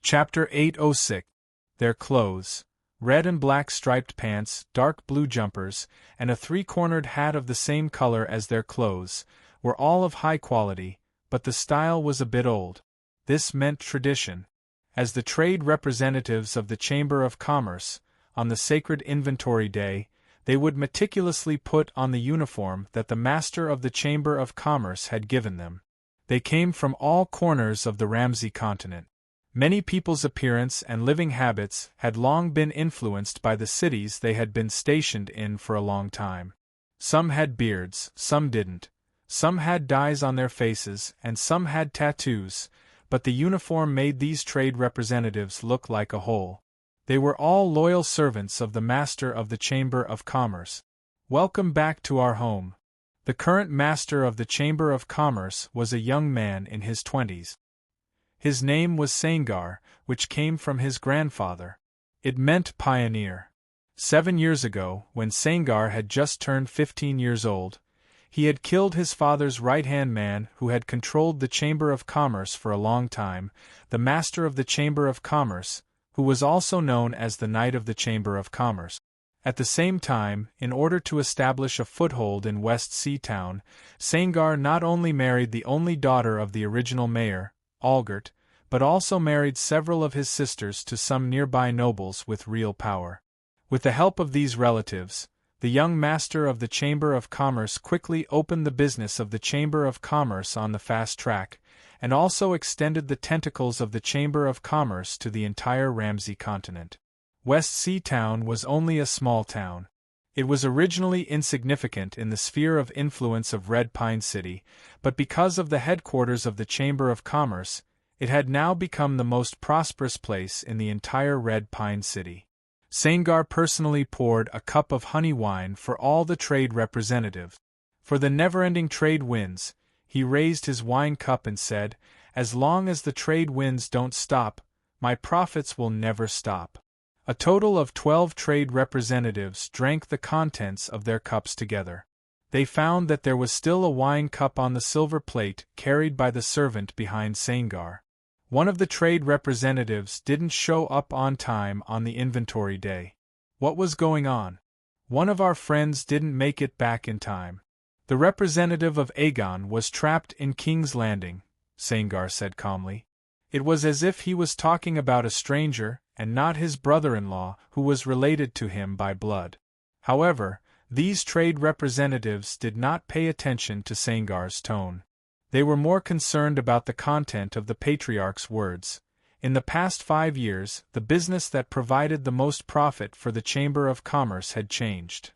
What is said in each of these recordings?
Chapter 806. Their clothes. Red and black striped pants, dark blue jumpers, and a three-cornered hat of the same color as their clothes, were all of high quality, but the style was a bit old. This meant tradition. As the trade representatives of the Chamber of Commerce, on the sacred inventory day, they would meticulously put on the uniform that the master of the Chamber of Commerce had given them. They came from all corners of the Ramsey continent. Many people's appearance and living habits had long been influenced by the cities they had been stationed in for a long time. Some had beards, some didn't. Some had dyes on their faces, and some had tattoos, but the uniform made these trade representatives look like a whole. They were all loyal servants of the master of the Chamber of Commerce. Welcome back to our home. The current master of the Chamber of Commerce was a young man in his 20s. His name was Sangar, which came from his grandfather. It meant pioneer. 7 years ago, when Sangar had just turned 15 years old, he had killed his father's right-hand man who had controlled the Chamber of Commerce for a long time, the master of the Chamber of Commerce, who was also known as the Knight of the Chamber of Commerce. At the same time, in order to establish a foothold in West Sea Town, Sangar not only married the only daughter of the original mayor, Algert, but also married several of his sisters to some nearby nobles with real power. With the help of these relatives, the young master of the Chamber of Commerce quickly opened the business of the Chamber of Commerce on the fast track, and also extended the tentacles of the Chamber of Commerce to the entire Ramsey continent. West Sea Town was only a small town. It was originally insignificant in the sphere of influence of Red Pine City, but because of the headquarters of the Chamber of Commerce, it had now become the most prosperous place in the entire Red Pine City. Sangar personally poured a cup of honey wine for all the trade representatives. For the never-ending trade winds, he raised his wine cup and said, "As long as the trade winds don't stop, my profits will never stop." A total of 12 trade representatives drank the contents of their cups together. They found that there was still a wine cup on the silver plate carried by the servant behind Sangar. One of the trade representatives didn't show up on time on the inventory day. What was going on? One of our friends didn't make it back in time. The representative of Aegon was trapped in King's Landing, Sangar said calmly. It was as if he was talking about a stranger, and not his brother-in-law, who was related to him by blood. However, these trade representatives did not pay attention to Sangar's tone. They were more concerned about the content of the patriarch's words. In the past 5 years, the business that provided the most profit for the Chamber of Commerce had changed.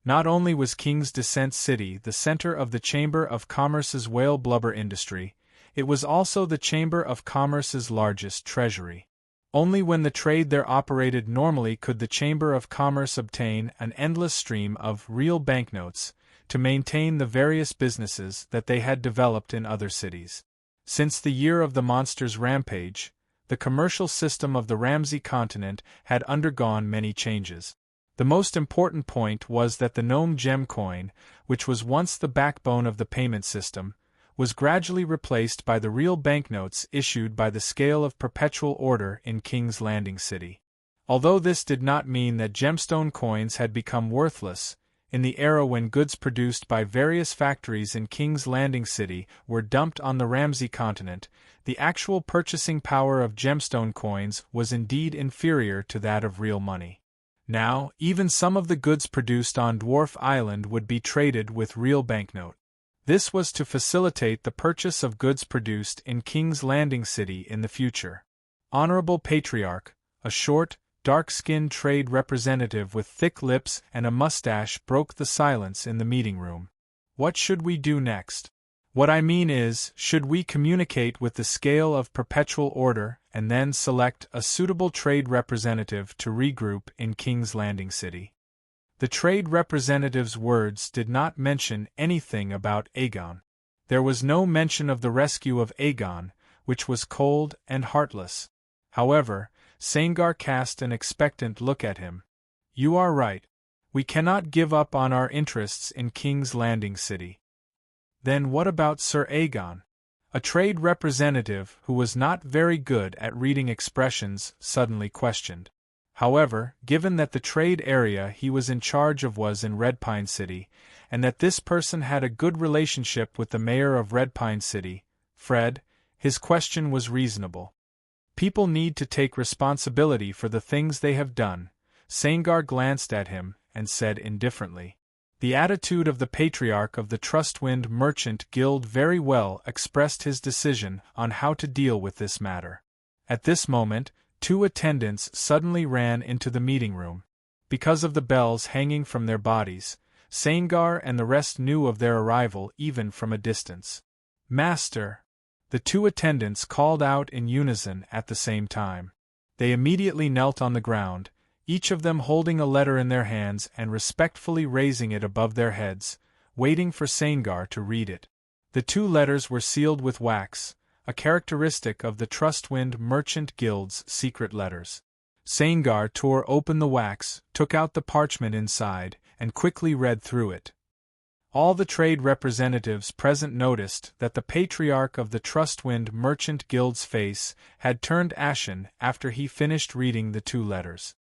Not only was King's Descent City the center of the Chamber of Commerce's whale blubber industry, it was also the Chamber of Commerce's largest treasury. Only when the trade there operated normally could the Chamber of Commerce obtain an endless stream of real banknotes to maintain the various businesses that they had developed in other cities. Since the year of the monster's rampage, the commercial system of the Ramsey continent had undergone many changes. The most important point was that the gnome gem coin, which was once the backbone of the payment system, was gradually replaced by the real banknotes issued by the scale of perpetual order in King's Landing City. Although this did not mean that gemstone coins had become worthless, in the era when goods produced by various factories in King's Landing City were dumped on the Ramsey continent, the actual purchasing power of gemstone coins was indeed inferior to that of real money. Now, even some of the goods produced on Dwarf Island would be traded with real banknote. This was to facilitate the purchase of goods produced in King's Landing City in the future. Honorable Patriarch, a short, dark-skinned trade representative with thick lips and a mustache broke the silence in the meeting room. What should we do next? What I mean is, should we communicate with the scale of perpetual order and then select a suitable trade representative to regroup in King's Landing City? The trade representative's words did not mention anything about Aegon. There was no mention of the rescue of Aegon, which was cold and heartless. However, Sangar cast an expectant look at him. "You are right. We cannot give up on our interests in King's Landing City." "Then what about Sir Aegon?" A trade representative who was not very good at reading expressions suddenly questioned. However, given that the trade area he was in charge of was in Red Pine City, and that this person had a good relationship with the mayor of Red Pine City, Fred, his question was reasonable. People need to take responsibility for the things they have done. Sangar glanced at him and said indifferently. The attitude of the patriarch of the Trustwind Merchant Guild very well expressed his decision on how to deal with this matter. At this moment, 2 attendants suddenly ran into the meeting room. Because of the bells hanging from their bodies, Sangar and the rest knew of their arrival even from a distance. "Master!" The 2 attendants called out in unison at the same time. They immediately knelt on the ground, each of them holding a letter in their hands and respectfully raising it above their heads, waiting for Sangar to read it. The 2 letters were sealed with wax, a characteristic of the Trustwind Merchant Guild's secret letters. Sangar tore open the wax, took out the parchment inside, and quickly read through it. All the trade representatives present noticed that the patriarch of the Trustwind Merchant Guild's face had turned ashen after he finished reading the 2 letters.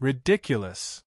Ridiculous!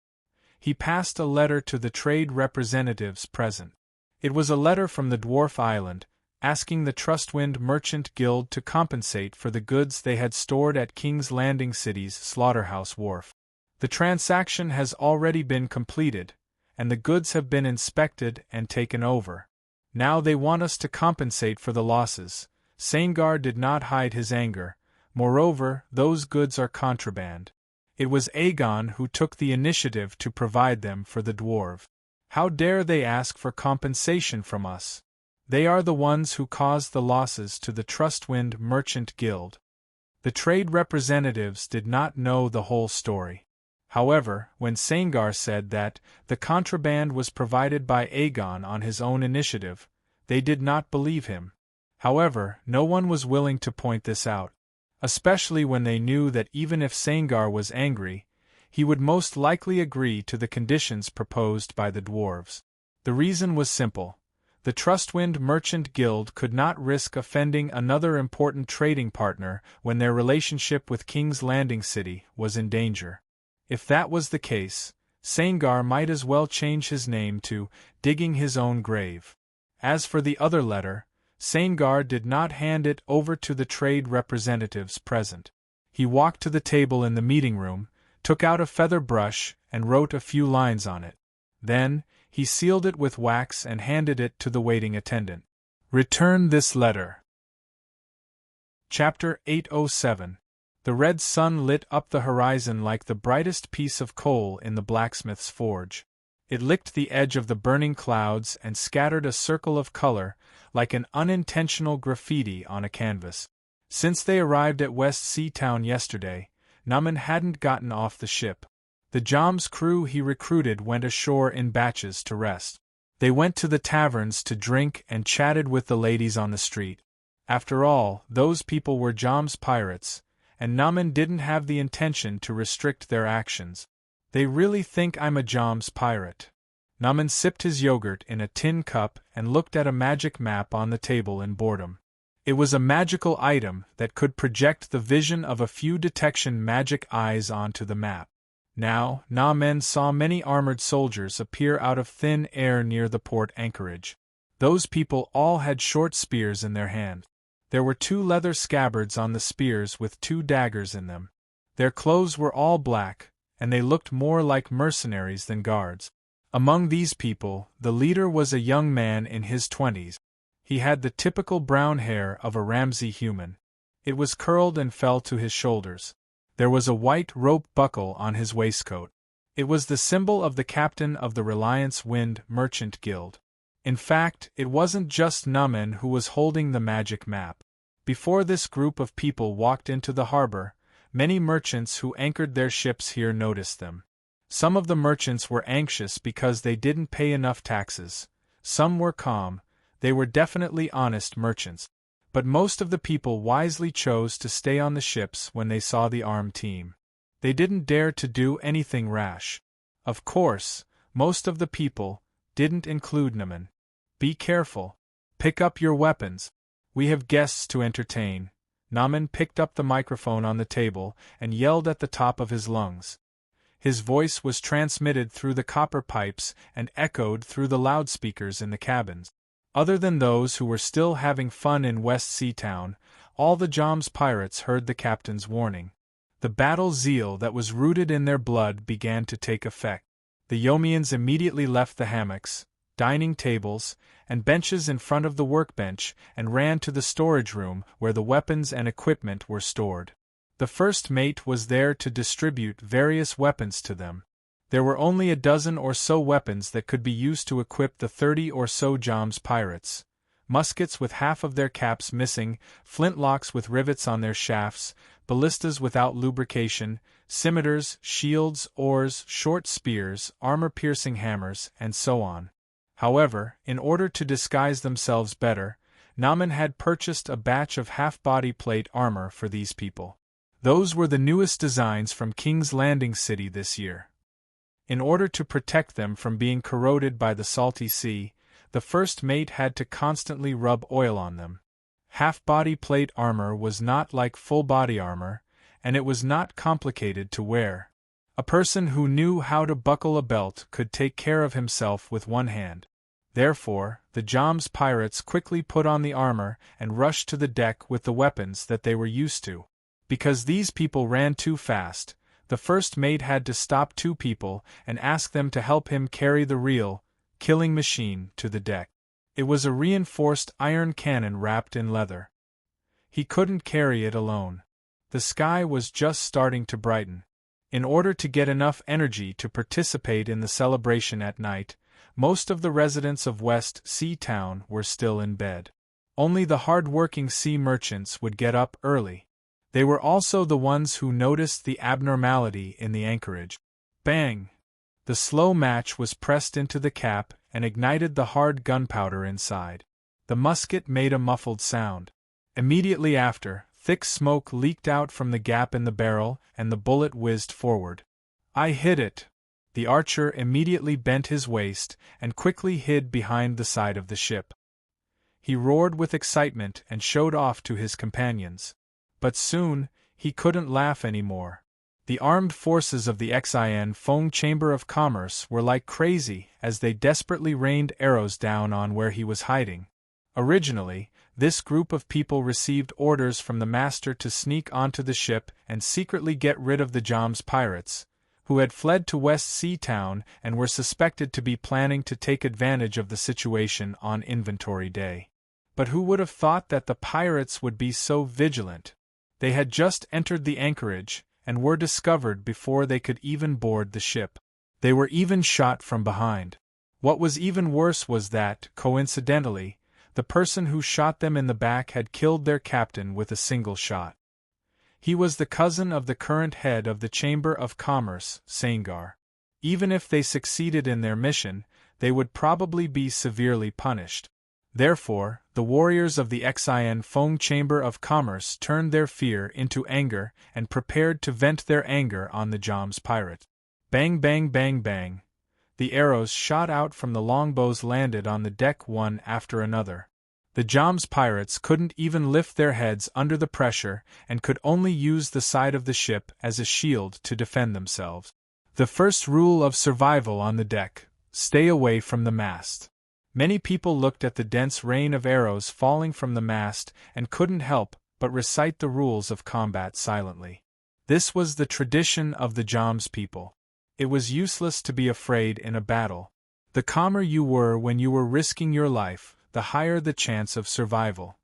He passed a letter to the trade representatives present. It was a letter from the Dwarf Island, asking the Trustwind Merchant Guild to compensate for the goods they had stored at King's Landing City's slaughterhouse wharf. The transaction has already been completed, and the goods have been inspected and taken over. Now they want us to compensate for the losses. Sangar did not hide his anger. Moreover, those goods are contraband. It was Aegon who took the initiative to provide them for the dwarf. How dare they ask for compensation from us? They are the ones who caused the losses to the Trustwind Merchant Guild. The trade representatives did not know the whole story. However, when Sangar said that the contraband was provided by Aegon on his own initiative, they did not believe him. However, no one was willing to point this out, especially when they knew that even if Sangar was angry, he would most likely agree to the conditions proposed by the dwarves. The reason was simple. The Trustwind Merchant Guild could not risk offending another important trading partner when their relationship with King's Landing City was in danger. If that was the case, Sangar might as well change his name to Digging His Own Grave. As for the other letter, Sangar did not hand it over to the trade representatives present. He walked to the table in the meeting room, took out a feather brush, and wrote a few lines on it. Then, he sealed it with wax and handed it to the waiting attendant. "Return this letter." Chapter 807. The red sun lit up the horizon like the brightest piece of coal in the blacksmith's forge. It licked the edge of the burning clouds and scattered a circle of color like an unintentional graffiti on a canvas. Since they arrived at West Sea Town yesterday, Numan hadn't gotten off the ship. The Jom's crew he recruited went ashore in batches to rest. They went to the taverns to drink and chatted with the ladies on the street. After all, those people were Jom's pirates, and Numan didn't have the intention to restrict their actions. "They really think I'm a Jom's pirate." Numan sipped his yogurt in a tin cup and looked at a magic map on the table in boredom. It was a magical item that could project the vision of a few detection magic eyes onto the map. Now, Numan saw many armored soldiers appear out of thin air near the port anchorage. Those people all had short spears in their hand. There were 2 leather scabbards on the spears with 2 daggers in them. Their clothes were all black, and they looked more like mercenaries than guards. Among these people, the leader was a young man in his 20s. He had the typical brown hair of a Ramsey human. It was curled and fell to his shoulders. There was a white rope buckle on his waistcoat. It was the symbol of the captain of the Reliance Wind Merchant Guild. In fact, it wasn't just Numan who was holding the magic map. Before this group of people walked into the harbor, many merchants who anchored their ships here noticed them. Some of the merchants were anxious because they didn't pay enough taxes. Some were calm. They were definitely honest merchants. But most of the people wisely chose to stay on the ships when they saw the armed team. They didn't dare to do anything rash. Of course, most of the people didn't include Numan. "Be careful. Pick up your weapons. "We have guests to entertain." Nauman picked up the microphone on the table and yelled at the top of his lungs. His voice was transmitted through the copper pipes and echoed through the loudspeakers in the cabins. Other than those who were still having fun in West Seatown, all the Jom's pirates heard the captain's warning. The battle zeal that was rooted in their blood began to take effect. The Yomians immediately left the hammocks, dining tables, and benches in front of the workbench and ran to the storage room where the weapons and equipment were stored. The first mate was there to distribute various weapons to them. There were only a dozen or so weapons that could be used to equip the 30 or so Jom's pirates. Muskets with half of their caps missing, flintlocks with rivets on their shafts, ballistas without lubrication, scimitars, shields, oars, short spears, armor-piercing hammers, and so on. However, in order to disguise themselves better, Nauman had purchased a batch of half-body plate armor for these people. Those were the newest designs from King's Landing City this year. In order to protect them from being corroded by the salty sea, the first mate had to constantly rub oil on them. Half-body plate armor was not like full-body armor, and it was not complicated to wear. A person who knew how to buckle a belt could take care of himself with one hand. Therefore, the Jom's pirates quickly put on the armor and rushed to the deck with the weapons that they were used to. Because these people ran too fast, the first mate had to stop two people and ask them to help him carry the real, killing machine to the deck. It was a reinforced iron cannon wrapped in leather. He couldn't carry it alone. The sky was just starting to brighten. In order to get enough energy to participate in the celebration at night, most of the residents of West Seatown were still in bed. Only the hard-working sea merchants would get up early. They were also the ones who noticed the abnormality in the anchorage. Bang! The slow match was pressed into the cap and ignited the hard gunpowder inside. The musket made a muffled sound. Immediately after, thick smoke leaked out from the gap in the barrel and the bullet whizzed forward. "I hit it!" The archer immediately bent his waist and quickly hid behind the side of the ship. He roared with excitement and showed off to his companions. But soon, he couldn't laugh anymore. The armed forces of the Xin Feng Chamber of Commerce were like crazy as they desperately rained arrows down on where he was hiding. Originally, this group of people received orders from the master to sneak onto the ship and secretly get rid of the Jom's pirates, who had fled to West Seatown and were suspected to be planning to take advantage of the situation on Inventory Day. But who would have thought that the pirates would be so vigilant? They had just entered the anchorage, and were discovered before they could even board the ship. They were even shot from behind. What was even worse was that, coincidentally, the person who shot them in the back had killed their captain with a single shot. He was the cousin of the current head of the Chamber of Commerce, Sangar. Even if they succeeded in their mission, they would probably be severely punished. Therefore, the warriors of the Xin Feng Chamber of Commerce turned their fear into anger and prepared to vent their anger on the Jom's pirate. Bang bang bang bang. The arrows shot out from the longbows landed on the deck one after another. The Jom's pirates couldn't even lift their heads under the pressure and could only use the side of the ship as a shield to defend themselves. The first rule of survival on the deck: stay away from the mast. Many people looked at the dense rain of arrows falling from the mast and couldn't help but recite the rules of combat silently. This was the tradition of the Jom's people. It was useless to be afraid in a battle. The calmer you were when you were risking your life, the higher the chance of survival.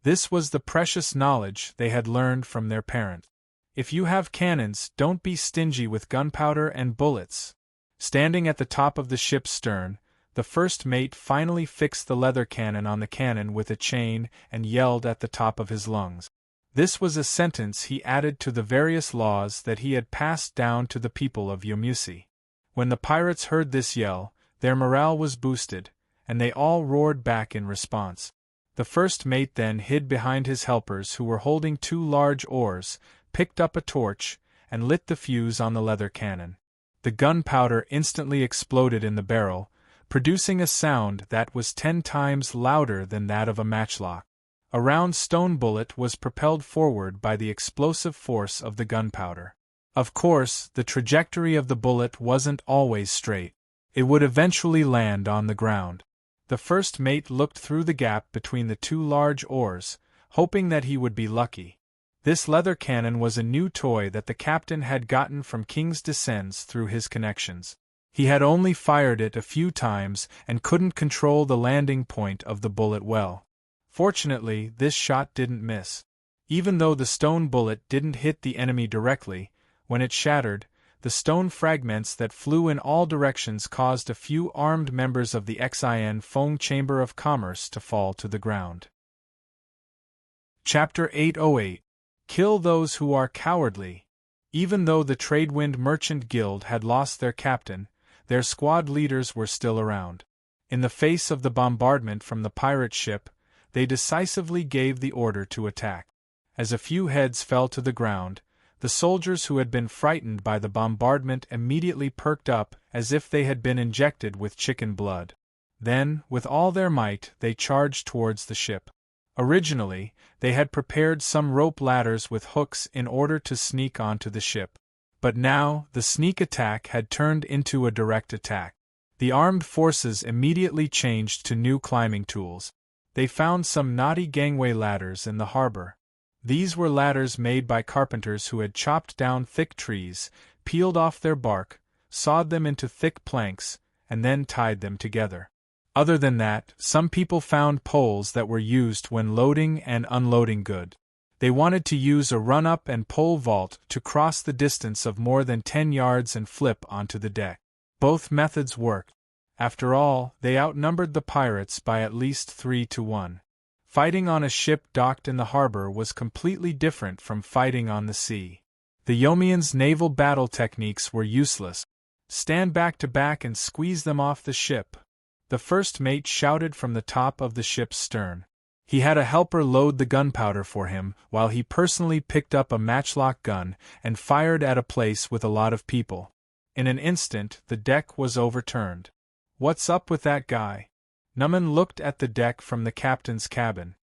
This was the precious knowledge they had learned from their parents. If you have cannons, don't be stingy with gunpowder and bullets. Standing at the top of the ship's stern, the first mate finally fixed the leather cannon on the cannon with a chain and yelled at the top of his lungs. This was a sentence he added to the various laws that he had passed down to the people of Yomusi. When the pirates heard this yell, their morale was boosted, and they all roared back in response. The first mate then hid behind his helpers who were holding two large oars, picked up a torch, and lit the fuse on the leather cannon. The gunpowder instantly exploded in the barrel, producing a sound that was 10 times louder than that of a matchlock. A round stone bullet was propelled forward by the explosive force of the gunpowder. Of course, the trajectory of the bullet wasn't always straight. It would eventually land on the ground. The first mate looked through the gap between the two large oars, hoping that he would be lucky. This leather cannon was a new toy that the captain had gotten from King's Descends through his connections. He had only fired it a few times and couldn't control the landing point of the bullet well. Fortunately, this shot didn't miss. Even though the stone bullet didn't hit the enemy directly, when it shattered, the stone fragments that flew in all directions caused a few armed members of the Xin Feng Chamber of Commerce to fall to the ground. Chapter 808. Kill Those Who Are Cowardly. Even though the Tradewind Merchant Guild had lost their captain, their squad leaders were still around. In the face of the bombardment from the pirate ship, they decisively gave the order to attack. As a few heads fell to the ground, the soldiers who had been frightened by the bombardment immediately perked up as if they had been injected with chicken blood. Then, with all their might, they charged towards the ship. Originally, they had prepared some rope ladders with hooks in order to sneak onto the ship. But now, the sneak attack had turned into a direct attack. The armed forces immediately changed to new climbing tools. They found some knotty gangway ladders in the harbor. These were ladders made by carpenters who had chopped down thick trees, peeled off their bark, sawed them into thick planks, and then tied them together. Other than that, some people found poles that were used when loading and unloading goods. They wanted to use a run-up and pole vault to cross the distance of more than 10 yards and flip onto the deck. Both methods worked. After all, they outnumbered the pirates by at least 3-1. Fighting on a ship docked in the harbor was completely different from fighting on the sea. The Yomian's naval battle techniques were useless. Stand back to back and squeeze them off the ship. The first mate shouted from the top of the ship's stern. He had a helper load the gunpowder for him, while he personally picked up a matchlock gun and fired at a place with a lot of people. In an instant, the deck was overturned. "What's up with that guy?" Numan looked at the deck from the captain's cabin.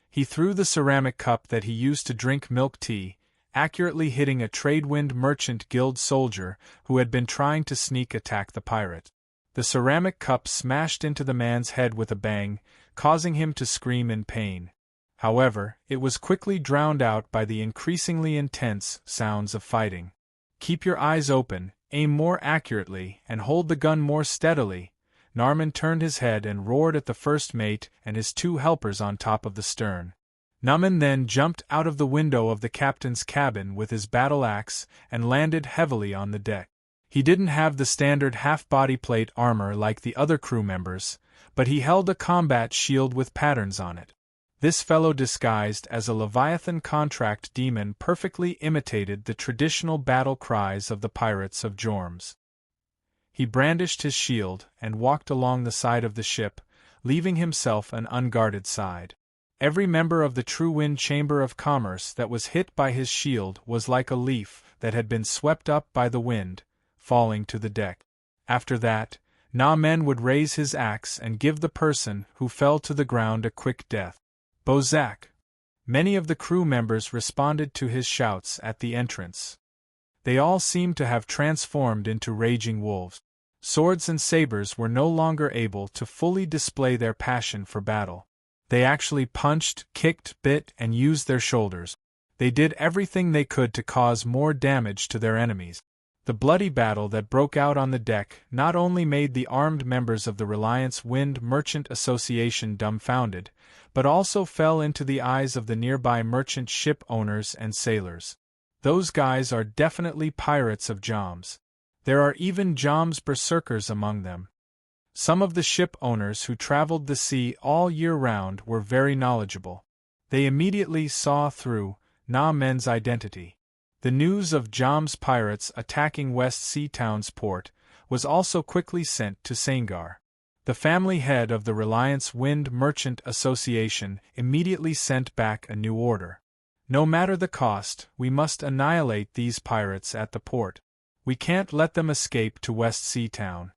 He threw the ceramic cup that he used to drink milk tea, accurately hitting a Tradewind Merchant Guild soldier who had been trying to sneak attack the pirate. The ceramic cup smashed into the man's head with a bang, causing him to scream in pain. However, it was quickly drowned out by the increasingly intense sounds of fighting. "Keep your eyes open, aim more accurately, and hold the gun more steadily." Narman turned his head and roared at the first mate and his two helpers on top of the stern. Numan then jumped out of the window of the captain's cabin with his battle axe and landed heavily on the deck. He didn't have the standard half-body plate armor like the other crew members, but he held a combat shield with patterns on it. This fellow disguised as a Leviathan contract demon perfectly imitated the traditional battle cries of the pirates of Jorms. He brandished his shield and walked along the side of the ship, leaving himself an unguarded side. Every member of the Tradewind Chamber of Commerce that was hit by his shield was like a leaf that had been swept up by the wind, falling to the deck. After that, Na-Men would raise his axe and give the person who fell to the ground a quick death. "Bozak!" Many of the crew members responded to his shouts at the entrance. They all seemed to have transformed into raging wolves. Swords and sabers were no longer able to fully display their passion for battle. They actually punched, kicked, bit, and used their shoulders. They did everything they could to cause more damage to their enemies. The bloody battle that broke out on the deck not only made the armed members of the Reliance Wind Merchant Association dumbfounded, but also fell into the eyes of the nearby merchant ship owners and sailors. Those guys are definitely pirates of Joms. There are even Joms berserkers among them. Some of the ship owners who traveled the sea all year round were very knowledgeable. They immediately saw through Na-Men's identity. The news of Joms pirates attacking West Sea Town's port was also quickly sent to Sangar. The family head of the Reliance Wind Merchant Association immediately sent back a new order. "No matter the cost, we must annihilate these pirates at the port. We can't let them escape to West Sea Town.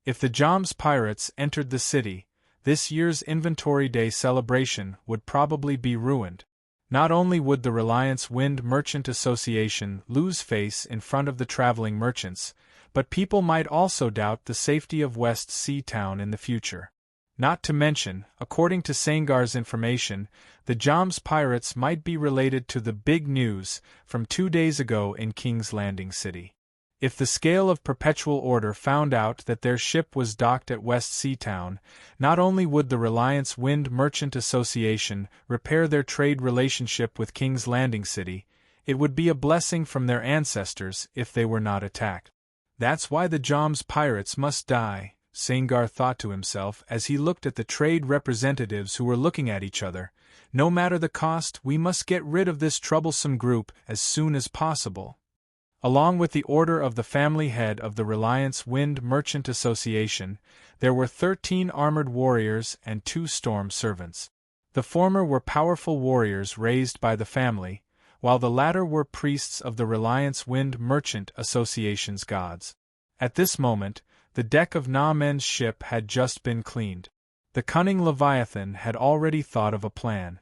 If the Joms pirates entered the city, this year's Inventory Day celebration would probably be ruined. Not only would the Reliance Wind Merchant Association lose face in front of the traveling merchants, but people might also doubt the safety of West Sea Town in the future. Not to mention, according to Sangar's information, the Joms pirates might be related to the big news from 2 days ago in King's Landing City. If the Scale of Perpetual Order found out that their ship was docked at West Sea Town, not only would the Reliance Wind Merchant Association repair their trade relationship with King's Landing City, it would be a blessing from their ancestors if they were not attacked. That's why the Joms pirates must die, Sangar thought to himself as he looked at the trade representatives who were looking at each other. No matter the cost, we must get rid of this troublesome group as soon as possible. Along with the order of the family head of the Reliance Wind Merchant Association, there were 13 armored warriors and 2 storm servants. The former were powerful warriors raised by the family, while the latter were priests of the Reliance Wind Merchant Association's gods. At this moment, the deck of Na Men's ship had just been cleaned. The cunning Leviathan had already thought of a plan.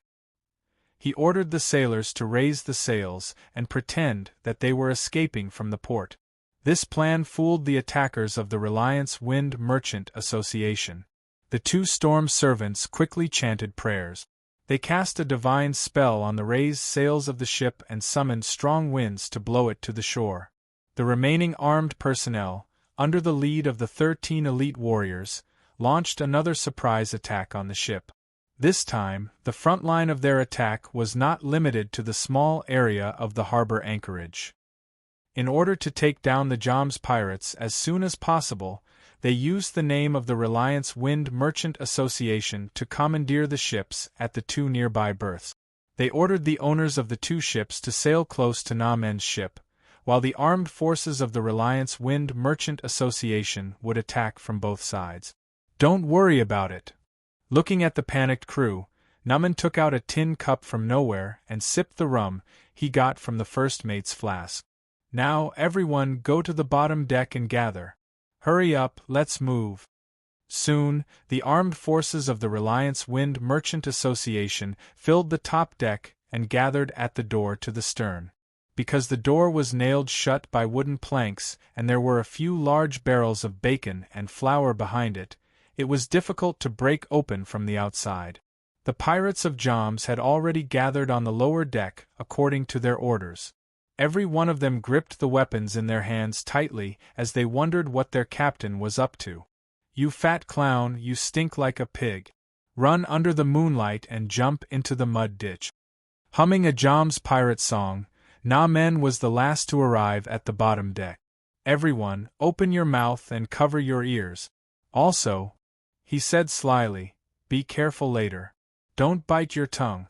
He ordered the sailors to raise the sails and pretend that they were escaping from the port. This plan fooled the attackers of the Reliance Wind Merchant Association. The 2 storm servants quickly chanted prayers. They cast a divine spell on the raised sails of the ship and summoned strong winds to blow it to the shore. The remaining armed personnel, under the lead of the 13 elite warriors, launched another surprise attack on the ship. This time, the front line of their attack was not limited to the small area of the harbor anchorage. In order to take down the Joms pirates as soon as possible, they used the name of the Reliance Wind Merchant Association to commandeer the ships at the 2 nearby berths. They ordered the owners of the 2 ships to sail close to Na Men's ship, while the armed forces of the Reliance Wind Merchant Association would attack from both sides. "Don't worry about it." Looking at the panicked crew, Naman took out a tin cup from nowhere and sipped the rum he got from the first mate's flask. "Now, everyone go to the bottom deck and gather. Hurry up, let's move." Soon, the armed forces of the Reliance Wind Merchant Association filled the top deck and gathered at the door to the stern. Because the door was nailed shut by wooden planks and there were a few large barrels of bacon and flour behind it, it was difficult to break open from the outside. The pirates of Joms had already gathered on the lower deck according to their orders. Every one of them gripped the weapons in their hands tightly as they wondered what their captain was up to. "You fat clown, you stink like a pig. Run under the moonlight and jump into the mud ditch." Humming a Joms pirate song, Na Men was the last to arrive at the bottom deck. "Everyone, open your mouth and cover your ears. Also," he said slyly, "be careful later. Don't bite your tongue."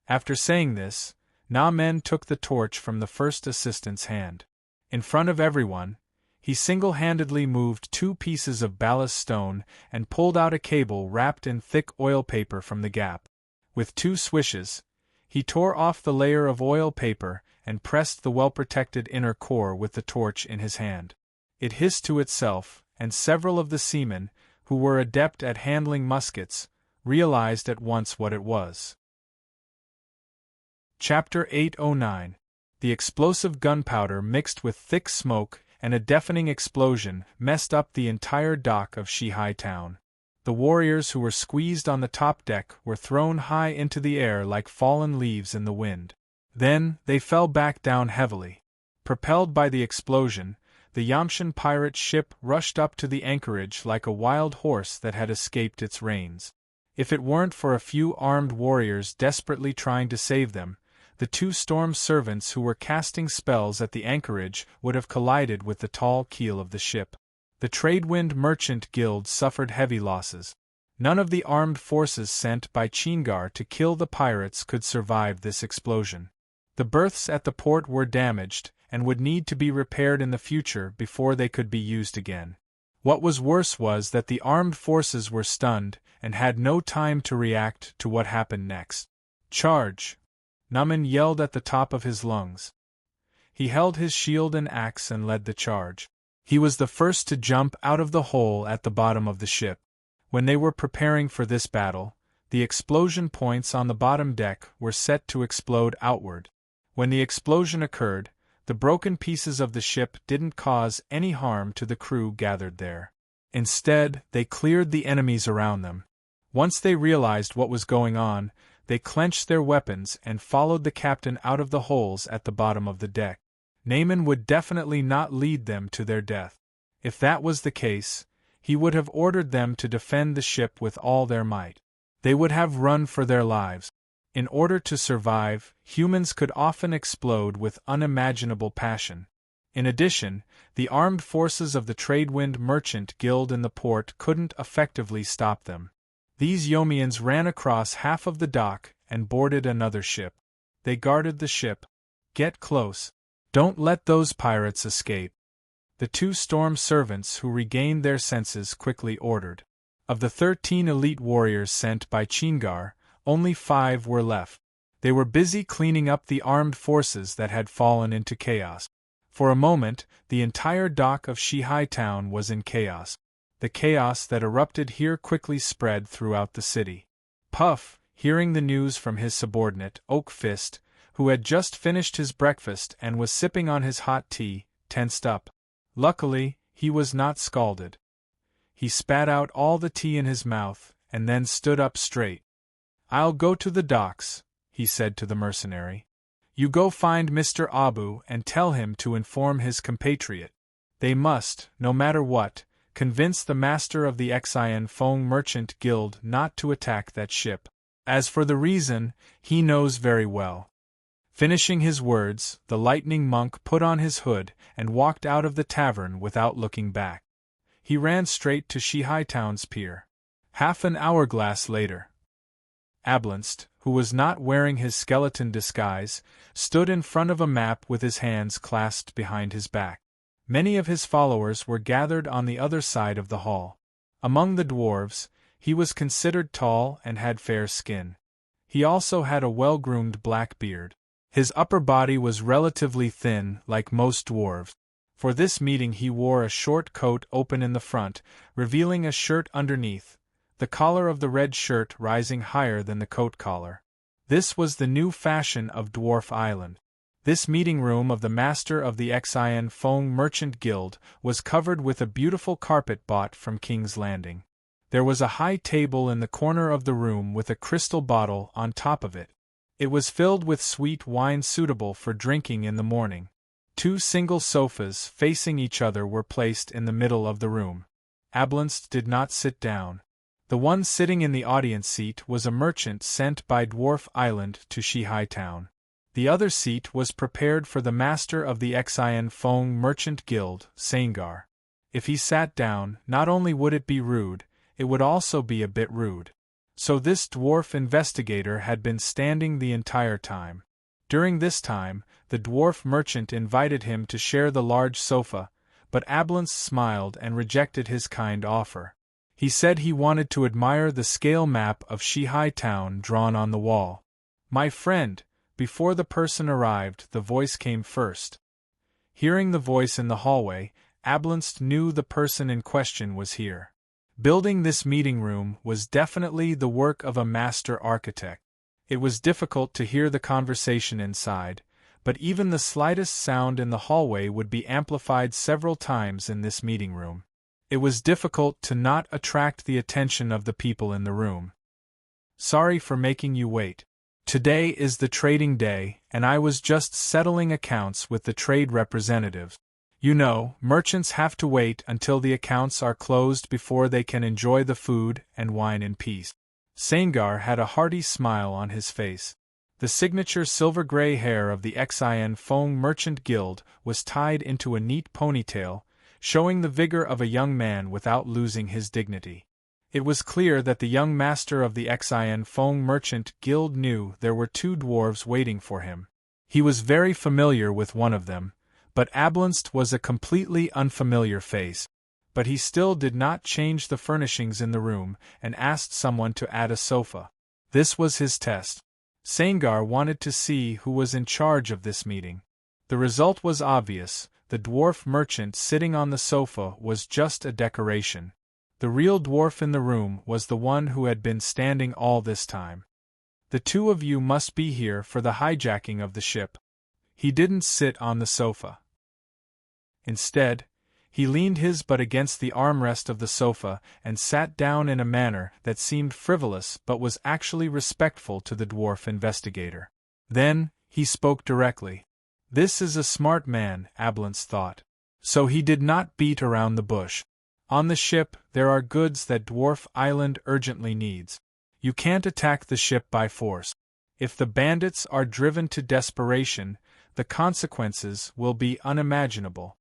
After saying this, Na Men took the torch from the first assistant's hand. In front of everyone, he single-handedly moved 2 pieces of ballast stone and pulled out a cable wrapped in thick oil paper from the gap. With 2 swishes, he tore off the layer of oil paper and pressed the well-protected inner core with the torch in his hand. It hissed to itself, and several of the seamen, who were adept at handling muskets, realized at once what it was. Chapter 809. The explosive gunpowder mixed with thick smoke and a deafening explosion messed up the entire dock of Shihai Town. The warriors who were squeezed on the top deck were thrown high into the air like fallen leaves in the wind. Then, they fell back down heavily. Propelled by the explosion, the Yamshan pirate ship rushed up to the anchorage like a wild horse that had escaped its reins. If it weren't for a few armed warriors desperately trying to save them, the 2 storm servants who were casting spells at the anchorage would have collided with the tall keel of the ship. The Tradewind Merchant Guild suffered heavy losses. None of the armed forces sent by Chingar to kill the pirates could survive this explosion. The berths at the port were damaged and would need to be repaired in the future before they could be used again. What was worse was that the armed forces were stunned and had no time to react to what happened next. "Charge!" Naman yelled at the top of his lungs. He held his shield and axe and led the charge. He was the first to jump out of the hole at the bottom of the ship. When they were preparing for this battle, the explosion points on the bottom deck were set to explode outward. When the explosion occurred, the broken pieces of the ship didn't cause any harm to the crew gathered there. Instead, they cleared the enemies around them. Once they realized what was going on, they clenched their weapons and followed the captain out of the holes at the bottom of the deck. Naaman would definitely not lead them to their death. If that was the case, he would have ordered them to defend the ship with all their might. They would have run for their lives. In order to survive, humans could often explode with unimaginable passion. In addition, the armed forces of the Tradewind Merchant Guild in the port couldn't effectively stop them. These Yomians ran across half of the dock and boarded another ship. They guarded the ship. "Get close. Don't let those pirates escape." The 2 storm servants who regained their senses quickly ordered. Of the 13 elite warriors sent by Chingar, only 5 were left. They were busy cleaning up the armed forces that had fallen into chaos. For a moment, the entire dock of Shihai Town was in chaos. The chaos that erupted here quickly spread throughout the city. Puff, hearing the news from his subordinate, Oak Fist, who had just finished his breakfast and was sipping on his hot tea, tensed up. Luckily, he was not scalded. He spat out all the tea in his mouth, and then stood up straight. "I'll go to the docks," he said to the mercenary. "You go find Mr. Abu and tell him to inform his compatriot. They must, no matter what, convince the master of the Xian Feng Merchant Guild not to attack that ship. As for the reason, he knows very well." Finishing his words, the lightning monk put on his hood and walked out of the tavern without looking back. He ran straight to Shihai Town's pier. Half an hourglass later, Ablanst, who was not wearing his skeleton disguise, stood in front of a map with his hands clasped behind his back. Many of his followers were gathered on the other side of the hall. Among the dwarves, he was considered tall and had fair skin. He also had a well-groomed black beard. His upper body was relatively thin, like most dwarves. For this meeting he wore a short coat open in the front, revealing a shirt underneath, the collar of the red shirt rising higher than the coat collar. This was the new fashion of Dwarf Island. This meeting room of the master of the Xian Feng Merchant Guild was covered with a beautiful carpet bought from King's Landing. There was a high table in the corner of the room with a crystal bottle on top of it. It was filled with sweet wine suitable for drinking in the morning. 2 single sofas facing each other were placed in the middle of the room. Ablanst did not sit down. The one sitting in the audience seat was a merchant sent by Dwarf Island to Shihai Town. The other seat was prepared for the master of the Xian Feng Merchant Guild, Sangar. If he sat down, not only would it be rude, it would also be a bit rude. So this dwarf investigator had been standing the entire time. During this time, the dwarf merchant invited him to share the large sofa, but Ablanst smiled and rejected his kind offer. He said he wanted to admire the scale map of Shihai Town drawn on the wall. "My friend," before the person arrived, the voice came first. Hearing the voice in the hallway, Ablanst knew the person in question was here. Building this meeting room was definitely the work of a master architect. It was difficult to hear the conversation inside, but even the slightest sound in the hallway would be amplified several times in this meeting room. It was difficult to not attract the attention of the people in the room. "Sorry for making you wait. Today is the trading day, and I was just settling accounts with the trade representatives. You know, merchants have to wait until the accounts are closed before they can enjoy the food and wine in peace." Sangar had a hearty smile on his face. The signature silver-gray hair of the Xian Feng Merchant Guild was tied into a neat ponytail, showing the vigor of a young man without losing his dignity. It was clear that the young master of the Xian Feng Merchant Guild knew there were 2 dwarves waiting for him. He was very familiar with one of them, but Ablanst was a completely unfamiliar face. But he still did not change the furnishings in the room and asked someone to add a sofa. This was his test. Sangar wanted to see who was in charge of this meeting. The result was obvious: the dwarf merchant sitting on the sofa was just a decoration. The real dwarf in the room was the one who had been standing all this time. The two of you must be here for the hijacking of the ship. He didn't sit on the sofa. Instead, he leaned his butt against the armrest of the sofa and sat down in a manner that seemed frivolous but was actually respectful to the dwarf investigator. Then, he spoke directly. This is a smart man, Ablance thought. So he did not beat around the bush. On the ship, there are goods that Dwarf Island urgently needs. You can't attack the ship by force. If the bandits are driven to desperation, the consequences will be unimaginable.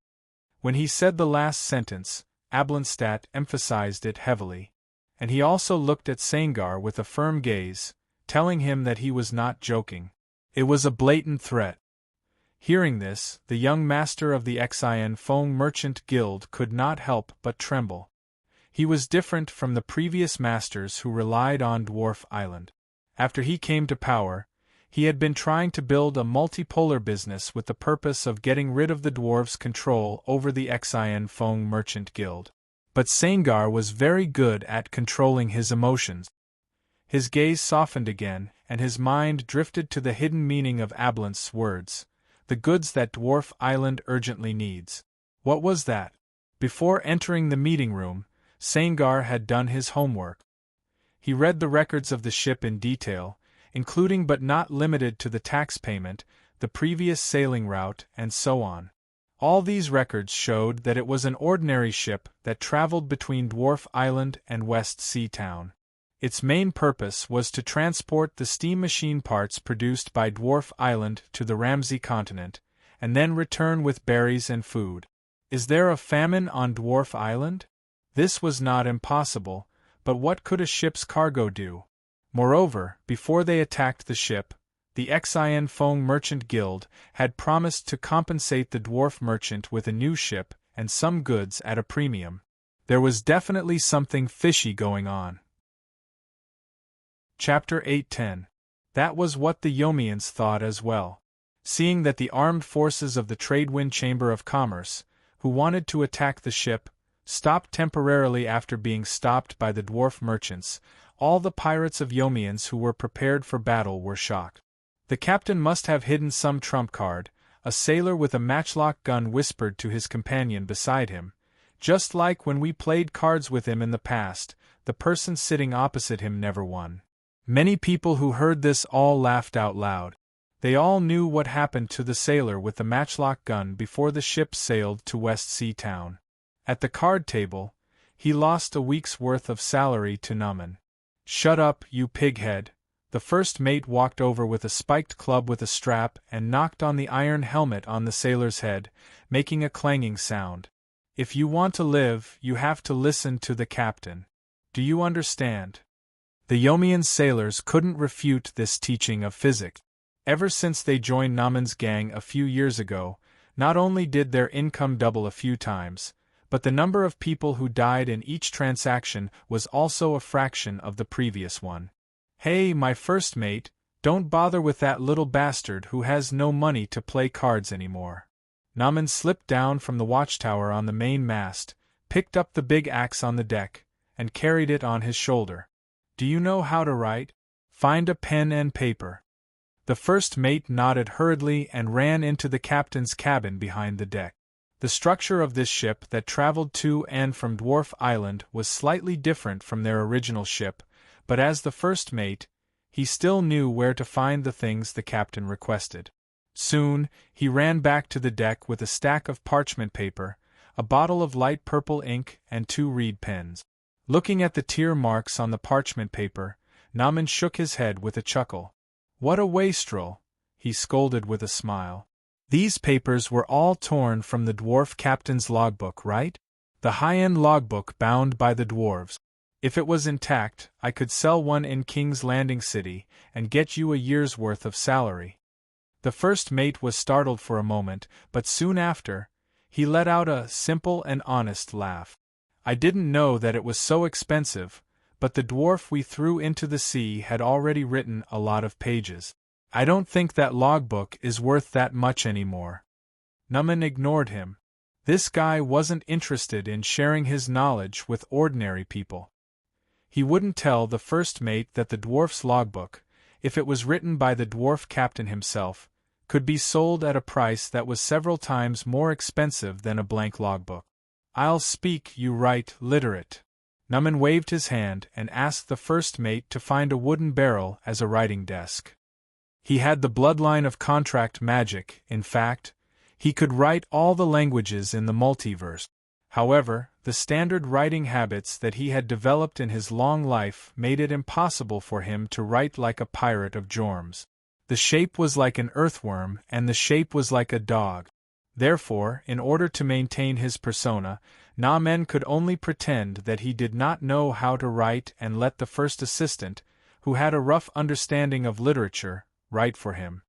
When he said the last sentence, Ablandstat emphasized it heavily. And he also looked at Sangar with a firm gaze, telling him that he was not joking. It was a blatant threat. Hearing this, the young master of the Xin Feng Merchant Guild could not help but tremble. He was different from the previous masters who relied on Dwarf Island. After he came to power, he had been trying to build a multipolar business with the purpose of getting rid of the dwarves' control over the Xin Feng Merchant Guild. But Sangar was very good at controlling his emotions. His gaze softened again, and his mind drifted to the hidden meaning of Ablance's words. The goods that Dwarf Island urgently needs. What was that? Before entering the meeting room, Sangar had done his homework. He read the records of the ship in detail, including but not limited to the tax payment, the previous sailing route, and so on. All these records showed that it was an ordinary ship that traveled between Dwarf Island and West Sea Town. Its main purpose was to transport the steam machine parts produced by Dwarf Island to the Ramsey continent, and then return with berries and food. Is there a famine on Dwarf Island? This was not impossible, but what could a ship's cargo do? Moreover, before they attacked the ship, the Xin Feng Merchant Guild had promised to compensate the dwarf merchant with a new ship and some goods at a premium. There was definitely something fishy going on. Chapter 8:10. That was what the Yomians thought as well. Seeing that the armed forces of the Tradewind Chamber of Commerce, who wanted to attack the ship, stopped temporarily after being stopped by the dwarf merchants, all the pirates of Yomians who were prepared for battle were shocked. The captain must have hidden some trump card, a sailor with a matchlock gun whispered to his companion beside him. Just like when we played cards with him in the past, the person sitting opposite him never won. Many people who heard this all laughed out loud. They all knew what happened to the sailor with the matchlock gun before the ship sailed to West Sea Town. At the card table, he lost a week's worth of salary to Numan. "Shut up, you pighead." The first mate walked over with a spiked club with a strap and knocked on the iron helmet on the sailor's head, making a clanging sound. "If you want to live, you have to listen to the captain. Do you understand?" The Yomian sailors couldn't refute this teaching of physics. Ever since they joined Naman's gang a few years ago, not only did their income double a few times, but the number of people who died in each transaction was also a fraction of the previous one. "Hey, my first mate, don't bother with that little bastard who has no money to play cards anymore." Naman slipped down from the watchtower on the main mast, picked up the big axe on the deck, and carried it on his shoulder. "Do you know how to write? Find a pen and paper." The first mate nodded hurriedly and ran into the captain's cabin behind the deck. The structure of this ship that traveled to and from Dwarf Island was slightly different from their original ship, but as the first mate, he still knew where to find the things the captain requested. Soon, he ran back to the deck with a stack of parchment paper, a bottle of light purple ink, and 2 reed pens. Looking at the tear marks on the parchment paper, Naman shook his head with a chuckle. "What a wastrel," he scolded with a smile. "These papers were all torn from the dwarf captain's logbook, right? The high-end logbook bound by the dwarves. If it was intact, I could sell one in King's Landing City and get you a year's worth of salary." The first mate was startled for a moment, but soon after, he let out a simple and honest laugh. "I didn't know that it was so expensive, but the dwarf we threw into the sea had already written a lot of pages. I don't think that logbook is worth that much anymore." Numan ignored him. This guy wasn't interested in sharing his knowledge with ordinary people. He wouldn't tell the first mate that the dwarf's logbook, if it was written by the dwarf captain himself, could be sold at a price that was several times more expensive than a blank logbook. "I'll speak you right, literate." Numan waved his hand and asked the first mate to find a wooden barrel as a writing desk. He had the bloodline of contract magic, in fact. He could write all the languages in the multiverse. However, the standard writing habits that he had developed in his long life made it impossible for him to write like a pirate of Jorms. The shape was like an earthworm and the shape was like a dog. Therefore, in order to maintain his persona, Numan could only pretend that he did not know how to write and let the first assistant, who had a rough understanding of literature, write for him.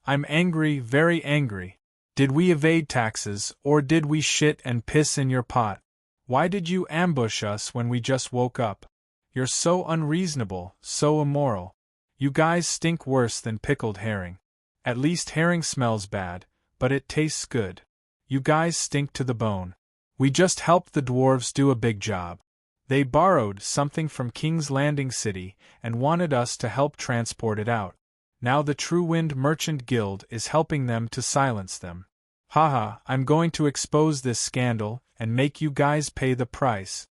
"I'm angry, very angry. Did we evade taxes, or did we shit and piss in your pot? Why did you ambush us when we just woke up? You're so unreasonable, so immoral. You guys stink worse than pickled herring. At least herring smells bad, but it tastes good. You guys stink to the bone. We just helped the dwarves do a big job. They borrowed something from King's Landing City and wanted us to help transport it out. Now the True Wind Merchant Guild is helping them to silence them. Haha, I'm going to expose this scandal and make you guys pay the price."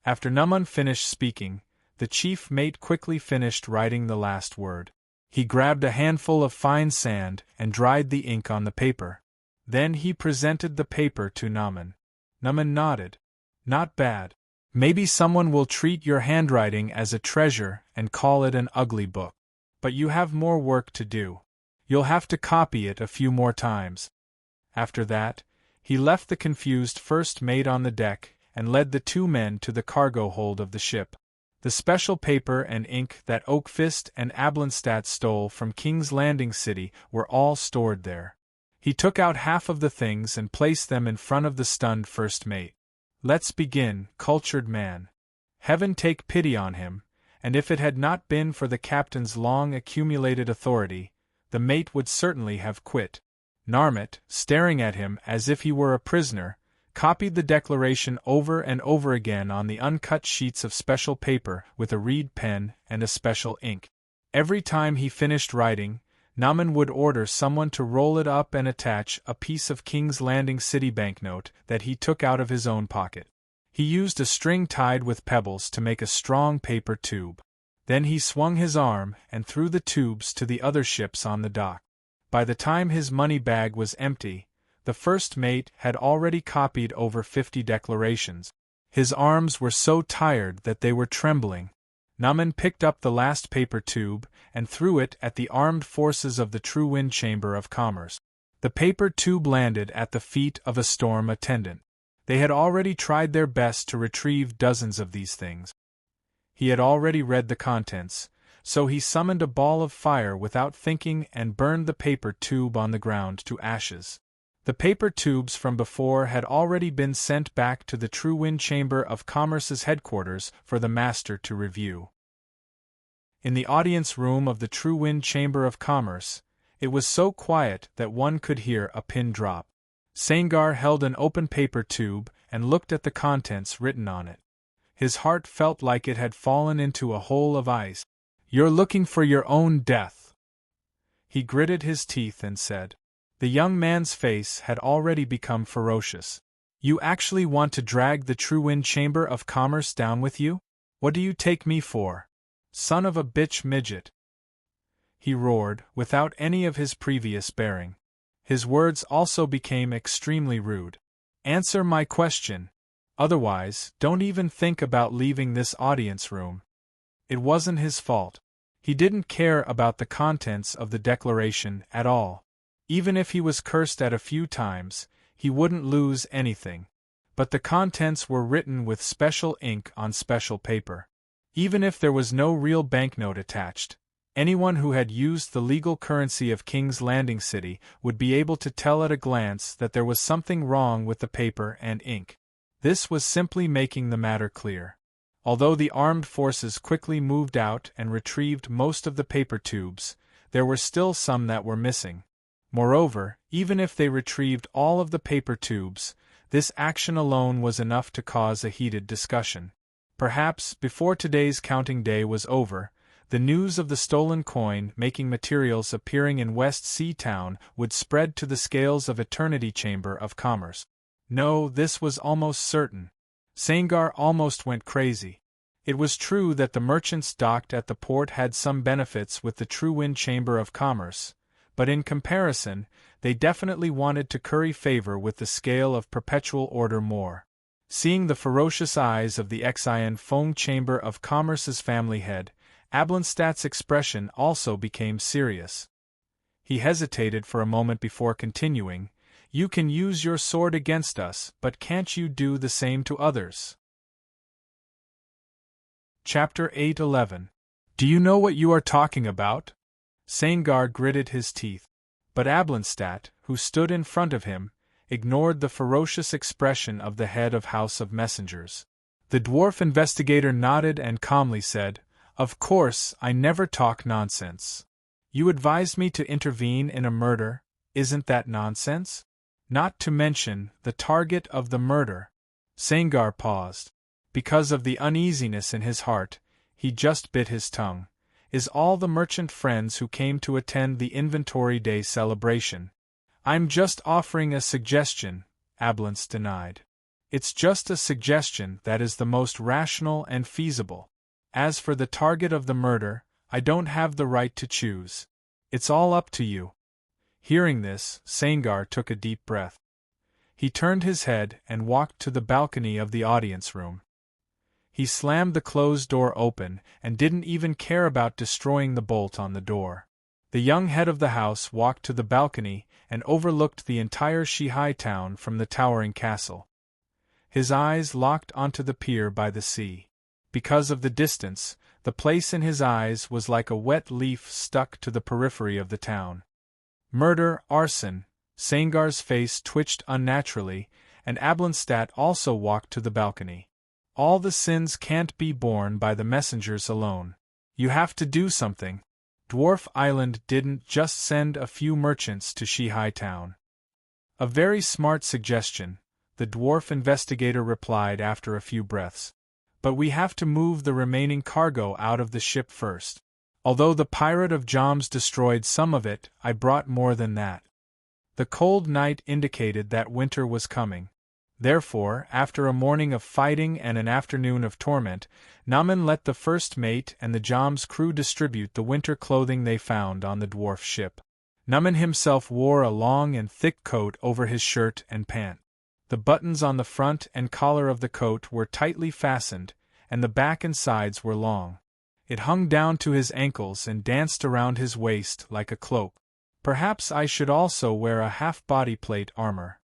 After Numan finished speaking, the chief mate quickly finished writing the last word. He grabbed a handful of fine sand and dried the ink on the paper. Then he presented the paper to Numan. Numan nodded. "Not bad. Maybe someone will treat your handwriting as a treasure and call it an ugly book. But you have more work to do. You'll have to copy it a few more times." After that, he left the confused first mate on the deck and led the two men to the cargo hold of the ship. The special paper and ink that Oakfist and Ablandstadt stole from King's Landing City were all stored there. He took out half of the things and placed them in front of the stunned first mate. "Let's begin, cultured man. Heaven take pity on him, and if it had not been for the captain's long accumulated authority, the mate would certainly have quit." Narmet, staring at him as if he were a prisoner, copied the declaration over and over again on the uncut sheets of special paper with a reed pen and a special ink. Every time he finished writing, Numan would order someone to roll it up and attach a piece of King's Landing City banknote that he took out of his own pocket. He used a string tied with pebbles to make a strong paper tube. Then he swung his arm and threw the tubes to the other ships on the dock. By the time his money bag was empty, the first mate had already copied over 50 declarations. His arms were so tired that they were trembling. Numan picked up the last paper tube and threw it at the armed forces of the True Wind Chamber of Commerce. The paper tube landed at the feet of a storm attendant. They had already tried their best to retrieve dozens of these things. He had already read the contents, so he summoned a ball of fire without thinking and burned the paper tube on the ground to ashes. The paper tubes from before had already been sent back to the True Wind Chamber of Commerce's headquarters for the master to review. In the audience room of the True Wind Chamber of Commerce, it was so quiet that one could hear a pin drop. Sangar held an open paper tube and looked at the contents written on it. His heart felt like it had fallen into a hole of ice. "You're looking for your own death." He gritted his teeth and said. The young man's face had already become ferocious. "You actually want to drag the True Wind Chamber of Commerce down with you? What do you take me for? Son of a bitch midget!" He roared, without any of his previous bearing. His words also became extremely rude. "Answer my question. Otherwise, don't even think about leaving this audience room." It wasn't his fault. He didn't care about the contents of the declaration at all. Even if he was cursed at a few times, he wouldn't lose anything. But the contents were written with special ink on special paper. Even if there was no real banknote attached, anyone who had used the legal currency of King's Landing City would be able to tell at a glance that there was something wrong with the paper and ink. This was simply making the matter clear. Although the armed forces quickly moved out and retrieved most of the paper tubes, there were still some that were missing. Moreover, even if they retrieved all of the paper tubes, This action alone was enough to cause a heated discussion. Perhaps, before today's counting day was over, the news of the stolen coin making materials appearing in West Sea Town would spread to the scales of Eternity Chamber of Commerce. No, this was almost certain. Sangar almost went crazy. It was true that the merchants docked at the port had some benefits with the True Wind Chamber of Commerce, but in comparison, they definitely wanted to curry favor with the scale of Perpetual Order more. Seeing the ferocious eyes of the Xian Feng Chamber of Commerce's family head, Ablenstadt's expression also became serious. He hesitated for a moment before continuing, "You can use your sword against us, but can't you do the same to others?" Chapter 8:11. Do you know what you are talking about? Sangar gritted his teeth. But Ablenstadt, who stood in front of him, ignored the ferocious expression of the head of House of Messengers. The dwarf investigator nodded and calmly said, "Of course, I never talk nonsense. You advised me to intervene in a murder, isn't that nonsense? Not to mention the target of the murder." Sangar paused. Because of the uneasiness in his heart, he just bit his tongue. Is all the merchant friends who came to attend the Inventory Day celebration? "I'm just offering a suggestion," Ablance denied. "It's just a suggestion that is the most rational and feasible. As for the target of the murder, I don't have the right to choose. It's all up to you." Hearing this, Sangar took a deep breath. He turned his head and walked to the balcony of the audience room. He slammed the closed door open and didn't even care about destroying the bolt on the door. The young head of the house walked to the balcony and overlooked the entire Shihai town from the towering castle. His eyes locked onto the pier by the sea. Because of the distance, the place in his eyes was like a wet leaf stuck to the periphery of the town. Murder, arson. Sangar's face twitched unnaturally, and Ablenstadt also walked to the balcony. All the sins can't be borne by the messengers alone. You have to do something. Dwarf Island didn't just send a few merchants to Shihai Town. A very smart suggestion, the dwarf investigator replied after a few breaths. But we have to move the remaining cargo out of the ship first. Although the pirate of Joms destroyed some of it, I brought more than that. The cold night indicated that winter was coming. Therefore, after a morning of fighting and an afternoon of torment, Naman let the first mate and the Joms crew distribute the winter clothing they found on the dwarf ship. Naman himself wore a long and thick coat over his shirt and pant. The buttons on the front and collar of the coat were tightly fastened, and the back and sides were long. It hung down to his ankles and danced around his waist like a cloak. Perhaps I should also wear a half-body plate armor.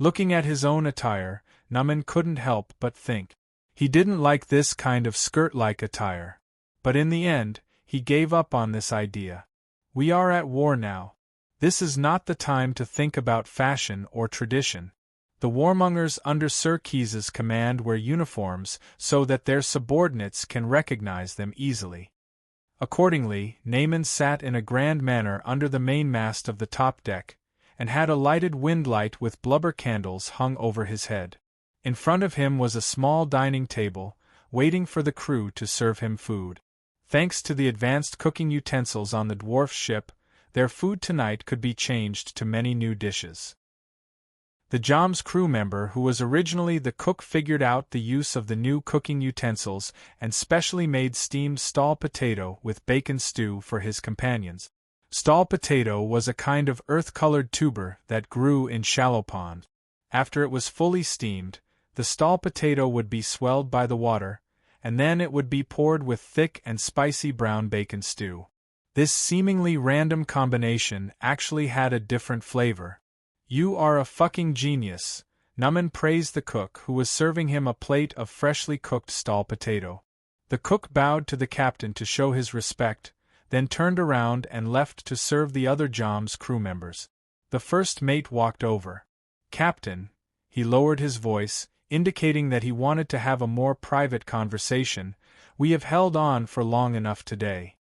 Looking at his own attire, Naman couldn't help but think. He didn't like this kind of skirt-like attire. But in the end, he gave up on this idea. We are at war now. This is not the time to think about fashion or tradition. The warmongers under Sir Keys's command wear uniforms so that their subordinates can recognize them easily. Accordingly, Naaman sat in a grand manner under the mainmast of the top deck, and had a lighted windlight with blubber candles hung over his head. In front of him was a small dining table, waiting for the crew to serve him food. Thanks to the advanced cooking utensils on the dwarf ship, their food tonight could be changed to many new dishes. The Joms crew member who was originally the cook figured out the use of the new cooking utensils and specially made steamed stall potato with bacon stew for his companions. Stall potato was a kind of earth-colored tuber that grew in shallow ponds. After it was fully steamed, the stall potato would be swelled by the water, and then it would be poured with thick and spicy brown bacon stew. This seemingly random combination actually had a different flavor. "You are a fucking genius," Naman praised the cook who was serving him a plate of freshly cooked stall potato. The cook bowed to the captain to show his respect, then turned around and left to serve the other Joms crew members. The first mate walked over. "Captain," he lowered his voice, indicating that he wanted to have a more private conversation, "we have held on for long enough today.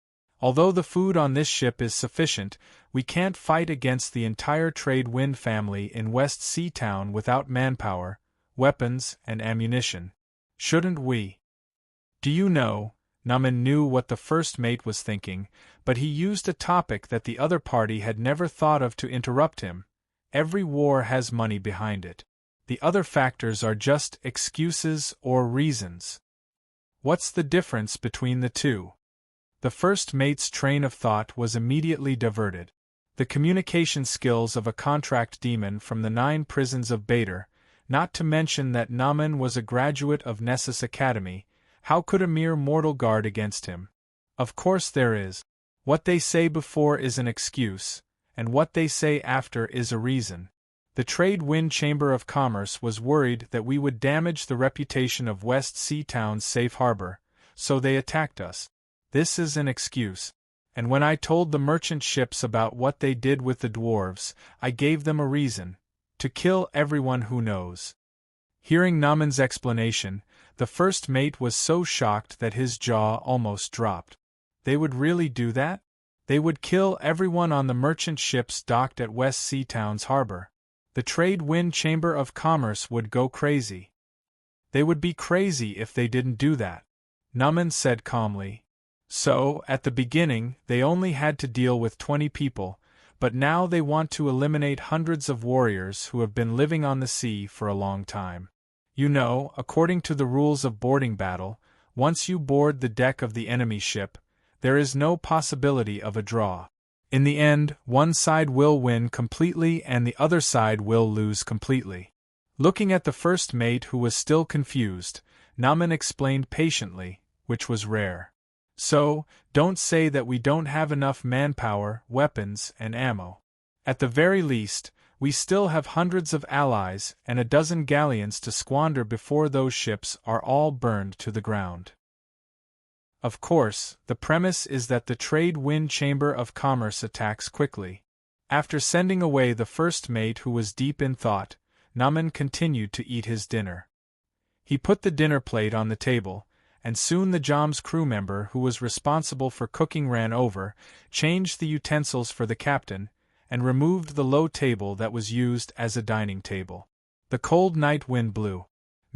Although the food on this ship is sufficient, we can't fight against the entire trade wind family in West Sea Town without manpower, weapons, and ammunition. Shouldn't we? Do you know, Numan knew what the first mate was thinking, but he used a topic that the other party had never thought of to interrupt him. Every war has money behind it. The other factors are just excuses or reasons. What's the difference between the two? The first mate's train of thought was immediately diverted. The communication skills of a contract demon from the 9 prisons of Bader, not to mention that Numan was a graduate of Nessus Academy. How could a mere mortal guard against him? Of course there is. What they say before is an excuse, and what they say after is a reason. The Trade Wind Chamber of Commerce was worried that we would damage the reputation of West Sea Town's safe harbor, so they attacked us. This is an excuse. And when I told the merchant ships about what they did with the dwarves, I gave them a reason: to kill everyone who knows. Hearing Numan's explanation, the first mate was so shocked that his jaw almost dropped. They would really do that? They would kill everyone on the merchant ships docked at West Sea Town's harbor. The Trade Wind Chamber of Commerce would go crazy. They would be crazy if they didn't do that, Numan said calmly. So, at the beginning, they only had to deal with 20 people, but now they want to eliminate hundreds of warriors who have been living on the sea for a long time. You know, according to the rules of boarding battle, once you board the deck of the enemy ship, there is no possibility of a draw. In the end, one side will win completely and the other side will lose completely. Looking at the first mate who was still confused, Numan explained patiently, which was rare. So, don't say that we don't have enough manpower, weapons, and ammo. At the very least, we still have hundreds of allies and a dozen galleons to squander before those ships are all burned to the ground. Of course, the premise is that the Trade Wind Chamber of Commerce attacks quickly. After sending away the first mate who was deep in thought, Numan continued to eat his dinner. He put the dinner plate on the table, and soon the Jom's crew member who was responsible for cooking ran over, changed the utensils for the captain, and removed the low table that was used as a dining table. The cold night wind blew.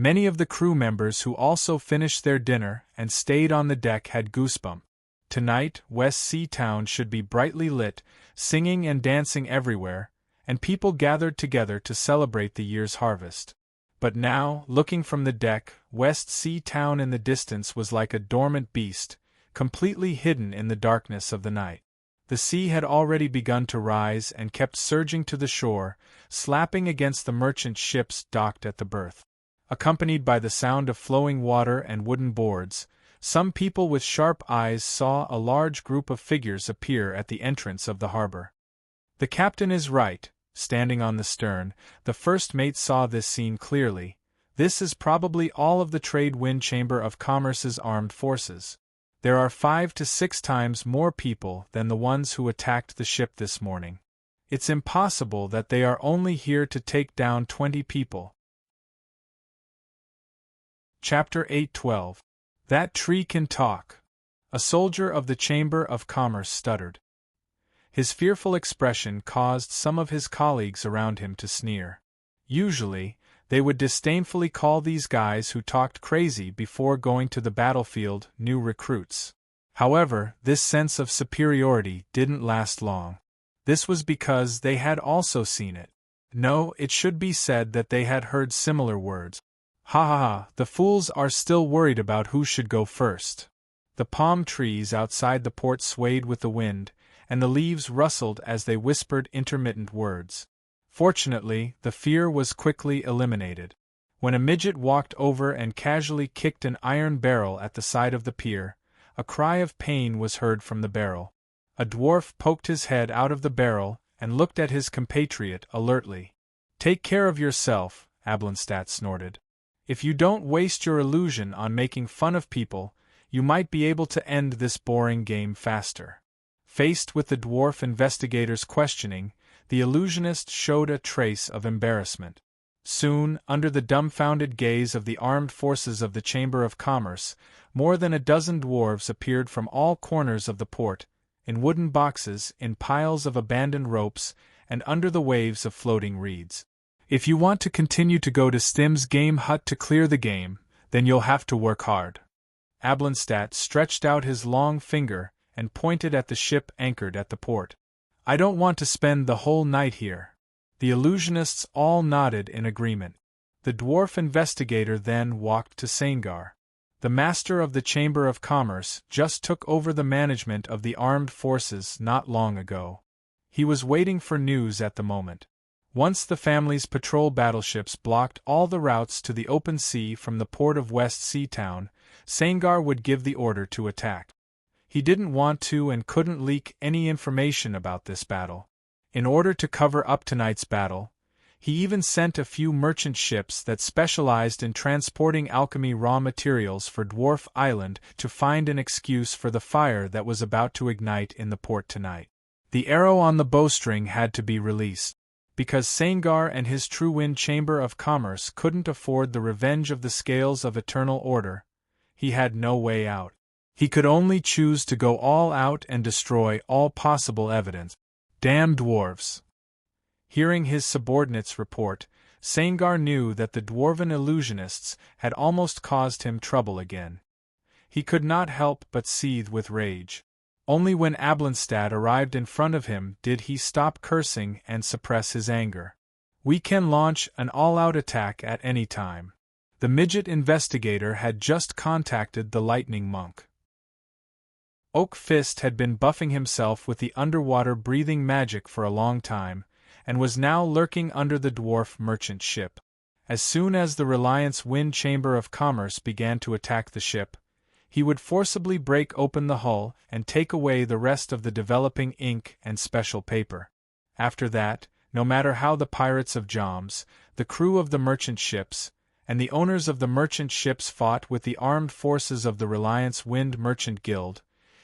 Many of the crew members who also finished their dinner and stayed on the deck had goosebumps. Tonight, West Sea Town should be brightly lit, singing and dancing everywhere, and people gathered together to celebrate the year's harvest. But now, looking from the deck, West Sea Town in the distance was like a dormant beast, completely hidden in the darkness of the night. The sea had already begun to rise and kept surging to the shore, slapping against the merchant ships docked at the berth. Accompanied by the sound of flowing water and wooden boards, some people with sharp eyes saw a large group of figures appear at the entrance of the harbor. The captain is right. Standing on the stern, the first mate saw this scene clearly. This is probably all of the Trade Wind Chamber of Commerce's armed forces. There are 5 to 6 times more people than the ones who attacked the ship this morning. It's impossible that they are only here to take down 20 people. Chapter 8:12. That tree can talk. A soldier of the Chamber of Commerce stuttered. His fearful expression caused some of his colleagues around him to sneer. Usually, they would disdainfully call these guys who talked crazy before going to the battlefield new recruits. However, this sense of superiority didn't last long. This was because they had also seen it. No, it should be said that they had heard similar words. Ha ha ha, the fools are still worried about who should go first. The palm trees outside the port swayed with the wind, and the leaves rustled as they whispered intermittent words. Fortunately, the fear was quickly eliminated. When a midget walked over and casually kicked an iron barrel at the side of the pier, a cry of pain was heard from the barrel. A dwarf poked his head out of the barrel and looked at his compatriot alertly. "Take care of yourself," Ablenstadt snorted. "If you don't waste your illusion on making fun of people, you might be able to end this boring game faster." Faced with the dwarf investigator's questioning, the illusionist showed a trace of embarrassment. Soon, under the dumbfounded gaze of the armed forces of the Chamber of Commerce, more than a dozen dwarves appeared from all corners of the port, in wooden boxes, in piles of abandoned ropes, and under the waves of floating reeds. If you want to continue to go to Stim's game hut to clear the game, then you'll have to work hard. Ablandstat stretched out his long finger and pointed at the ship anchored at the port. I don't want to spend the whole night here. The illusionists all nodded in agreement. The dwarf investigator then walked to Sangar. The master of the Chamber of Commerce just took over the management of the armed forces not long ago. He was waiting for news at the moment. Once the family's patrol battleships blocked all the routes to the open sea from the port of West Seatown, Sangar would give the order to attack. He didn't want to and couldn't leak any information about this battle. In order to cover up tonight's battle, he even sent a few merchant ships that specialized in transporting alchemy raw materials for Dwarf Island to find an excuse for the fire that was about to ignite in the port tonight. The arrow on the bowstring had to be released. Because Sangar and his Truewind Chamber of Commerce couldn't afford the revenge of the scales of eternal order, he had no way out. He could only choose to go all out and destroy all possible evidence. Damn dwarves! Hearing his subordinates report, Sangar knew that the dwarven illusionists had almost caused him trouble again. He could not help but seethe with rage. Only when Ablandstat arrived in front of him did he stop cursing and suppress his anger. We can launch an all-out attack at any time. The midget investigator had just contacted the lightning monk. Oak Fist had been buffing himself with the underwater breathing magic for a long time, and was now lurking under the dwarf merchant ship. As soon as the Reliance Wind Chamber of Commerce began to attack the ship, he would forcibly break open the hull and take away the rest of the developing ink and special paper. After that, no matter how the pirates of Joms, the crew of the merchant ships, and the owners of the merchant ships fought with the armed forces of the Reliance Wind Merchant Guild,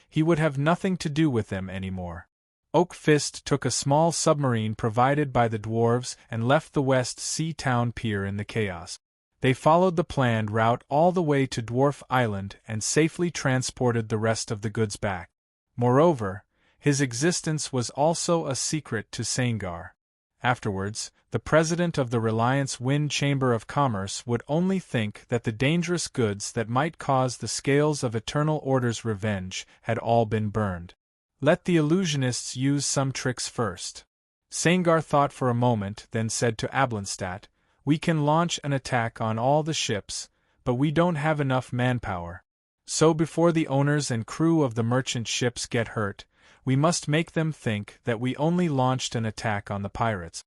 he would have nothing to do with them anymore. Oak Fist took a small submarine provided by the dwarves and left the West Sea Town pier in the chaos. They followed the planned route all the way to Dwarf Island and safely transported the rest of the goods back. Moreover, his existence was also a secret to Sangar. Afterwards, the president of the Reliance Wind Chamber of Commerce would only think that the dangerous goods that might cause the scales of Eternal Order's revenge had all been burned. Let the illusionists use some tricks first. Sangar thought for a moment, then said to Ablandstat, "We can launch an attack on all the ships, but we don't have enough manpower. So before the owners and crew of the merchant ships get hurt, we must make them think that we only launched an attack on the pirates."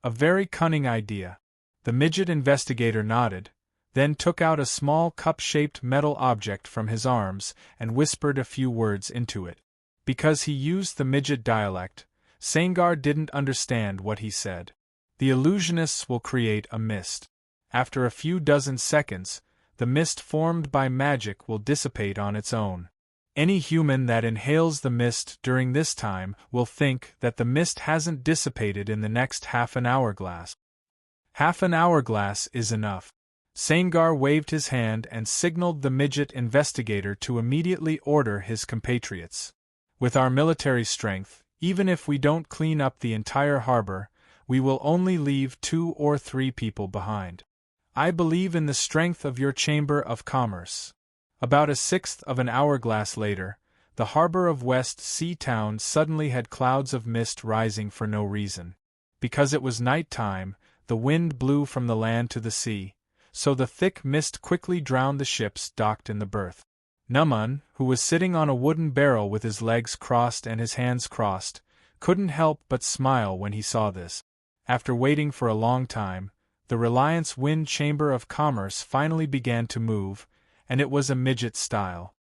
A very cunning idea. The midget investigator nodded, then took out a small cup-shaped metal object from his arms and whispered a few words into it. Because he used the midget dialect, Sangar didn't understand what he said. The illusionists will create a mist. After a few dozen seconds, the mist formed by magic will dissipate on its own. Any human that inhales the mist during this time will think that the mist hasn't dissipated in the next half an hourglass. Half an hourglass is enough. Sangar waved his hand and signaled the midget investigator to immediately order his compatriots. With our military strength, even if we don't clean up the entire harbor, we will only leave 2 or 3 people behind. I believe in the strength of your Chamber of Commerce. About a sixth of an hourglass later, the harbor of West Sea Town suddenly had clouds of mist rising for no reason. Because it was night time, the wind blew from the land to the sea, so the thick mist quickly drowned the ships docked in the berth. Numun, who was sitting on a wooden barrel with his legs crossed and his hands crossed, couldn't help but smile when he saw this. After waiting for a long time, the Reliance Wind Chamber of Commerce finally began to move, and it was a midget style.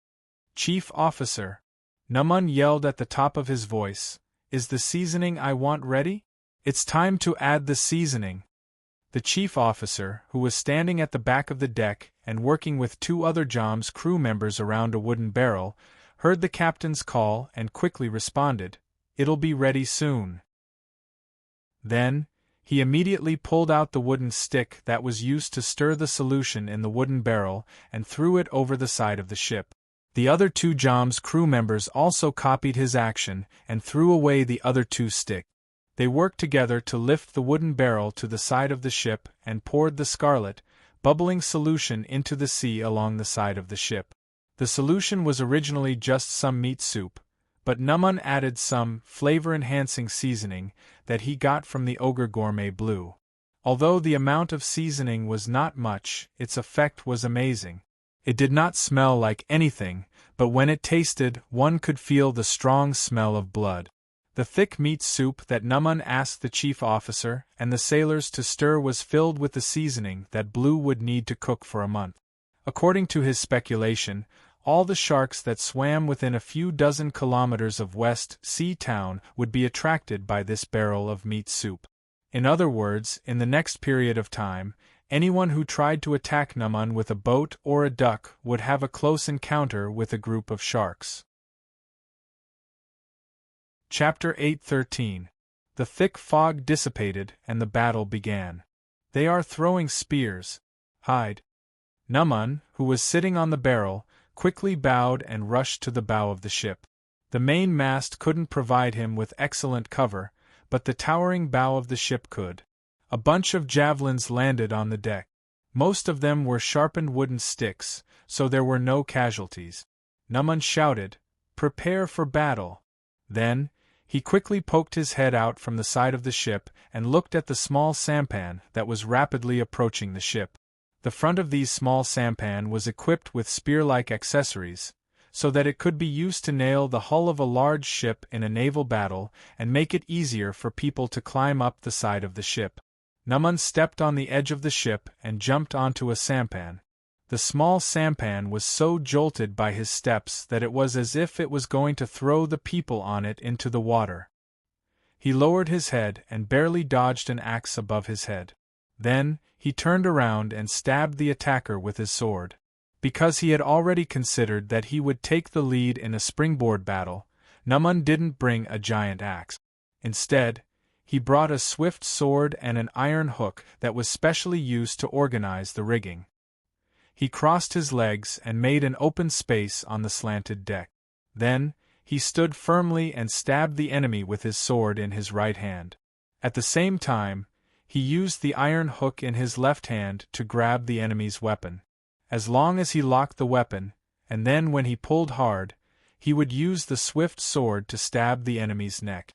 "Chief Officer," Numun yelled at the top of his voice, "is the seasoning I want ready? It's time to add the seasoning." The chief officer, who was standing at the back of the deck and working with 2 other Joms crew members around a wooden barrel, heard the captain's call and quickly responded, "It'll be ready soon." Then, he immediately pulled out the wooden stick that was used to stir the solution in the wooden barrel and threw it over the side of the ship. The other 2 Joms crew members also copied his action and threw away the other 2 sticks. They worked together to lift the wooden barrel to the side of the ship and poured the scarlet, bubbling solution into the sea along the side of the ship. The solution was originally just some meat soup, but Numan added some flavor-enhancing seasoning that he got from the Ogre Gourmet Blue. Although the amount of seasoning was not much, its effect was amazing. It did not smell like anything, but when it tasted, one could feel the strong smell of blood. The thick meat soup that Numan asked the chief officer and the sailors to stir was filled with the seasoning that Blue would need to cook for a month. According to his speculation, all the sharks that swam within a few dozen kilometers of West Sea Town would be attracted by this barrel of meat soup. In other words, in the next period of time, anyone who tried to attack Numan with a boat or a duck would have a close encounter with a group of sharks. Chapter 8:13. The thick fog dissipated and the battle began. They are throwing spears. Hide. Numan, who was sitting on the barrel, quickly bowed and rushed to the bow of the ship. The main mast couldn't provide him with excellent cover, but the towering bow of the ship could. A bunch of javelins landed on the deck. Most of them were sharpened wooden sticks, so there were no casualties. Numan shouted, "Prepare for battle!" Then, he quickly poked his head out from the side of the ship and looked at the small sampan that was rapidly approaching the ship. The front of these small sampan was equipped with spear-like accessories, so that it could be used to nail the hull of a large ship in a naval battle and make it easier for people to climb up the side of the ship. Numan stepped on the edge of the ship and jumped onto a sampan. The small sampan was so jolted by his steps that it was as if it was going to throw the people on it into the water. He lowered his head and barely dodged an axe above his head. Then, he turned around and stabbed the attacker with his sword. Because he had already considered that he would take the lead in a springboard battle, Numan didn't bring a giant axe. Instead, he brought a swift sword and an iron hook that was specially used to organize the rigging. He crossed his legs and made an open space on the slanted deck. Then, he stood firmly and stabbed the enemy with his sword in his right hand. At the same time, he used the iron hook in his left hand to grab the enemy's weapon. As long as he locked the weapon, and then when he pulled hard, he would use the swift sword to stab the enemy's neck.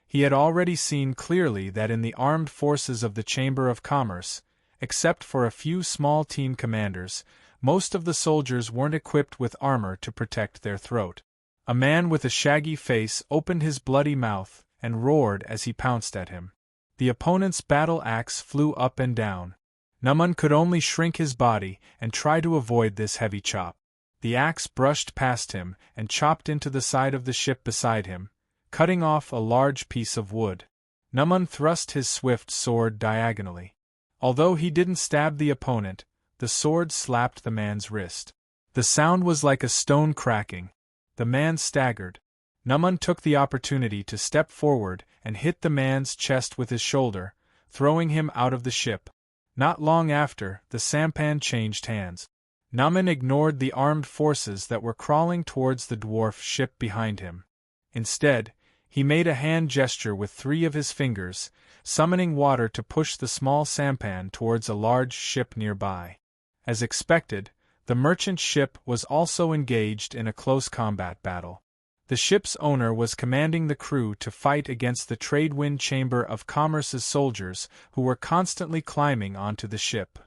He had already seen clearly that in the armed forces of the Chamber of Commerce, except for a few small team commanders, most of the soldiers weren't equipped with armor to protect their throat. A man with a shaggy face opened his bloody mouth and roared as he pounced at him. The opponent's battle axe flew up and down. Numan could only shrink his body and try to avoid this heavy chop. The axe brushed past him and chopped into the side of the ship beside him, cutting off a large piece of wood. Numan thrust his swift sword diagonally. Although he didn't stab the opponent, the sword slapped the man's wrist. The sound was like a stone cracking. The man staggered. Numan took the opportunity to step forward and hit the man's chest with his shoulder, throwing him out of the ship. Not long after, the sampan changed hands. Numan ignored the armed forces that were crawling towards the dwarf ship behind him. Instead, he made a hand gesture with 3 of his fingers, summoning water to push the small sampan towards a large ship nearby. As expected, the merchant ship was also engaged in a close combat battle. The ship's owner was commanding the crew to fight against the Tradewind Chamber of Commerce's soldiers who were constantly climbing onto the ship.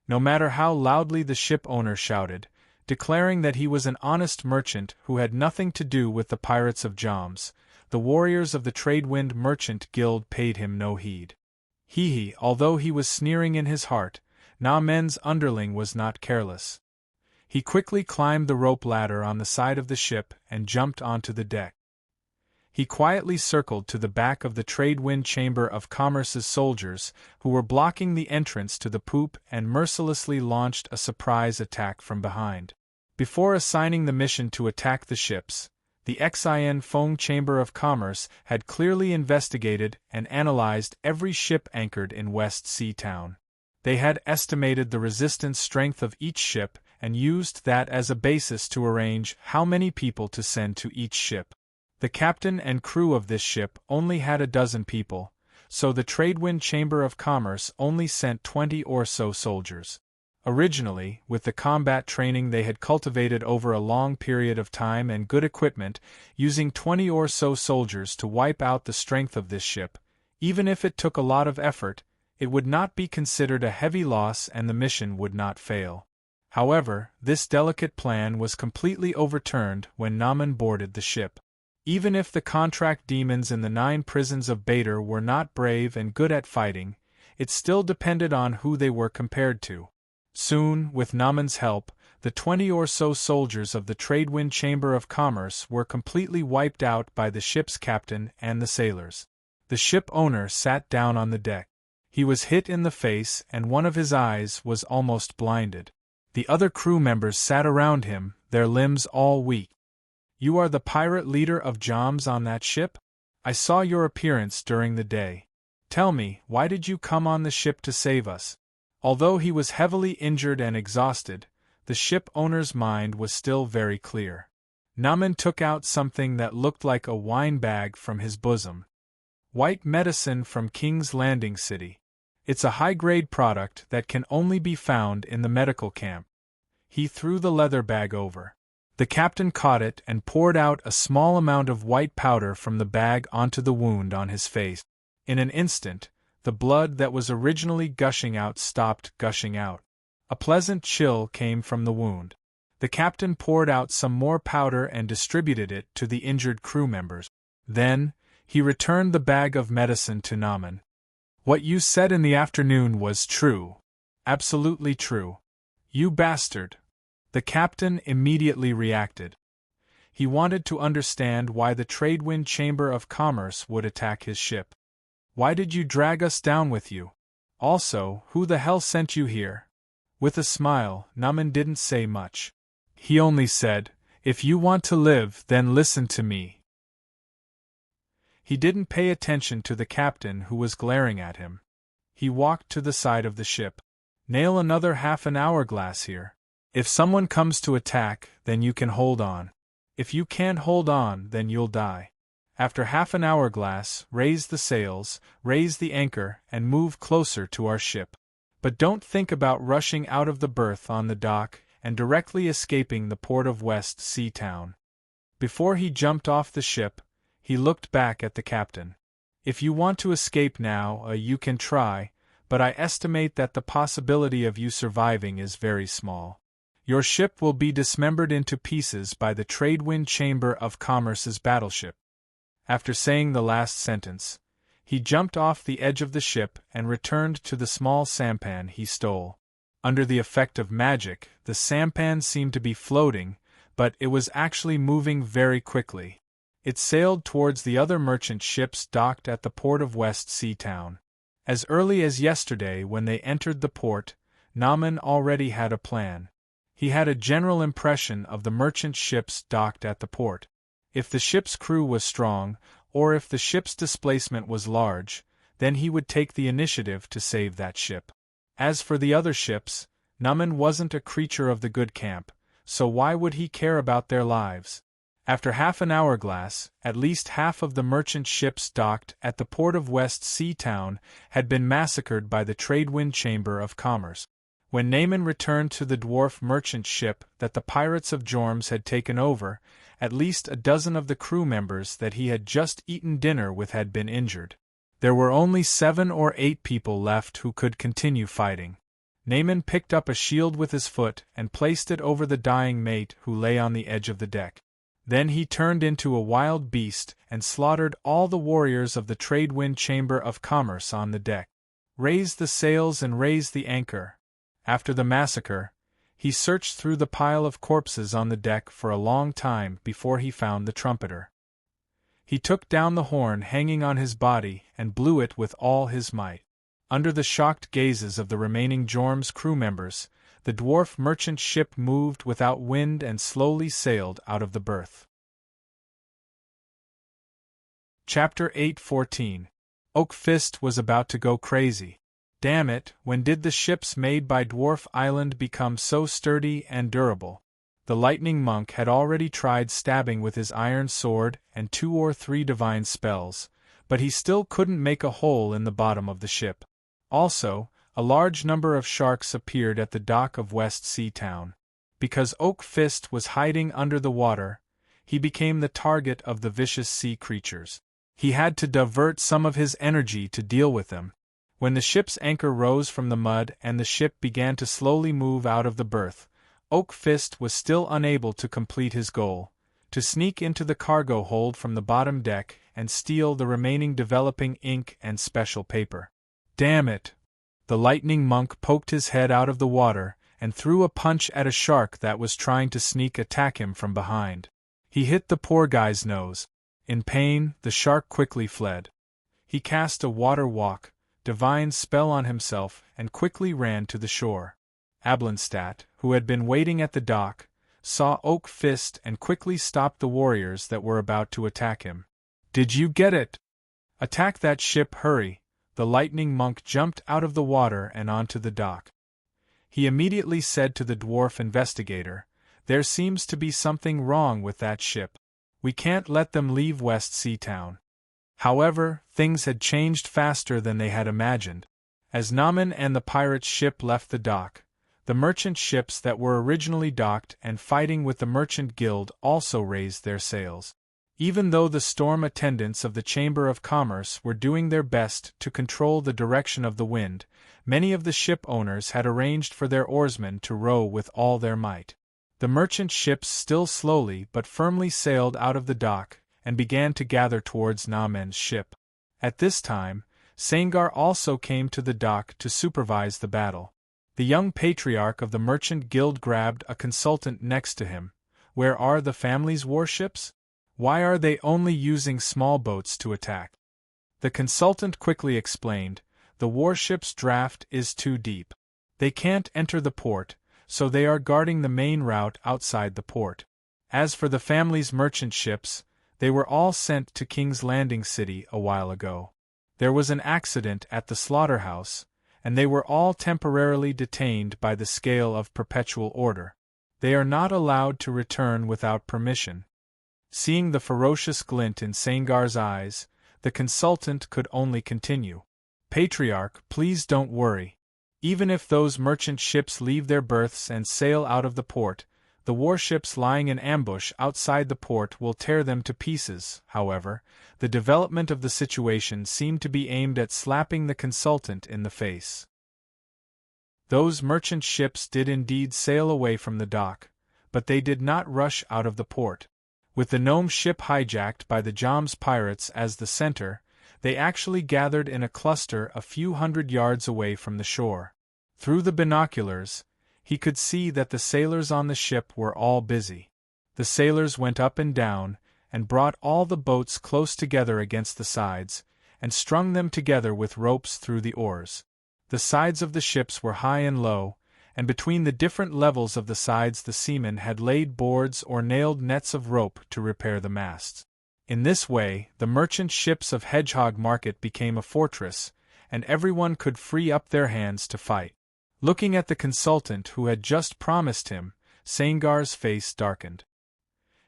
No matter how loudly the ship owner shouted, declaring that he was an honest merchant who had nothing to do with the pirates of Joms, the warriors of the Tradewind Merchant Guild paid him no heed. Although he was sneering in his heart, Namen's underling was not careless. He quickly climbed the rope ladder on the side of the ship and jumped onto the deck. He quietly circled to the back of the Tradewind Chamber of Commerce's soldiers, who were blocking the entrance to the poop, and mercilessly launched a surprise attack from behind. Before assigning the mission to attack the ships, the Xin Feng Chamber of Commerce had clearly investigated and analyzed every ship anchored in West Sea Town. They had estimated the resistance strength of each ship and used that as a basis to arrange how many people to send to each ship. The captain and crew of this ship only had a dozen people, so the Tradewind Chamber of Commerce only sent 20 or so soldiers. Originally, with the combat training they had cultivated over a long period of time and good equipment, using 20 or so soldiers to wipe out the strength of this ship, even if it took a lot of effort, it would not be considered a heavy loss and the mission would not fail. However, this delicate plan was completely overturned when Naman boarded the ship. Even if the contract demons in the 9 prisons of Bader were not brave and good at fighting, it still depended on who they were compared to. Soon, with Naman's help, the 20 or so soldiers of the Tradewind Chamber of Commerce were completely wiped out by the ship's captain and the sailors. The ship owner sat down on the deck. He was hit in the face and one of his eyes was almost blinded. The other crew members sat around him, their limbs all weak. "You are the pirate leader of Joms on that ship? I saw your appearance during the day. Tell me, why did you come on the ship to save us?" Although he was heavily injured and exhausted, the ship owner's mind was still very clear. Naman took out something that looked like a wine bag from his bosom. "White medicine from King's Landing City. It's a high-grade product that can only be found in the medical camp." He threw the leather bag over. The captain caught it and poured out a small amount of white powder from the bag onto the wound on his face. In an instant, the blood that was originally gushing out stopped gushing out. A pleasant chill came from the wound. The captain poured out some more powder and distributed it to the injured crew members. Then, he returned the bag of medicine to Naman. "What you said in the afternoon was true. Absolutely true. You bastard." The captain immediately reacted. He wanted to understand why the Tradewind Chamber of Commerce would attack his ship. "Why did you drag us down with you? Also, who the hell sent you here?" With a smile, Naman didn't say much. He only said, "If you want to live, then listen to me." He didn't pay attention to the captain who was glaring at him. He walked to the side of the ship. "Nail another half an hourglass here. If someone comes to attack, then you can hold on. If you can't hold on, then you'll die. After half an hourglass, raise the sails, raise the anchor, and move closer to our ship. But don't think about rushing out of the berth on the dock and directly escaping the port of West Sea Town." Before he jumped off the ship, he looked back at the captain. "If you want to escape now, you can try, but I estimate that the possibility of you surviving is very small. Your ship will be dismembered into pieces by the Tradewind Chamber of Commerce's battleship." After saying the last sentence, he jumped off the edge of the ship and returned to the small sampan he stole. Under the effect of magic, the sampan seemed to be floating, but it was actually moving very quickly. It sailed towards the other merchant ships docked at the port of West Sea Town. As early as yesterday when they entered the port, Naman already had a plan. He had a general impression of the merchant ships docked at the port. If the ship's crew was strong, or if the ship's displacement was large, then he would take the initiative to save that ship. As for the other ships, Naman wasn't a creature of the good camp, so why would he care about their lives? After half an hourglass, at least half of the merchant ships docked at the port of West Sea Town had been massacred by the Tradewind Chamber of Commerce. When Naman returned to the dwarf merchant ship that the pirates of Jorms had taken over, at least a dozen of the crew members that he had just eaten dinner with had been injured. There were only 7 or 8 people left who could continue fighting. Naman picked up a shield with his foot and placed it over the dying mate who lay on the edge of the deck. Then he turned into a wild beast and slaughtered all the warriors of the Tradewind Chamber of Commerce on the deck. "Raise the sails and raise the anchor." After the massacre, he searched through the pile of corpses on the deck for a long time before he found the trumpeter. He took down the horn hanging on his body and blew it with all his might. Under the shocked gazes of the remaining Jorms crew members, the dwarf merchant ship moved without wind and slowly sailed out of the berth. Chapter 8:14. Oak Fist was about to go crazy. Damn it, when did the ships made by Dwarf Island become so sturdy and durable? The lightning monk had already tried stabbing with his iron sword and 2 or 3 divine spells, but he still couldn't make a hole in the bottom of the ship. Also, a large number of sharks appeared at the dock of West Sea Town. Because Oak Fist was hiding under the water, he became the target of the vicious sea creatures. He had to divert some of his energy to deal with them. When the ship's anchor rose from the mud and the ship began to slowly move out of the berth, Oak Fist was still unable to complete his goal: to sneak into the cargo hold from the bottom deck and steal the remaining developing ink and special paper. Damn it! The lightning monk poked his head out of the water and threw a punch at a shark that was trying to sneak attack him from behind. He hit the poor guy's nose. In pain, the shark quickly fled. He cast a water walk, divine spell on himself and quickly ran to the shore. Ablenstadt, who had been waiting at the dock, saw Oak Fist and quickly stopped the warriors that were about to attack him. "Did you get it? Attack that ship, hurry!" The lightning monk jumped out of the water and onto the dock. He immediately said to the dwarf investigator, "There seems to be something wrong with that ship. We can't let them leave West Sea Town." However, things had changed faster than they had imagined. As Naaman and the pirate's ship left the dock, the merchant ships that were originally docked and fighting with the merchant guild also raised their sails. Even though the storm attendants of the Chamber of Commerce were doing their best to control the direction of the wind, many of the ship owners had arranged for their oarsmen to row with all their might. The merchant ships still slowly but firmly sailed out of the dock and began to gather towards Naaman's ship. At this time, Sangar also came to the dock to supervise the battle. The young patriarch of the merchant guild grabbed a consultant next to him. "Where are the family's warships? Why are they only using small boats to attack?" The consultant quickly explained, "The warship's draft is too deep. They can't enter the port, so they are guarding the main route outside the port. As for the family's merchant ships, they were all sent to King's Landing City a while ago. There was an accident at the slaughterhouse, and they were all temporarily detained by the scale of perpetual order. They are not allowed to return without permission." Seeing the ferocious glint in Sangar's eyes, the consultant could only continue. "Patriarch, please don't worry. Even if those merchant ships leave their berths and sail out of the port, the warships lying in ambush outside the port will tear them to pieces." However, the development of the situation seemed to be aimed at slapping the consultant in the face. Those merchant ships did indeed sail away from the dock, but they did not rush out of the port. With the gnome ship hijacked by the Joms pirates as the center, they actually gathered in a cluster a few hundred yards away from the shore. Through the binoculars, he could see that the sailors on the ship were all busy. The sailors went up and down, and brought all the boats close together against the sides, and strung them together with ropes through the oars. The sides of the ships were high and low, and between the different levels of the sides the seamen had laid boards or nailed nets of rope to repair the masts. In this way, the merchant ships of Hedgehog Market became a fortress, and everyone could free up their hands to fight. Looking at the consultant who had just promised him, Sangar's face darkened.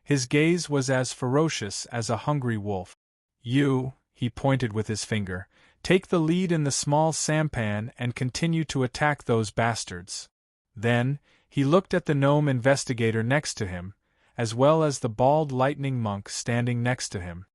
His gaze was as ferocious as a hungry wolf. "You," he pointed with his finger, "take the lead in the small sampan and continue to attack those bastards." Then, he looked at the gnome investigator next to him, as well as the bald lightning monk standing next to him.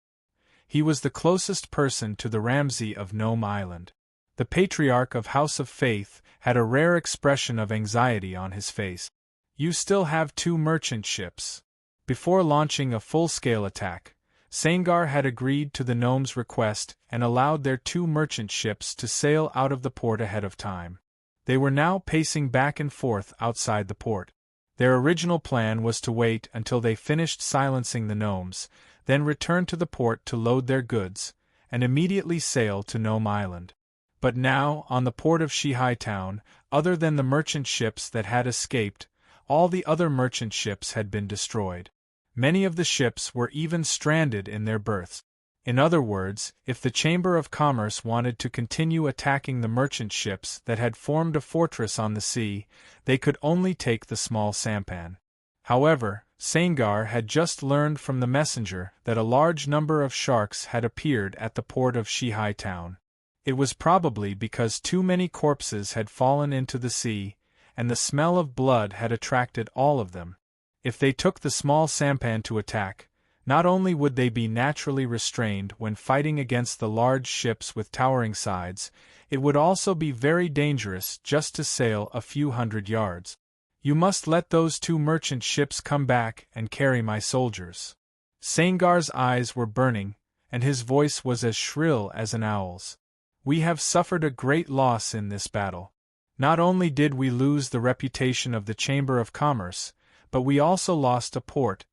He was the closest person to the Ramsay of Gnome Island. The patriarch of House of Faith had a rare expression of anxiety on his face. "You still have 2 merchant ships." Before launching a full-scale attack, Sangar had agreed to the gnome's request and allowed their 2 merchant ships to sail out of the port ahead of time. They were now pacing back and forth outside the port. Their original plan was to wait until they finished silencing the gnomes, then return to the port to load their goods, and immediately sail to Gnome Island. But now, on the port of Shihai Town, other than the merchant ships that had escaped, all the other merchant ships had been destroyed. Many of the ships were even stranded in their berths. In other words, if the Chamber of Commerce wanted to continue attacking the merchant ships that had formed a fortress on the sea, they could only take the small sampan. However, Sangar had just learned from the messenger that a large number of sharks had appeared at the port of Shihai town. It was probably because too many corpses had fallen into the sea, and the smell of blood had attracted all of them. If they took the small sampan to attack, not only would they be naturally restrained when fighting against the large ships with towering sides, it would also be very dangerous just to sail a few hundred yards. You must let those 2 merchant ships come back and carry my soldiers. Sangar's eyes were burning, and his voice was as shrill as an owl's. We have suffered a great loss in this battle. Not only did we lose the reputation of the Chamber of Commerce, but we also lost a port.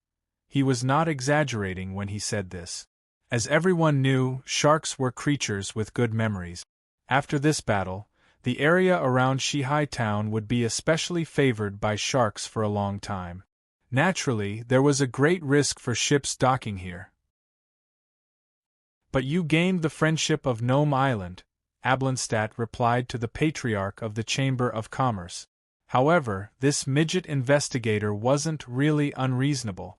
He was not exaggerating when he said this. As everyone knew, sharks were creatures with good memories. After this battle, the area around Shihai town would be especially favored by sharks for a long time. Naturally, there was a great risk for ships docking here. But you gained the friendship of Nome Island, Ablenstadt replied to the patriarch of the Chamber of Commerce. However, this midget investigator wasn't really unreasonable.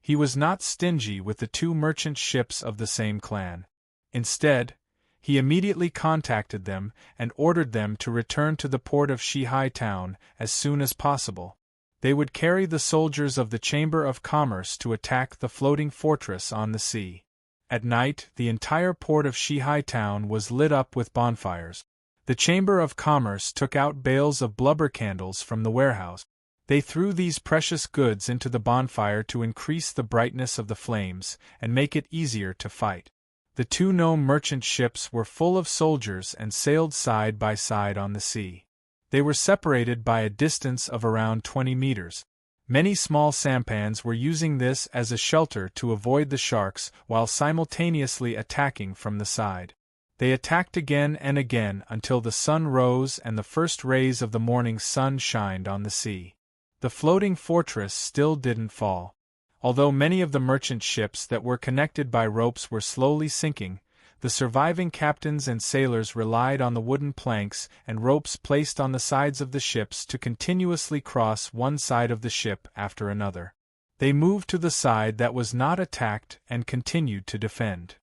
He was not stingy with the 2 merchant ships of the same clan. Instead, he immediately contacted them and ordered them to return to the port of Shihai town as soon as possible. They would carry the soldiers of the Chamber of Commerce to attack the floating fortress on the sea. At night, the entire port of Shihai town was lit up with bonfires. The Chamber of Commerce took out bales of blubber candles from the warehouse. They threw these precious goods into the bonfire to increase the brightness of the flames and make it easier to fight. The 2 Nome merchant ships were full of soldiers and sailed side by side on the sea. They were separated by a distance of around 20 meters. Many small sampans were using this as a shelter to avoid the sharks while simultaneously attacking from the side. They attacked again and again until the sun rose and the first rays of the morning sun shined on the sea. The floating fortress still didn't fall. Although many of the merchant ships that were connected by ropes were slowly sinking, the surviving captains and sailors relied on the wooden planks and ropes placed on the sides of the ships to continuously cross one side of the ship after another. They moved to the side that was not attacked and continued to defend.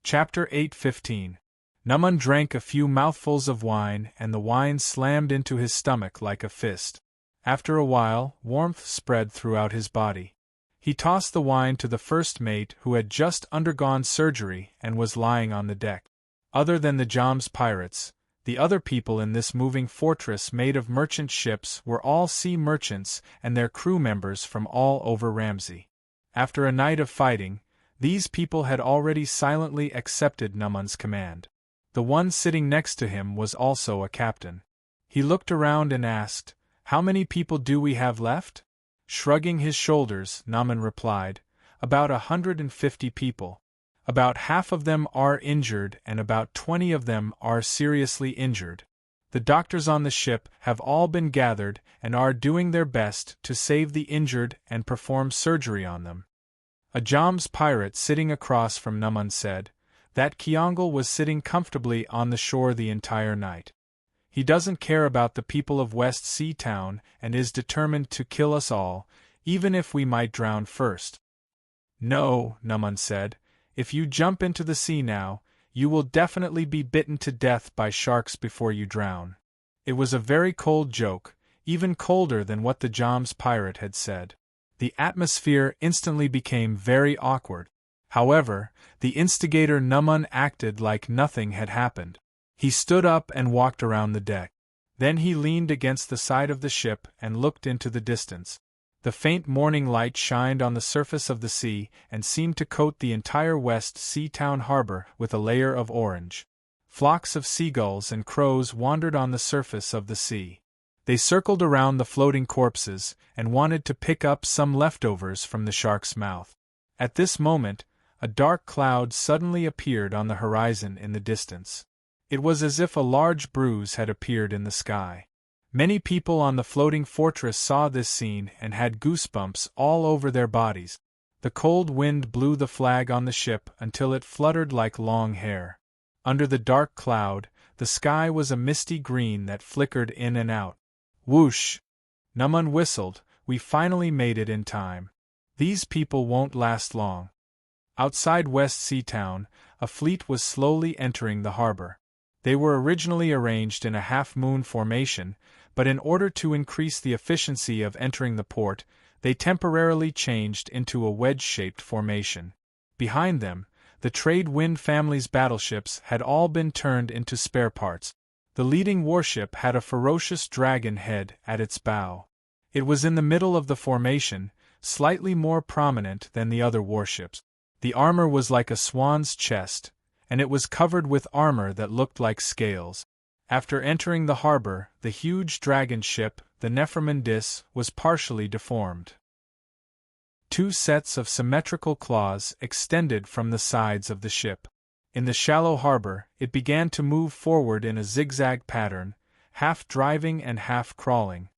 Chapter 8:15. Numan drank a few mouthfuls of wine and the wine slammed into his stomach like a fist. After a while, warmth spread throughout his body. He tossed the wine to the first mate who had just undergone surgery and was lying on the deck. Other than the Jam's pirates, the other people in this moving fortress made of merchant ships were all sea merchants and their crew members from all over Ramsey. After a night of fighting, these people had already silently accepted Numan's command. The one sitting next to him was also a captain. He looked around and asked, "How many people do we have left?" Shrugging his shoulders, Numan replied, "About 150 people. About half of them are injured and about 20 of them are seriously injured. The doctors on the ship have all been gathered and are doing their best to save the injured and perform surgery on them." A Jam's pirate sitting across from Numan said that Kyongal was sitting comfortably on the shore the entire night. He doesn't care about the people of West Sea Town and is determined to kill us all, even if we might drown first. "No," Numan said, "if you jump into the sea now, you will definitely be bitten to death by sharks before you drown." It was a very cold joke, even colder than what the Jam's pirate had said. The atmosphere instantly became very awkward. However, the instigator Numan acted like nothing had happened. He stood up and walked around the deck. Then he leaned against the side of the ship and looked into the distance. The faint morning light shined on the surface of the sea and seemed to coat the entire West Sea Town harbor with a layer of orange. Flocks of seagulls and crows wandered on the surface of the sea. They circled around the floating corpses and wanted to pick up some leftovers from the shark's mouth. At this moment, a dark cloud suddenly appeared on the horizon in the distance. It was as if a large bruise had appeared in the sky. Many people on the floating fortress saw this scene and had goosebumps all over their bodies. The cold wind blew the flag on the ship until it fluttered like long hair. Under the dark cloud, the sky was a misty green that flickered in and out. Whoosh! Numan whistled. We finally made it in time. These people won't last long. Outside West Sea Town, a fleet was slowly entering the harbor. They were originally arranged in a half-moon formation, but in order to increase the efficiency of entering the port, they temporarily changed into a wedge-shaped formation. Behind them, the trade wind family's battleships had all been turned into spare parts. The leading warship had a ferocious dragon head at its bow. It was in the middle of the formation, slightly more prominent than the other warships. The armor was like a swan's chest, and it was covered with armor that looked like scales. After entering the harbor, the huge dragon ship, the Nephrimandis, was partially deformed. Two sets of symmetrical claws extended from the sides of the ship. In the shallow harbor, it began to move forward in a zigzag pattern, half driving and half crawling.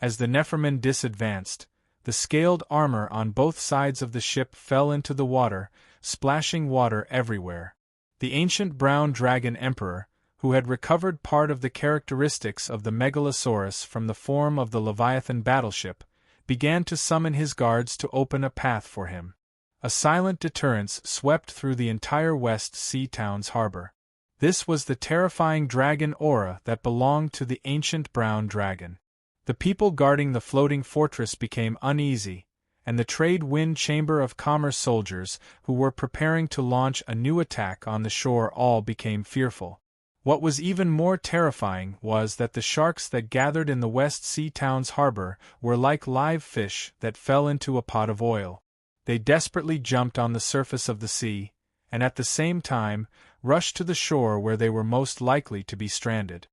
As the Nephrimandis advanced, the scaled armor on both sides of the ship fell into the water, splashing water everywhere. The ancient brown dragon emperor, who had recovered part of the characteristics of the megalosaurus from the form of the Leviathan battleship, began to summon his guards to open a path for him. A silent deterrence swept through the entire West Sea Town's harbor. This was the terrifying dragon aura that belonged to the ancient brown dragon. The people guarding the floating fortress became uneasy, and the trade wind chamber of commerce soldiers who were preparing to launch a new attack on the shore all became fearful. What was even more terrifying was that the sharks that gathered in the West Sea Town's harbor were like live fish that fell into a pot of oil. They desperately jumped on the surface of the sea, and at the same time, rushed to the shore where they were most likely to be stranded.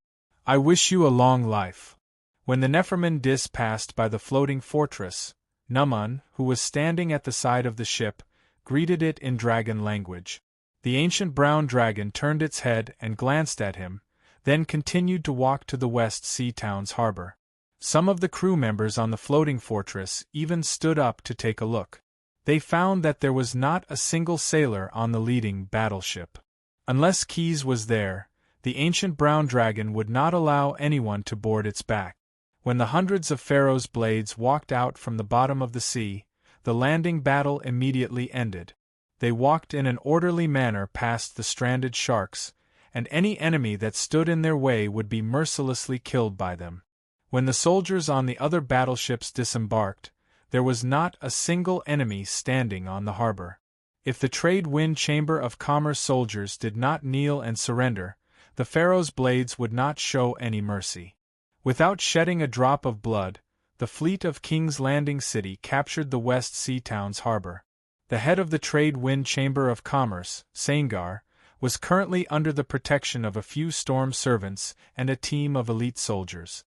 I wish you a long life. When the Nephrimandis passed by the floating fortress, Numan, who was standing at the side of the ship, greeted it in dragon language. The ancient brown dragon turned its head and glanced at him, then continued to walk to the West Sea Town's harbor. Some of the crew members on the floating fortress even stood up to take a look. They found that there was not a single sailor on the leading battleship. Unless Keyes was there, the ancient brown dragon would not allow anyone to board its back. When the hundreds of Pharaoh's blades walked out from the bottom of the sea, the landing battle immediately ended. They walked in an orderly manner past the stranded sharks, and any enemy that stood in their way would be mercilessly killed by them. When the soldiers on the other battleships disembarked, there was not a single enemy standing on the harbor. If the trade wind chamber of commerce soldiers did not kneel and surrender, the Pharaoh's blades would not show any mercy. Without shedding a drop of blood, the fleet of King's Landing City captured the West Sea Town's harbor. The head of the trade wind chamber of commerce, Sangar, was currently under the protection of a few storm servants and a team of elite soldiers.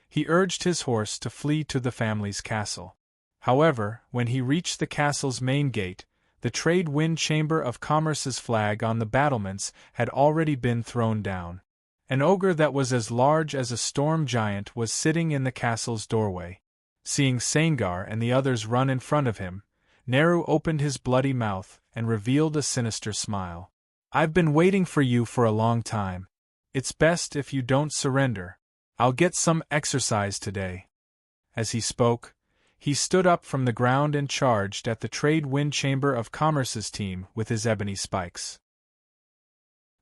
He urged his horse to flee to the family's castle. However, when he reached the castle's main gate, the trade wind chamber of commerce's flag on the battlements had already been thrown down. An ogre that was as large as a storm giant was sitting in the castle's doorway. Seeing Sangar and the others run in front of him, Nehru opened his bloody mouth and revealed a sinister smile. "I've been waiting for you for a long time. It's best if you don't surrender. I'll get some exercise today." As he spoke, he stood up from the ground and charged at the trade wind chamber of commerce's team with his ebony spikes.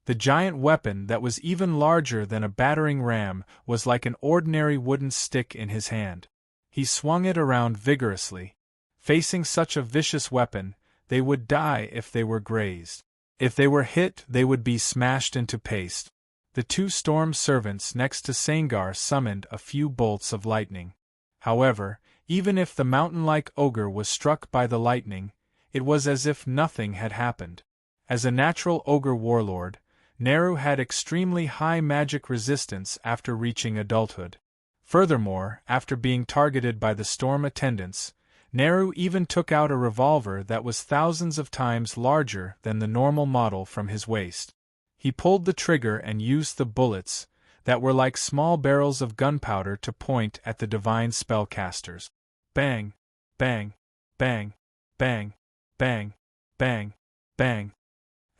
The giant weapon that was even larger than a battering ram was like an ordinary wooden stick in his hand. He swung it around vigorously. Facing such a vicious weapon, they would die if they were grazed. If they were hit, they would be smashed into paste. The two storm servants next to Sangar summoned a few bolts of lightning. However, even if the mountain-like ogre was struck by the lightning, it was as if nothing had happened. As a natural ogre warlord, Nehru had extremely high magic resistance after reaching adulthood. Furthermore, after being targeted by the storm attendants, Nehru even took out a revolver that was thousands of times larger than the normal model from his waist. He pulled the trigger and used the bullets, that were like small barrels of gunpowder, to point at the divine spellcasters. Bang! Bang! Bang! Bang! Bang! Bang! Bang!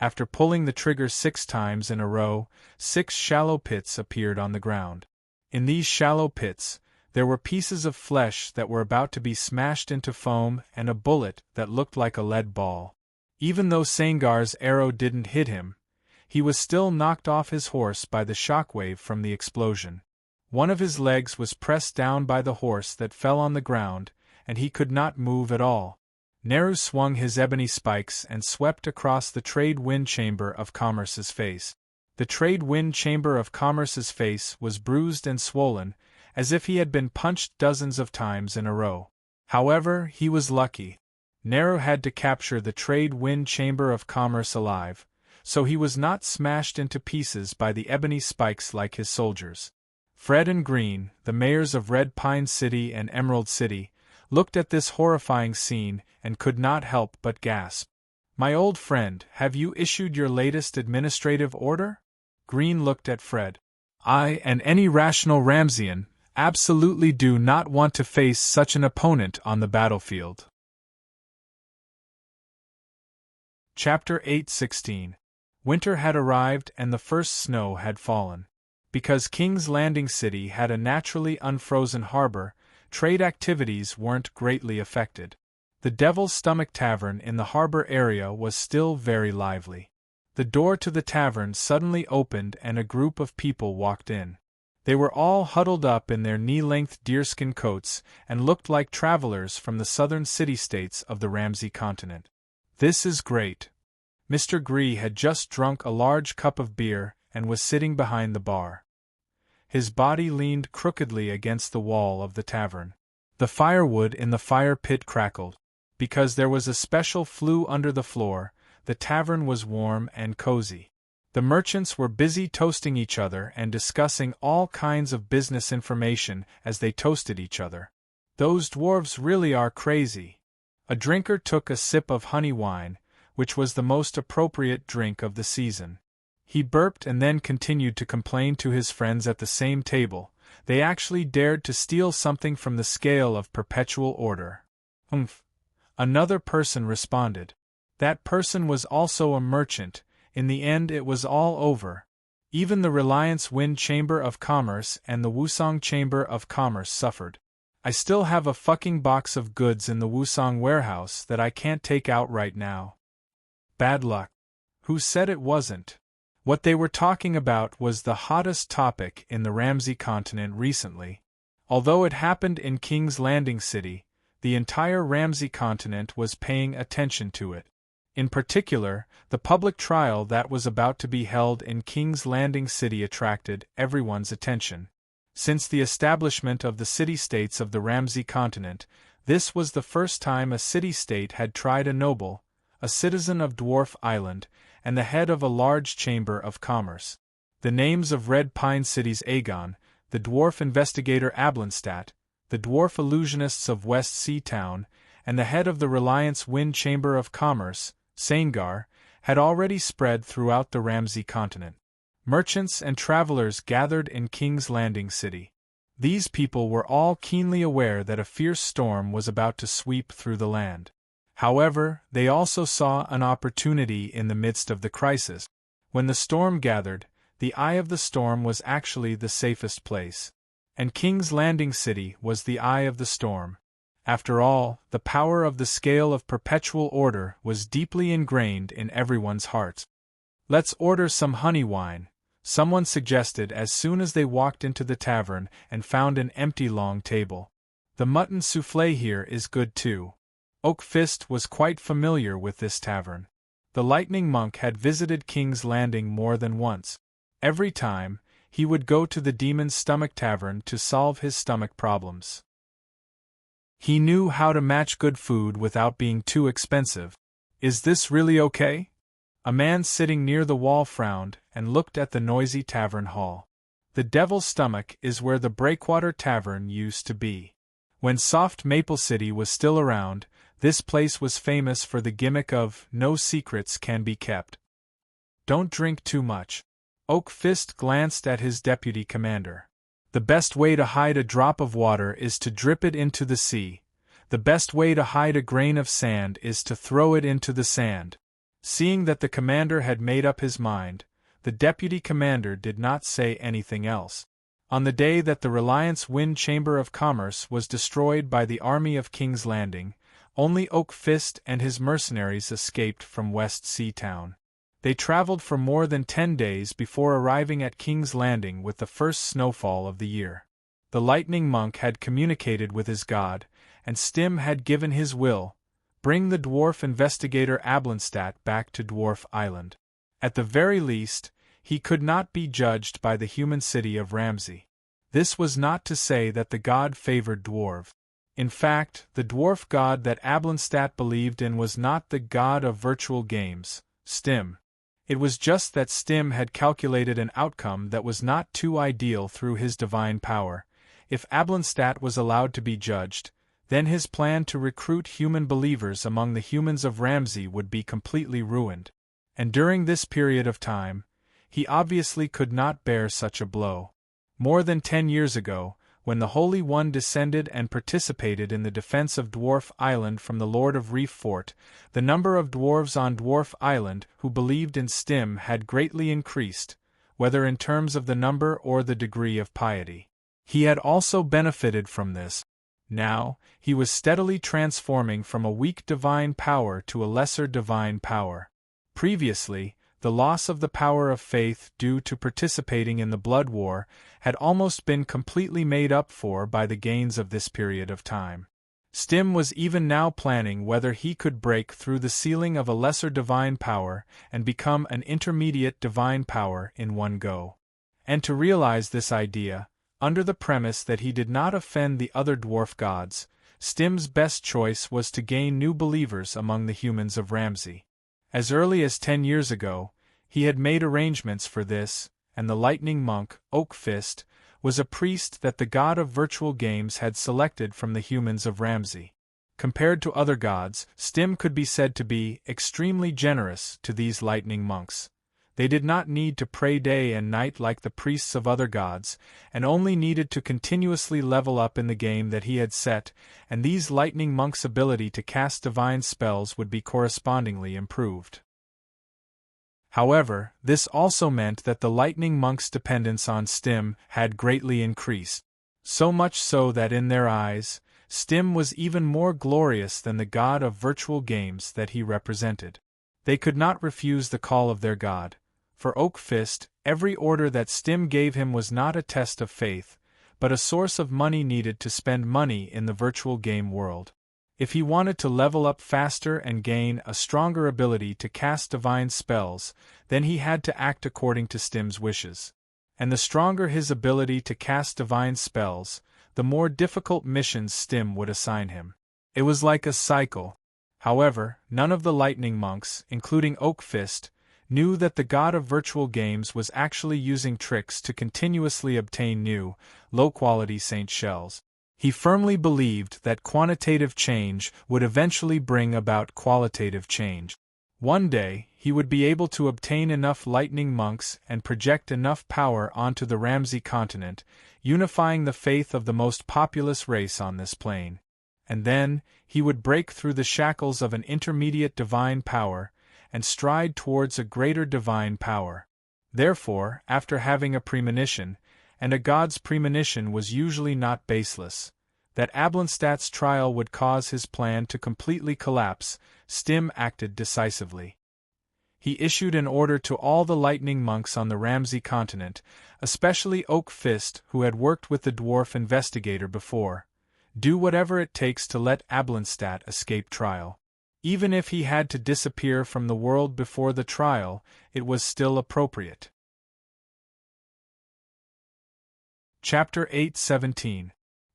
After pulling the trigger 6 times in a row, 6 shallow pits appeared on the ground. In these shallow pits, there were pieces of flesh that were about to be smashed into foam and a bullet that looked like a lead ball. Even though Sangar's arrow didn't hit him, he was still knocked off his horse by the shockwave from the explosion. One of his legs was pressed down by the horse that fell on the ground, and he could not move at all. Nehru swung his ebony spikes and swept across the trade wind chamber of commerce's face. The trade wind chamber of commerce's face was bruised and swollen, as if he had been punched dozens of times in a row. However, he was lucky. Nehru had to capture the trade wind chamber of commerce alive, so he was not smashed into pieces by the ebony spikes like his soldiers. Fred and Green, the mayors of Red Pine City and Emerald City, looked at this horrifying scene and could not help but gasp. "My old friend, have you issued your latest administrative order?" Green looked at Fred. "I and any rational Ramseyan absolutely do not want to face such an opponent on the battlefield." Chapter 8:16. Winter had arrived and the first snow had fallen. Because King's Landing City had a naturally unfrozen harbor, trade activities weren't greatly affected. The Devil's Stomach Tavern in the harbor area was still very lively. The door to the tavern suddenly opened and a group of people walked in. They were all huddled up in their knee-length deerskin coats and looked like travelers from the southern city-states of the Ramsey continent. "This is great." Mr. Gree had just drunk a large cup of beer and was sitting behind the bar. His body leaned crookedly against the wall of the tavern. The firewood in the fire pit crackled. Because there was a special flue under the floor, the tavern was warm and cozy. The merchants were busy toasting each other and discussing all kinds of business information as they toasted each other. "Those dwarves really are crazy." A drinker took a sip of honey wine, which was the most appropriate drink of the season. He burped and then continued to complain to his friends at the same table. They actually dared to steal something from the scale of perpetual order. "Humph," another person responded. That person was also a merchant. In the end it was all over. Even the Reliance Wind Chamber of Commerce and the Wusong Chamber of Commerce suffered. "I still have a fucking box of goods in the Wusong warehouse that I can't take out right now." Bad luck. Who said it wasn't? What they were talking about was the hottest topic in the Ramsey continent recently. Although it happened in King's Landing City, the entire Ramsey continent was paying attention to it. In particular, the public trial that was about to be held in King's Landing City attracted everyone's attention. Since the establishment of the city-states of the Ramsey continent, this was the first time a city-state had tried a noble, a citizen of Dwarf Island, and the head of a large chamber of commerce. The names of Red Pine City's Aegon, the dwarf investigator Ablenstadt, the dwarf illusionists of West Sea Town, and the head of the Reliance Wind Chamber of Commerce, Sangar, had already spread throughout the Ramsey continent. Merchants and travelers gathered in King's Landing City. These people were all keenly aware that a fierce storm was about to sweep through the land. However, they also saw an opportunity in the midst of the crisis. When the storm gathered, the eye of the storm was actually the safest place. And King's Landing City was the eye of the storm. After all, the power of the scale of perpetual order was deeply ingrained in everyone's hearts. "Let's order some honey wine," someone suggested as soon as they walked into the tavern and found an empty long table. "The mutton soufflé here is good too." Oak Fist was quite familiar with this tavern. The Lightning Monk had visited King's Landing more than once. Every time, he would go to the Demon's Stomach Tavern to solve his stomach problems. He knew how to match good food without being too expensive. "Is this really okay?" A man sitting near the wall frowned and looked at the noisy tavern hall. The Devil's Stomach is where the Breakwater Tavern used to be. When Soft Maple City was still around, this place was famous for the gimmick of "no secrets can be kept." "Don't drink too much." Oak Fist glanced at his deputy commander. "The best way to hide a drop of water is to drip it into the sea. The best way to hide a grain of sand is to throw it into the sand." Seeing that the commander had made up his mind, the deputy commander did not say anything else. On the day that the Reliance Wind Chamber of Commerce was destroyed by the army of King's Landing, only Oak Fist and his mercenaries escaped from West Sea Town. They traveled for more than 10 days before arriving at King's Landing with the first snowfall of the year. The Lightning Monk had communicated with his god, and Stim had given his will: bring the dwarf investigator Ablandstat back to Dwarf Island. At the very least, he could not be judged by the human city of Ramsey. This was not to say that the god favored dwarves. In fact, the dwarf god that Ablandstat believed in was not the god of virtual games, Stim. It was just that Stim had calculated an outcome that was not too ideal through his divine power. If Ablandstat was allowed to be judged, then his plan to recruit human believers among the humans of Ramsey would be completely ruined. And during this period of time, he obviously could not bear such a blow. More than 10 years ago, when the Holy One descended and participated in the defense of Dwarf Island from the Lord of Reef Fort, the number of dwarves on Dwarf Island who believed in Stim had greatly increased, whether in terms of the number or the degree of piety. He had also benefited from this. Now, he was steadily transforming from a weak divine power to a lesser divine power. Previously, the loss of the power of faith due to participating in the Blood War had almost been completely made up for by the gains of this period of time. Stim was even now planning whether he could break through the ceiling of a lesser divine power and become an intermediate divine power in one go. And to realize this idea, under the premise that he did not offend the other dwarf gods, Stim's best choice was to gain new believers among the humans of Ramsey. As early as 10 years ago, he had made arrangements for this, and the Lightning Monk, Oak Fist, was a priest that the god of virtual games had selected from the humans of Ramsey. Compared to other gods, Stim could be said to be extremely generous to these Lightning Monks. They did not need to pray day and night like the priests of other gods, and only needed to continuously level up in the game that he had set, and these Lightning Monks' ability to cast divine spells would be correspondingly improved. However, this also meant that the Lightning Monks' dependence on Stim had greatly increased, so much so that in their eyes, Stim was even more glorious than the god of virtual games that he represented. They could not refuse the call of their god. For Oak Fist, every order that Stim gave him was not a test of faith, but a source of money needed to spend money in the virtual game world. If he wanted to level up faster and gain a stronger ability to cast divine spells, then he had to act according to Stim's wishes. And the stronger his ability to cast divine spells, the more difficult missions Stim would assign him. It was like a cycle. However, none of the Lightning Monks, including Oak Fist, knew that the god of virtual games was actually using tricks to continuously obtain new, low-quality saint shells. He firmly believed that quantitative change would eventually bring about qualitative change. One day, he would be able to obtain enough Lightning Monks and project enough power onto the Ramsey continent, unifying the faith of the most populous race on this plane. And then, he would break through the shackles of an intermediate divine power, and stride towards a greater divine power. Therefore, after having a premonition, and a god's premonition was usually not baseless, that Ablanstat's trial would cause his plan to completely collapse, Stim acted decisively. He issued an order to all the Lightning Monks on the Ramsey continent, especially Oak Fist, who had worked with the dwarf investigator before: do whatever it takes to let Ablandstat escape trial. Even if he had to disappear from the world before the trial, it was still appropriate. Chapter 8:17.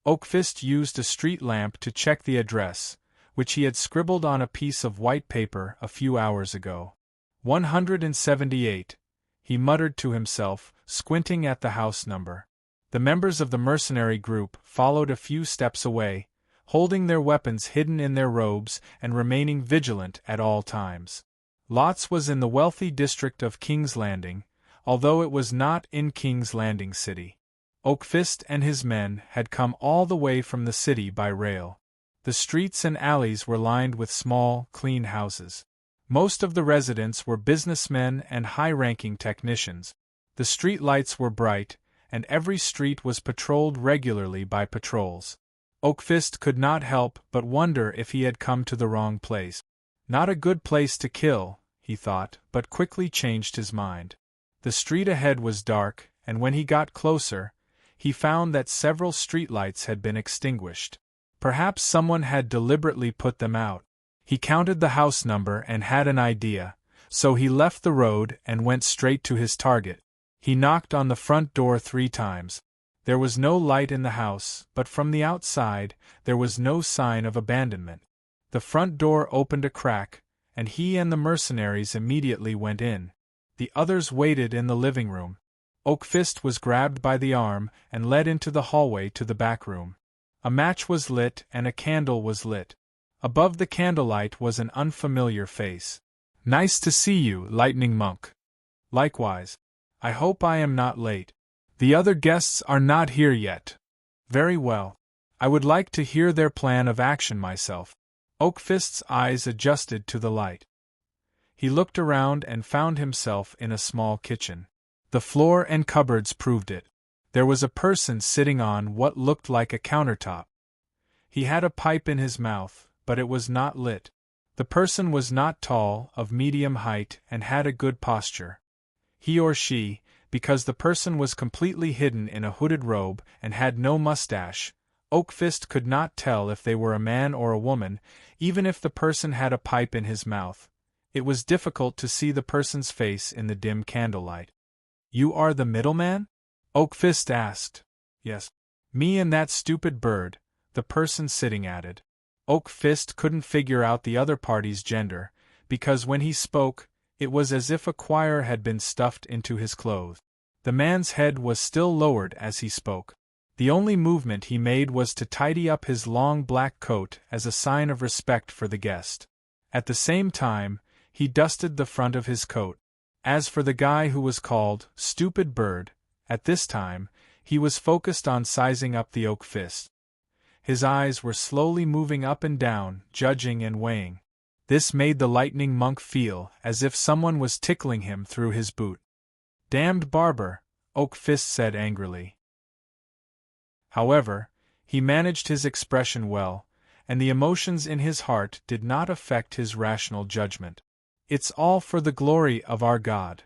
Oakfist used a street lamp to check the address, which he had scribbled on a piece of white paper a few hours ago. 178, he muttered to himself, squinting at the house number. The members of the mercenary group followed a few steps away, holding their weapons hidden in their robes and remaining vigilant at all times. Lotz was in the wealthy district of King's Landing, although it was not in King's Landing City. Oakfist and his men had come all the way from the city by rail. The streets and alleys were lined with small, clean houses. Most of the residents were businessmen and high-ranking technicians. The street lights were bright, and every street was patrolled regularly by patrols. Oakfist could not help but wonder if he had come to the wrong place. Not a good place to kill, he thought, but quickly changed his mind. The street ahead was dark, and when he got closer, he found that several streetlights had been extinguished. Perhaps someone had deliberately put them out. He counted the house number and had an idea, so he left the road and went straight to his target. He knocked on the front door 3 times. There was no light in the house, but from the outside, there was no sign of abandonment. The front door opened a crack, and he and the mercenaries immediately went in. The others waited in the living room. Oakfist was grabbed by the arm and led into the hallway to the back room. A match was lit and a candle was lit. Above the candlelight was an unfamiliar face. "Nice to see you, Lightning Monk." "Likewise. I hope I am not late." "The other guests are not here yet." "Very well. I would like to hear their plan of action myself." Oakfist's eyes adjusted to the light. He looked around and found himself in a small kitchen. The floor and cupboards proved it. There was a person sitting on what looked like a countertop. He had a pipe in his mouth, but it was not lit. The person was not tall, of medium height, and had a good posture. He or she, because the person was completely hidden in a hooded robe and had no mustache, Oakfist could not tell if they were a man or a woman, even if the person had a pipe in his mouth. It was difficult to see the person's face in the dim candlelight. "You are the middleman?" Oakfist asked. "Yes. Me and that stupid bird," the person sitting added. Oakfist couldn't figure out the other party's gender, because when he spoke, it was as if a quire had been stuffed into his clothes. The man's head was still lowered as he spoke. The only movement he made was to tidy up his long black coat as a sign of respect for the guest. At the same time, he dusted the front of his coat. As for the guy who was called Stupid Bird, at this time, he was focused on sizing up the Oakfist. His eyes were slowly moving up and down, judging and weighing. This made the Lightning Monk feel as if someone was tickling him through his boot. "Damned barber," Oakfist said angrily. However, he managed his expression well, and the emotions in his heart did not affect his rational judgment. "It's all for the glory of our God."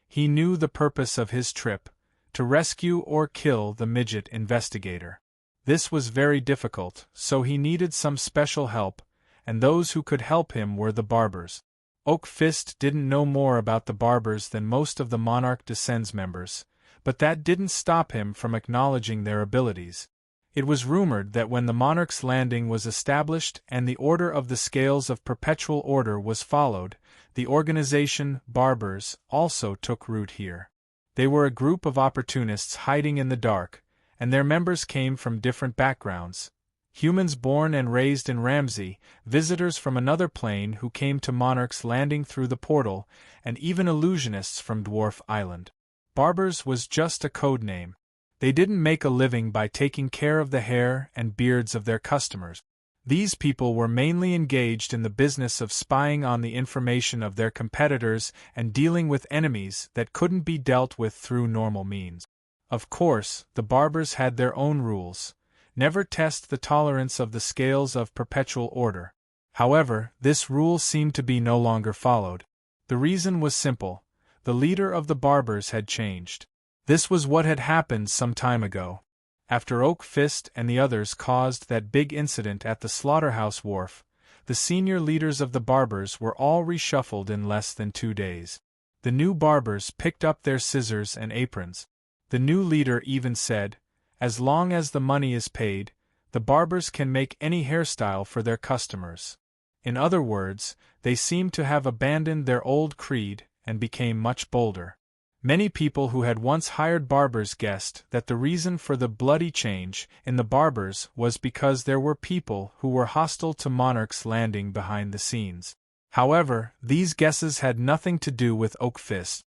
He knew the purpose of his trip, to rescue or kill the midget investigator. This was very difficult, so he needed some special help, and those who could help him were the barbers. Oakfist didn't know more about the barbers than most of the Monarch Descends members, but that didn't stop him from acknowledging their abilities. It was rumored that when the Monarch's Landing was established and the Order of the Scales of Perpetual Order was followed, the organization Barbers also took root here. They were a group of opportunists hiding in the dark, and their members came from different backgrounds. Humans born and raised in Ramsey, visitors from another plane who came to Monarch's Landing through the portal, and even illusionists from Dwarf Island. Barbers was just a code name. They didn't make a living by taking care of the hair and beards of their customers. These people were mainly engaged in the business of spying on the information of their competitors and dealing with enemies that couldn't be dealt with through normal means. Of course, the barbers had their own rules. Never test the tolerance of the scales of perpetual order. However, this rule seemed to be no longer followed. The reason was simple. The leader of the barbers had changed. This was what had happened some time ago. After Oakfist and the others caused that big incident at the slaughterhouse wharf, the senior leaders of the barbers were all reshuffled in less than 2 days. The new barbers picked up their scissors and aprons. The new leader even said, "As long as the money is paid, the barbers can make any hairstyle for their customers." In other words, they seemed to have abandoned their old creed and became much bolder. Many people who had once hired barbers guessed that the reason for the bloody change in the barbers was because there were people who were hostile to Monarch's Landing behind the scenes. However, these guesses had nothing to do with Oakfist.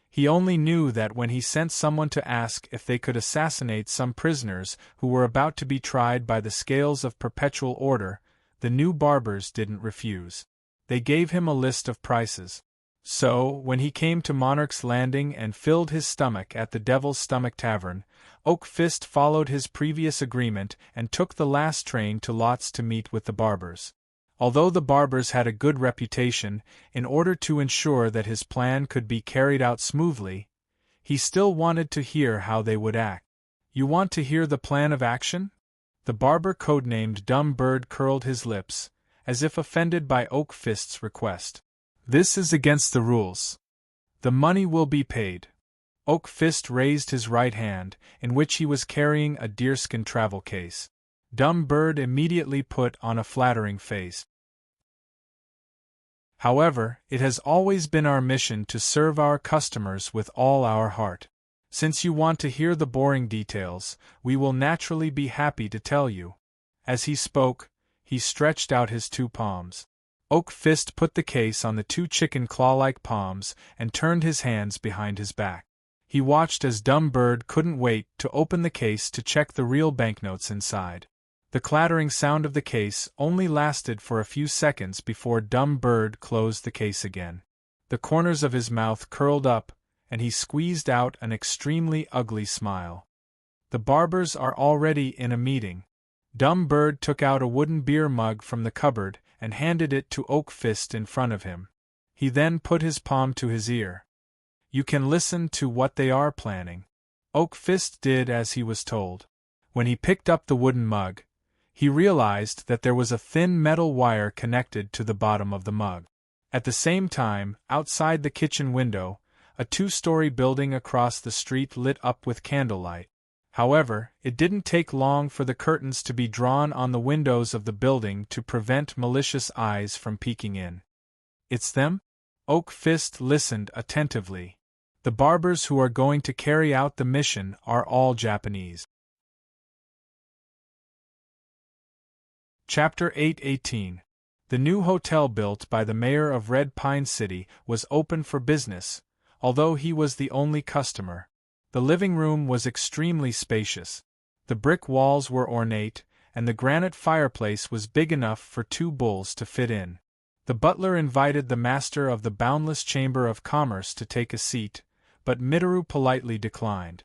He only knew that when he sent someone to ask if they could assassinate some prisoners who were about to be tried by the scales of perpetual order, the new barbers didn't refuse. They gave him a list of prices. So, when he came to Monarch's Landing and filled his stomach at the Devil's Stomach Tavern, Oak Fist followed his previous agreement and took the last train to Lotz to meet with the barbers. Although the barbers had a good reputation, in order to ensure that his plan could be carried out smoothly, he still wanted to hear how they would act. "You want to hear the plan of action?" The barber codenamed Dumb Bird curled his lips, as if offended by Oak Fist's request. "This is against the rules. The money will be paid." Oak Fist raised his right hand, in which he was carrying a deerskin travel case. Dumb Bird immediately put on a flattering face. "However, it has always been our mission to serve our customers with all our heart. Since you want to hear the boring details, we will naturally be happy to tell you." As he spoke, he stretched out his two palms. Oak Fist put the case on the two chicken claw-like palms and turned his hands behind his back. He watched as Dumb Bird couldn't wait to open the case to check the real banknotes inside. The clattering sound of the case only lasted for a few seconds before Dumb Bird closed the case again. The corners of his mouth curled up, and he squeezed out an extremely ugly smile. "The barbers are already in a meeting." Dumb Bird took out a wooden beer mug from the cupboard and handed it to Oak Fist in front of him. He then put his palm to his ear. "You can listen to what they are planning." Oak Fist did as he was told. When he picked up the wooden mug, he realized that there was a thin metal wire connected to the bottom of the mug. At the same time, outside the kitchen window, a two-story building across the street lit up with candlelight. However, it didn't take long for the curtains to be drawn on the windows of the building to prevent malicious eyes from peeking in. "It's them?" Oak Fist listened attentively. "The barbers who are going to carry out the mission are all Japanese." Chapter 8:18. The new hotel built by the mayor of Red Pine City was open for business, although he was the only customer. The living room was extremely spacious. The brick walls were ornate, and the granite fireplace was big enough for two bulls to fit in. The butler invited the master of the Boundless Chamber of Commerce to take a seat, but Mitaru politely declined.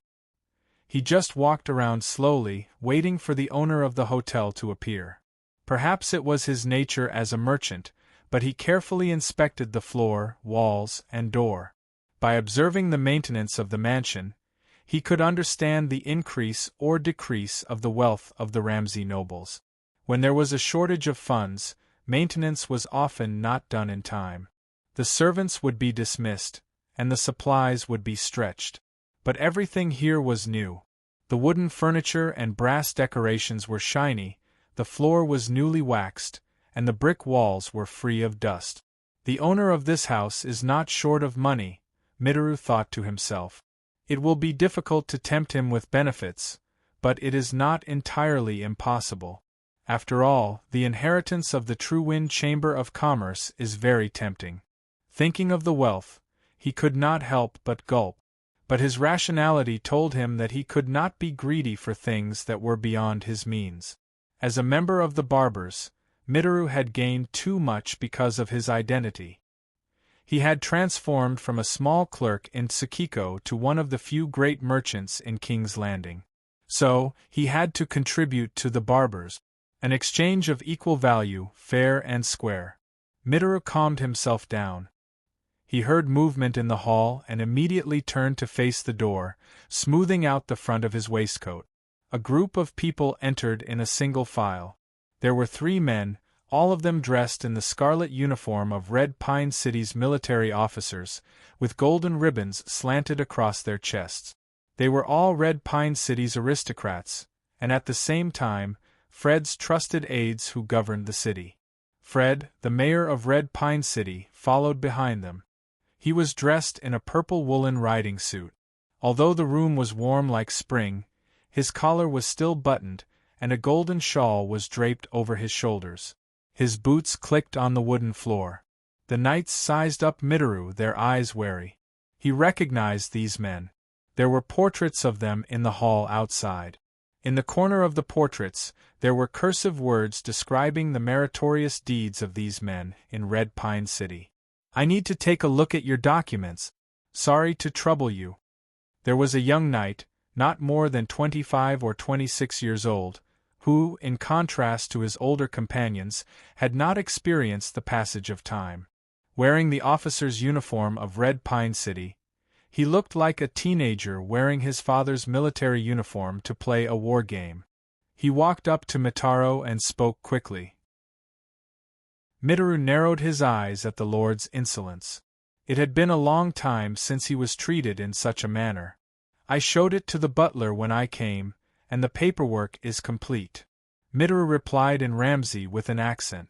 He just walked around slowly, waiting for the owner of the hotel to appear. Perhaps it was his nature as a merchant, but he carefully inspected the floor, walls, and door. By observing the maintenance of the mansion, he could understand the increase or decrease of the wealth of the Ramsey nobles. When there was a shortage of funds, maintenance was often not done in time. The servants would be dismissed, and the supplies would be stretched. But everything here was new. The wooden furniture and brass decorations were shiny, the floor was newly waxed, and the brick walls were free of dust. "The owner of this house is not short of money," Mitaru thought to himself. "It will be difficult to tempt him with benefits, but it is not entirely impossible. After all, the inheritance of the Truewind Chamber of Commerce is very tempting." Thinking of the wealth, he could not help but gulp. But his rationality told him that he could not be greedy for things that were beyond his means. As a member of the barbers, Mitaru had gained too much because of his identity. He had transformed from a small clerk in Tsukiko to one of the few great merchants in King's Landing. So, he had to contribute to the barbers. An exchange of equal value, fair and square. Mitaru calmed himself down. He heard movement in the hall and immediately turned to face the door, smoothing out the front of his waistcoat. A group of people entered in a single file. There were 3 men, all of them dressed in the scarlet uniform of Red Pine City's military officers, with golden ribbons slanted across their chests. They were all Red Pine City's aristocrats, and at the same time, Fred's trusted aides who governed the city. Fred, the mayor of Red Pine City, followed behind them. He was dressed in a purple woolen riding suit. Although the room was warm like spring, his collar was still buttoned, and a golden shawl was draped over his shoulders. His boots clicked on the wooden floor. The knights sized up Mitaru, their eyes wary. He recognized these men. There were portraits of them in the hall outside. In the corner of the portraits, there were cursive words describing the meritorious deeds of these men in Red Pine City. I need to take a look at your documents. Sorry to trouble you. There was a young knight, not more than 25 or 26 years old, who, in contrast to his older companions, had not experienced the passage of time. Wearing the officer's uniform of Red Pine City, he looked like a teenager wearing his father's military uniform to play a war game. He walked up to Mitaro and spoke quickly. Mitaro narrowed his eyes at the lord's insolence. It had been a long time since he was treated in such a manner. I showed it to the butler when I came, and the paperwork is complete. Mitaro replied in Ramsey with an accent.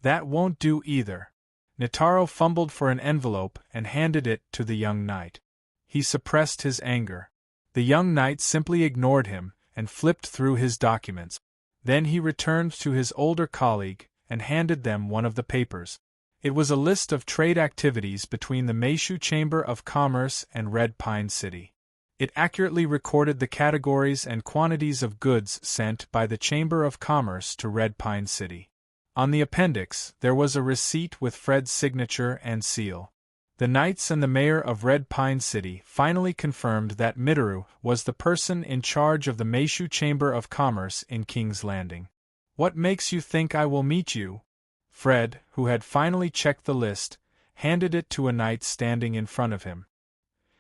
That won't do either. Mitaro fumbled for an envelope and handed it to the young knight. He suppressed his anger. The young knight simply ignored him and flipped through his documents. Then he returned to his older colleague and handed them one of the papers. It was a list of trade activities between the Meishu Chamber of Commerce and Red Pine City. It accurately recorded the categories and quantities of goods sent by the Chamber of Commerce to Red Pine City. On the appendix, there was a receipt with Fred's signature and seal. The knights and the mayor of Red Pine City finally confirmed that Mitaro was the person in charge of the Meishu Chamber of Commerce in King's Landing. What makes you think I will meet you? Fred, who had finally checked the list, handed it to a knight standing in front of him.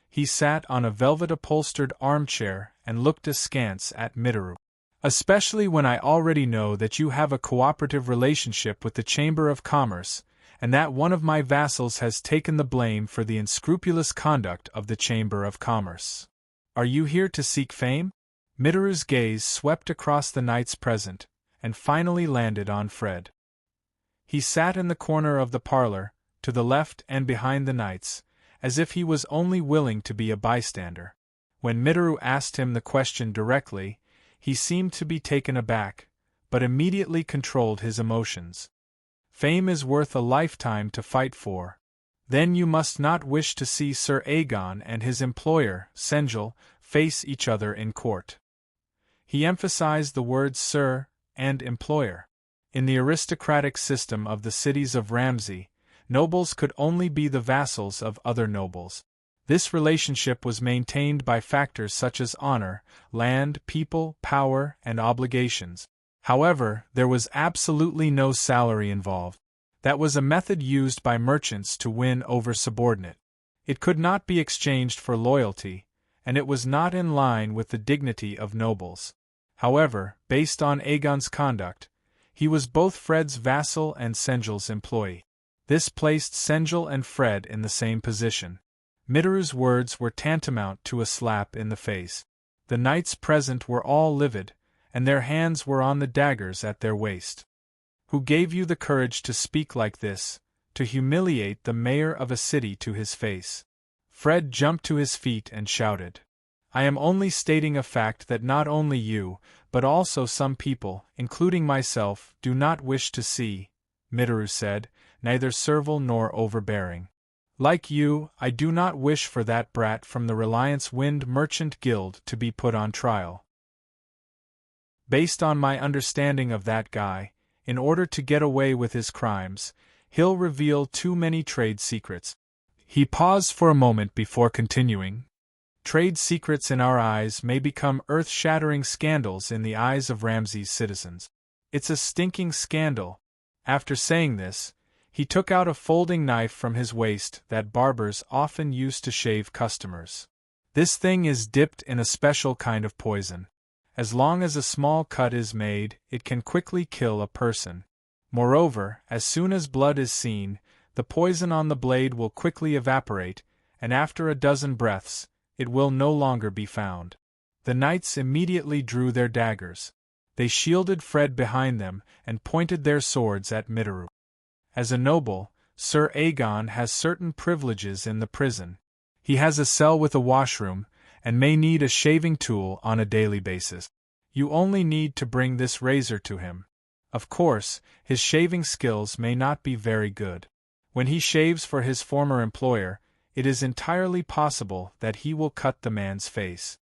He sat on a velvet-upholstered armchair and looked askance at Mitaro. Especially when I already know that you have a cooperative relationship with the Chamber of Commerce, and that one of my vassals has taken the blame for the unscrupulous conduct of the Chamber of Commerce. Are you here to seek fame? Mitaro's gaze swept across the knights present, and finally landed on Fred. He sat in the corner of the parlor, to the left and behind the knights, as if he was only willing to be a bystander. When Mitaro asked him the question directly, he seemed to be taken aback, but immediately controlled his emotions. Fame is worth a lifetime to fight for. Then you must not wish to see Sir Aegon and his employer, Senjal, face each other in court. He emphasized the words Sir and employer. In the aristocratic system of the cities of Ramsey, nobles could only be the vassals of other nobles. This relationship was maintained by factors such as honor, land, people, power, and obligations. However, there was absolutely no salary involved. That was a method used by merchants to win over subordinate. It could not be exchanged for loyalty, and it was not in line with the dignity of nobles. However, based on Aegon's conduct, he was both Fred's vassal and Senjal's employee. This placed Senjal and Fred in the same position. Mitaro's words were tantamount to a slap in the face. The knights present were all livid, and their hands were on the daggers at their waist. Who gave you the courage to speak like this, to humiliate the mayor of a city to his face? Fred jumped to his feet and shouted. I am only stating a fact that not only you, but also some people, including myself, do not wish to see, Mitaro said, neither servile nor overbearing. Like you, I do not wish for that brat from the Reliance Wind Merchant Guild to be put on trial. Based on my understanding of that guy, in order to get away with his crimes, he'll reveal too many trade secrets. He paused for a moment before continuing. Trade secrets in our eyes may become earth-shattering scandals in the eyes of Ramsey's citizens. It's a stinking scandal. After saying this, he took out a folding knife from his waist that barbers often use to shave customers. This thing is dipped in a special kind of poison. As long as a small cut is made, it can quickly kill a person. Moreover, as soon as blood is seen, the poison on the blade will quickly evaporate, and after a dozen breaths, it will no longer be found. The knights immediately drew their daggers. They shielded Fred behind them and pointed their swords at Mitaro. As a noble, Sir Aegon has certain privileges in the prison. He has a cell with a washroom, and may need a shaving tool on a daily basis. You only need to bring this razor to him. Of course, his shaving skills may not be very good. When he shaves for his former employer, it is entirely possible that he will cut the man's face.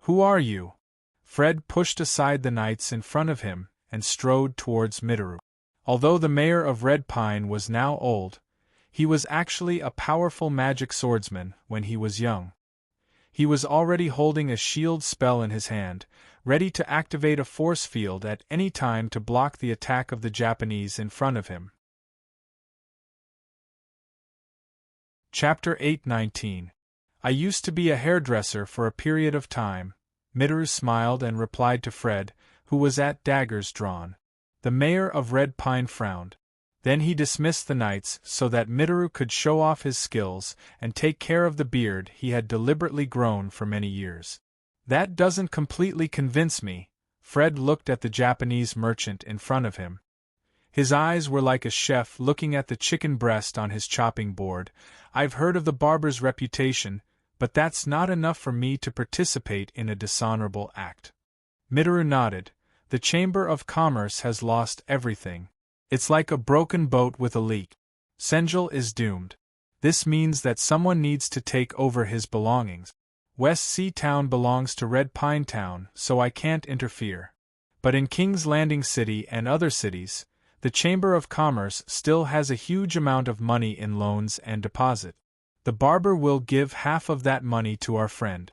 Who are you? Fred pushed aside the knights in front of him and strode towards Mitaro. Although the mayor of Red Pine was now old, He was actually a powerful magic swordsman when he was young. He was already holding a shield spell in his hand, ready to activate a force field at any time to block the attack of the Japanese in front of him. Chapter 8:19. I used to be a hairdresser for a period of time. Mitaru smiled and replied to Fred, who was at daggers drawn. The mayor of Red Pine frowned. Then he dismissed the knights so that Mitaru could show off his skills and take care of the beard he had deliberately grown for many years. That doesn't completely convince me. Fred looked at the Japanese merchant in front of him. His eyes were like a chef looking at the chicken breast on his chopping board. I've heard of the barber's reputation, but that's not enough for me to participate in a dishonorable act. Mitaru nodded. The Chamber of Commerce has lost everything. It's like a broken boat with a leak. Senjil is doomed. This means that someone needs to take over his belongings. West Sea Town belongs to Red Pine Town, so I can't interfere. But in King's Landing City and other cities, the Chamber of Commerce still has a huge amount of money in loans and deposit. The barber will give half of that money to our friend.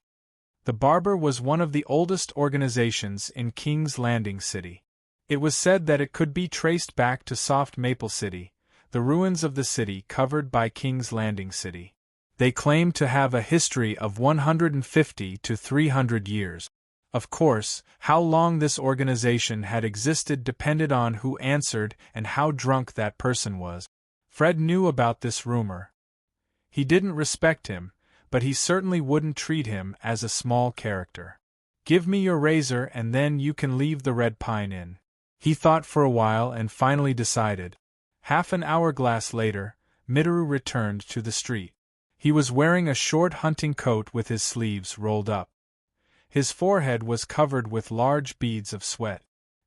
The barber was one of the oldest organizations in King's Landing City. It was said that it could be traced back to Soft Maple City, the ruins of the city covered by King's Landing City. They claimed to have a history of 150 to 300 years. Of course, how long this organization had existed depended on who answered and how drunk that person was. Fred knew about this rumor. He didn't respect him, but he certainly wouldn't treat him as a small character. Give me your razor and then you can leave the Red Pine Inn. He thought for a while and finally decided. Half an hourglass later, Mitaru returned to the street. He was wearing a short hunting coat with his sleeves rolled up. His forehead was covered with large beads of sweat.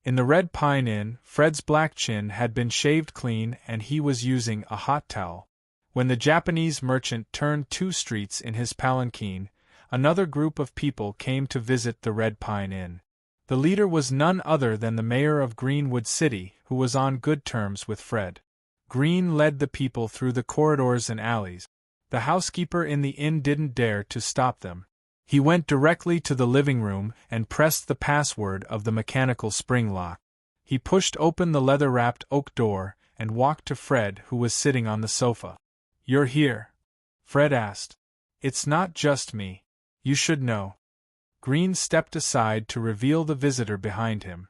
In the Red Pine Inn, Fred's black chin had been shaved clean and he was using a hot towel. When the Japanese merchant turned 2 streets in his palanquin, another group of people came to visit the Red Pine Inn. The leader was none other than the mayor of Greenwood City, who was on good terms with Fred. Green led the people through the corridors and alleys. The housekeeper in the inn didn't dare to stop them. He went directly to the living room and pressed the password of the mechanical spring lock. He pushed open the leather-wrapped oak door and walked to Fred, who was sitting on the sofa. "You're here?" Fred asked. "It's not just me. You should know." Green stepped aside to reveal the visitor behind him.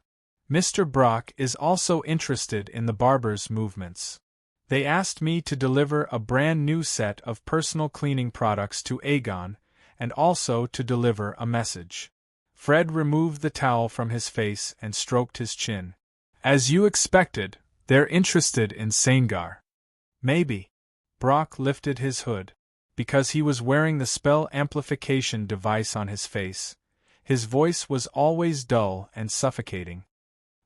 "Mr. Brock is also interested in the barber's movements. They asked me to deliver a brand new set of personal cleaning products to Aegon, and also to deliver a message." Fred removed the towel from his face and stroked his chin. "As you expected, they're interested in Sangar." "Maybe." Brock lifted his hood. Because he was wearing the spell amplification device on his face, his voice was always dull and suffocating.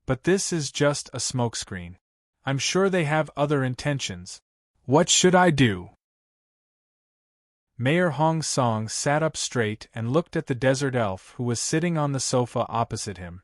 "But this is just a smokescreen. I'm sure they have other intentions. What should I do?" Mayor Hong Song sat up straight and looked at the desert elf who was sitting on the sofa opposite him.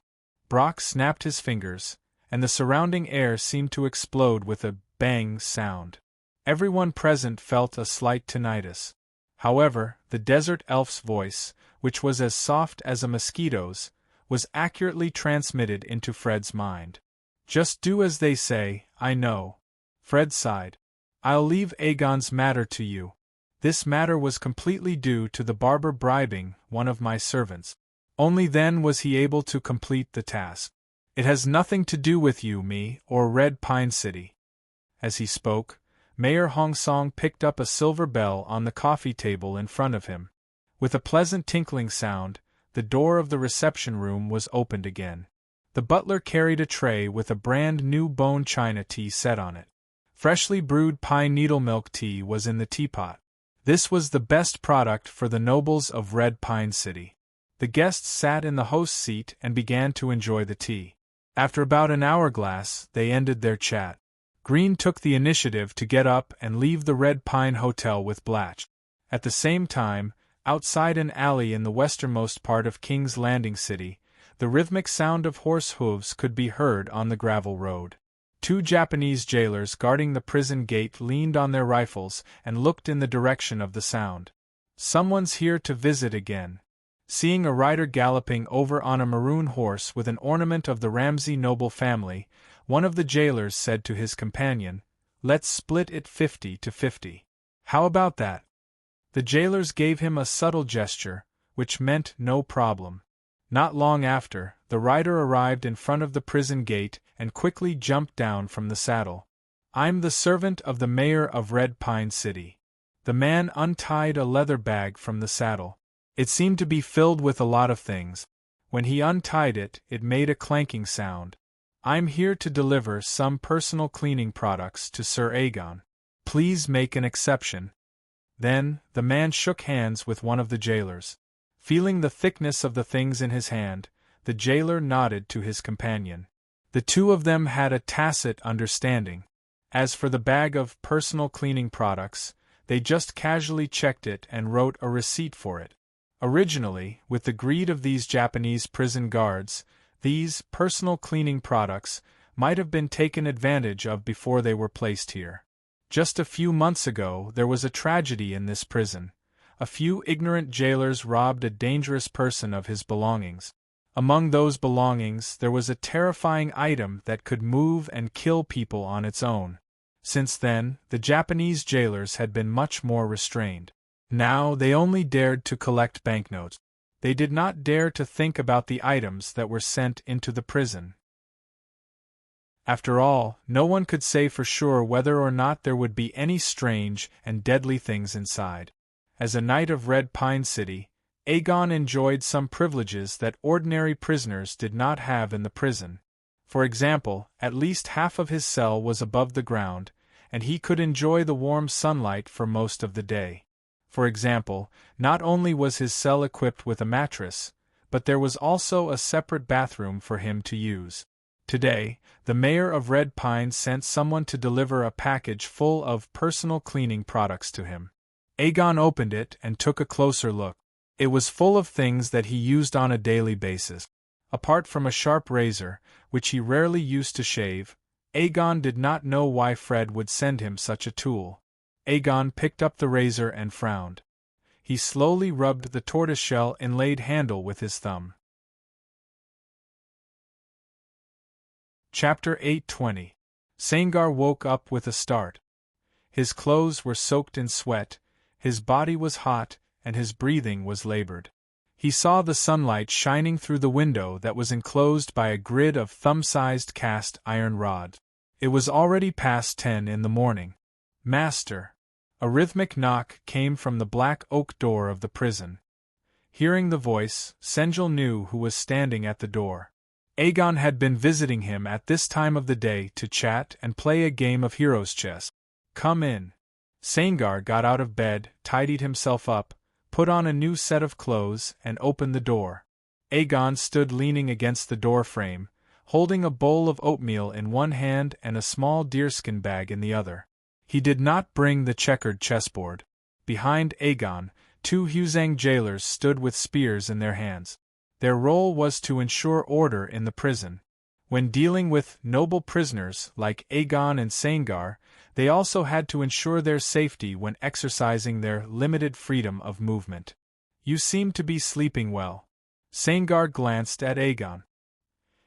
Brock snapped his fingers, and the surrounding air seemed to explode with a bang sound. Everyone present felt a slight tinnitus. However, the desert elf's voice, which was as soft as a mosquito's, was accurately transmitted into Fred's mind. "Just do as they say, I know." Fred sighed. "I'll leave Aegon's matter to you. This matter was completely due to the barber bribing one of my servants. Only then was he able to complete the task. It has nothing to do with you, me, or Red Pine City." As he spoke, Mayor Hong Song picked up a silver bell on the coffee table in front of him. With a pleasant tinkling sound, the door of the reception room was opened again. The butler carried a tray with a brand new bone china tea set on it. Freshly brewed pine needle milk tea was in the teapot. This was the best product for the nobles of Red Pine City. The guests sat in the host's seat and began to enjoy the tea. After about an hourglass, they ended their chat. Green took the initiative to get up and leave the Red Pine Hotel with Blatch. At the same time, outside an alley in the westernmost part of King's Landing City, the rhythmic sound of horse hooves could be heard on the gravel road. Two Japanese jailers guarding the prison gate leaned on their rifles and looked in the direction of the sound. "Someone's here to visit again." Seeing a rider galloping over on a maroon horse with an ornament of the Ramsey noble family, one of the jailers said to his companion, "Let's split it 50-50. How about that?" The jailers gave him a subtle gesture, which meant no problem. Not long after, the rider arrived in front of the prison gate and quickly jumped down from the saddle. "I'm the servant of the mayor of Red Pine City." The man untied a leather bag from the saddle. It seemed to be filled with a lot of things. When he untied it, it made a clanking sound. "I'm here to deliver some personal cleaning products to Sir Aegon. Please make an exception." Then, the man shook hands with one of the jailers. Feeling the thickness of the things in his hand, the jailer nodded to his companion. The two of them had a tacit understanding. As for the bag of personal cleaning products, they just casually checked it and wrote a receipt for it. Originally, with the greed of these Japanese prison guards, these personal cleaning products might have been taken advantage of before they were placed here. Just a few months ago, there was a tragedy in this prison. A few ignorant jailers robbed a dangerous person of his belongings. Among those belongings, there was a terrifying item that could move and kill people on its own. Since then, the Japanese jailers had been much more restrained. Now they only dared to collect banknotes. They did not dare to think about the items that were sent into the prison. After all, no one could say for sure whether or not there would be any strange and deadly things inside. As a knight of Red Pine City, Aegon enjoyed some privileges that ordinary prisoners did not have in the prison. For example, at least half of his cell was above the ground, and he could enjoy the warm sunlight for most of the day. For example, not only was his cell equipped with a mattress, but there was also a separate bathroom for him to use. Today, the mayor of Red Pine sent someone to deliver a package full of personal cleaning products to him. Aegon opened it and took a closer look. It was full of things that he used on a daily basis. Apart from a sharp razor, which he rarely used to shave, Aegon did not know why Fred would send him such a tool. Aegon picked up the razor and frowned. He slowly rubbed the tortoiseshell inlaid handle with his thumb. Chapter 8:20. Saengar woke up with a start. His clothes were soaked in sweat, his body was hot, and his breathing was labored. He saw the sunlight shining through the window that was enclosed by a grid of thumb-sized cast iron rods. It was already past 10 in the morning. "Master!" A rhythmic knock came from the black oak door of the prison. Hearing the voice, Senjal knew who was standing at the door. Aegon had been visiting him at this time of the day to chat and play a game of heroes chess. "Come in." Saengar got out of bed, tidied himself up, put on a new set of clothes, and opened the door. Aegon stood leaning against the door frame, holding a bowl of oatmeal in one hand and a small deerskin bag in the other. He did not bring the checkered chessboard. Behind Aegon, two Huzang jailers stood with spears in their hands. Their role was to ensure order in the prison. When dealing with noble prisoners like Aegon and Saengar, they also had to ensure their safety when exercising their limited freedom of movement. "You seem to be sleeping well." Saengar glanced at Aegon.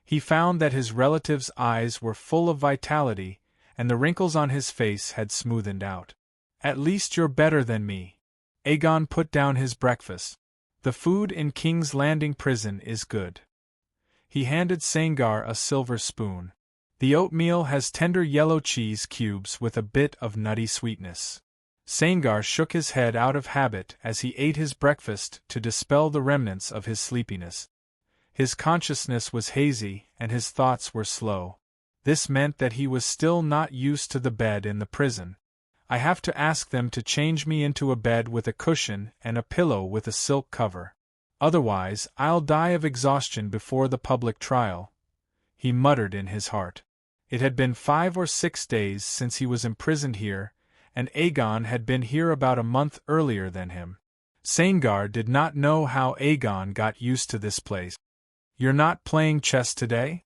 He found that his relative's eyes were full of vitality, and the wrinkles on his face had smoothened out. "At least you're better than me." Aegon put down his breakfast. "The food in King's Landing prison is good." He handed Saengar a silver spoon. "The oatmeal has tender yellow cheese cubes with a bit of nutty sweetness." Saengar shook his head out of habit as he ate his breakfast to dispel the remnants of his sleepiness. His consciousness was hazy and his thoughts were slow. This meant that he was still not used to the bed in the prison. "I have to ask them to change me into a bed with a cushion and a pillow with a silk cover. Otherwise, I'll die of exhaustion before the public trial," he muttered in his heart. It had been 5 or 6 days since he was imprisoned here, and Aegon had been here about a month earlier than him. Saengar did not know how Aegon got used to this place. "You're not playing chess today?"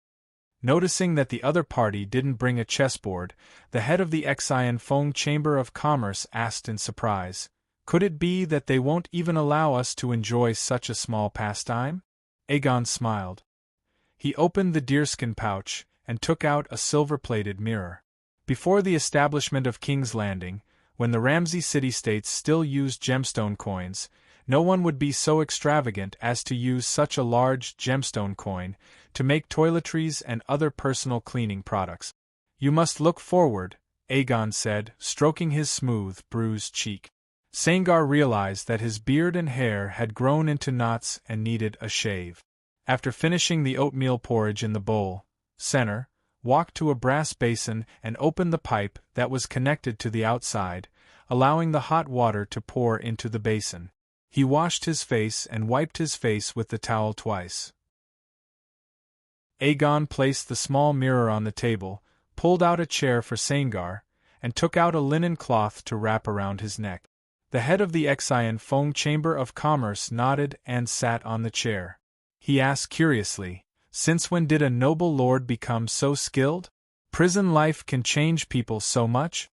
Noticing that the other party didn't bring a chessboard, the head of the Xian Feng Chamber of Commerce asked in surprise, "Could it be that they won't even allow us to enjoy such a small pastime?" Aegon smiled. He opened the deerskin pouch and took out a silver-plated mirror. Before the establishment of King's Landing, when the Ramsey city-states still used gemstone coins, no one would be so extravagant as to use such a large gemstone coin to make toiletries and other personal cleaning products. "You must look forward," Aegon said, stroking his smooth, bruised cheek. Sangar realized that his beard and hair had grown into knots and needed a shave. After finishing the oatmeal porridge in the bowl, Senner walked to a brass basin and opened the pipe that was connected to the outside, allowing the hot water to pour into the basin. He washed his face and wiped his face with the towel twice. Aegon placed the small mirror on the table, pulled out a chair for Sangar, and took out a linen cloth to wrap around his neck. The head of the Xian Feng Chamber of Commerce nodded and sat on the chair. He asked curiously, "Since when did a noble lord become so skilled? Prison life can change people so much?"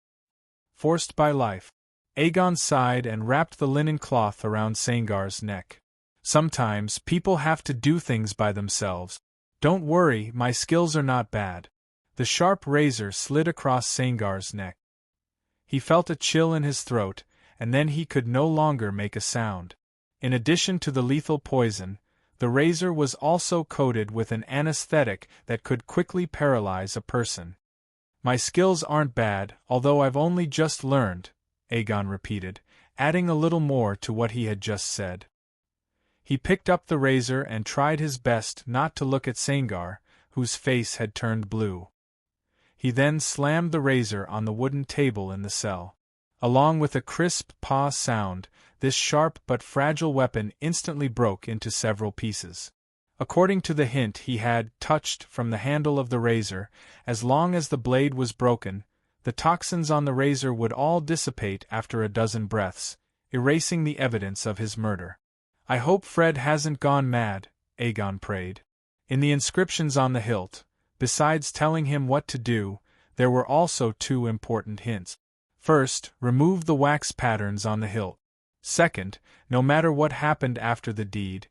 "Forced by life." Aegon sighed and wrapped the linen cloth around Sangar's neck. "Sometimes people have to do things by themselves. Don't worry, my skills are not bad." The sharp razor slid across Sangar's neck. He felt a chill in his throat, and then he could no longer make a sound. In addition to the lethal poison, the razor was also coated with an anesthetic that could quickly paralyze a person. "My skills aren't bad, although I've only just learned," Aegon repeated, adding a little more to what he had just said. He picked up the razor and tried his best not to look at Sangar, whose face had turned blue. He then slammed the razor on the wooden table in the cell. Along with a crisp paw sound, this sharp but fragile weapon instantly broke into several pieces. According to the hint he had touched from the handle of the razor, as long as the blade was broken, the toxins on the razor would all dissipate after a dozen breaths, erasing the evidence of his murder. "I hope Fred hasn't gone mad," Aegon prayed. In the inscriptions on the hilt, besides telling him what to do, there were also two important hints. First, remove the wax patterns on the hilt. Second, no matter what happened after the deed,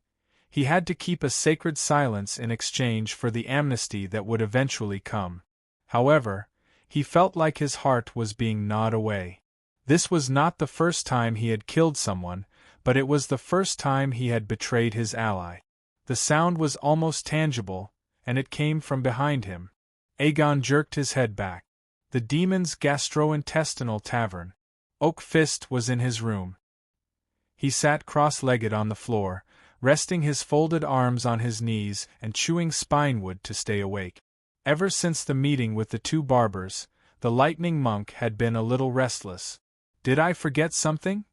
he had to keep a sacred silence in exchange for the amnesty that would eventually come. However, he felt like his heart was being gnawed away. This was not the first time he had killed someone, but it was the first time he had betrayed his ally. The sound was almost tangible, and it came from behind him. Aegon jerked his head back. The demon's gastrointestinal tavern. Oak Fist was in his room. He sat cross-legged on the floor, resting his folded arms on his knees and chewing spinewood to stay awake. Ever since the meeting with the two barbers, the lightning monk had been a little restless. "Did I forget something?"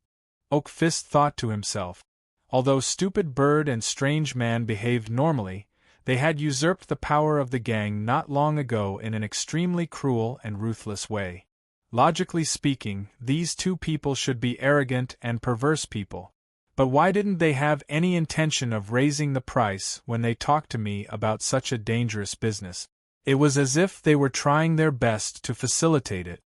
Oak Fist thought to himself. Although Stupid Bird and Strange Man behaved normally, they had usurped the power of the gang not long ago in an extremely cruel and ruthless way. Logically speaking, these two people should be arrogant and perverse people. But why didn't they have any intention of raising the price when they talked to me about such a dangerous business? It was as if they were trying their best to facilitate it.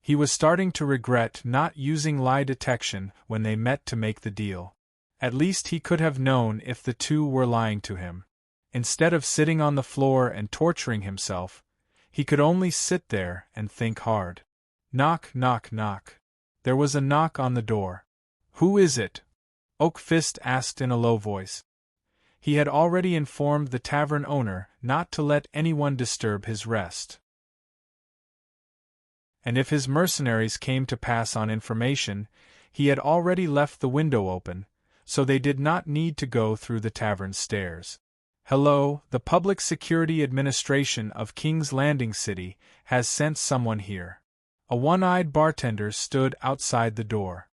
He was starting to regret not using lie detection when they met to make the deal. At least he could have known if the two were lying to him. Instead of sitting on the floor and torturing himself, he could only sit there and think hard. Knock, knock, knock. There was a knock on the door. "Who is it?" Oak Fist asked in a low voice. He had already informed the tavern owner not to let anyone disturb his rest. And if his mercenaries came to pass on information, he had already left the window open, so they did not need to go through the tavern stairs. "Hello, the Public Security Administration of King's Landing City has sent someone here." A one-eyed bartender stood outside the door.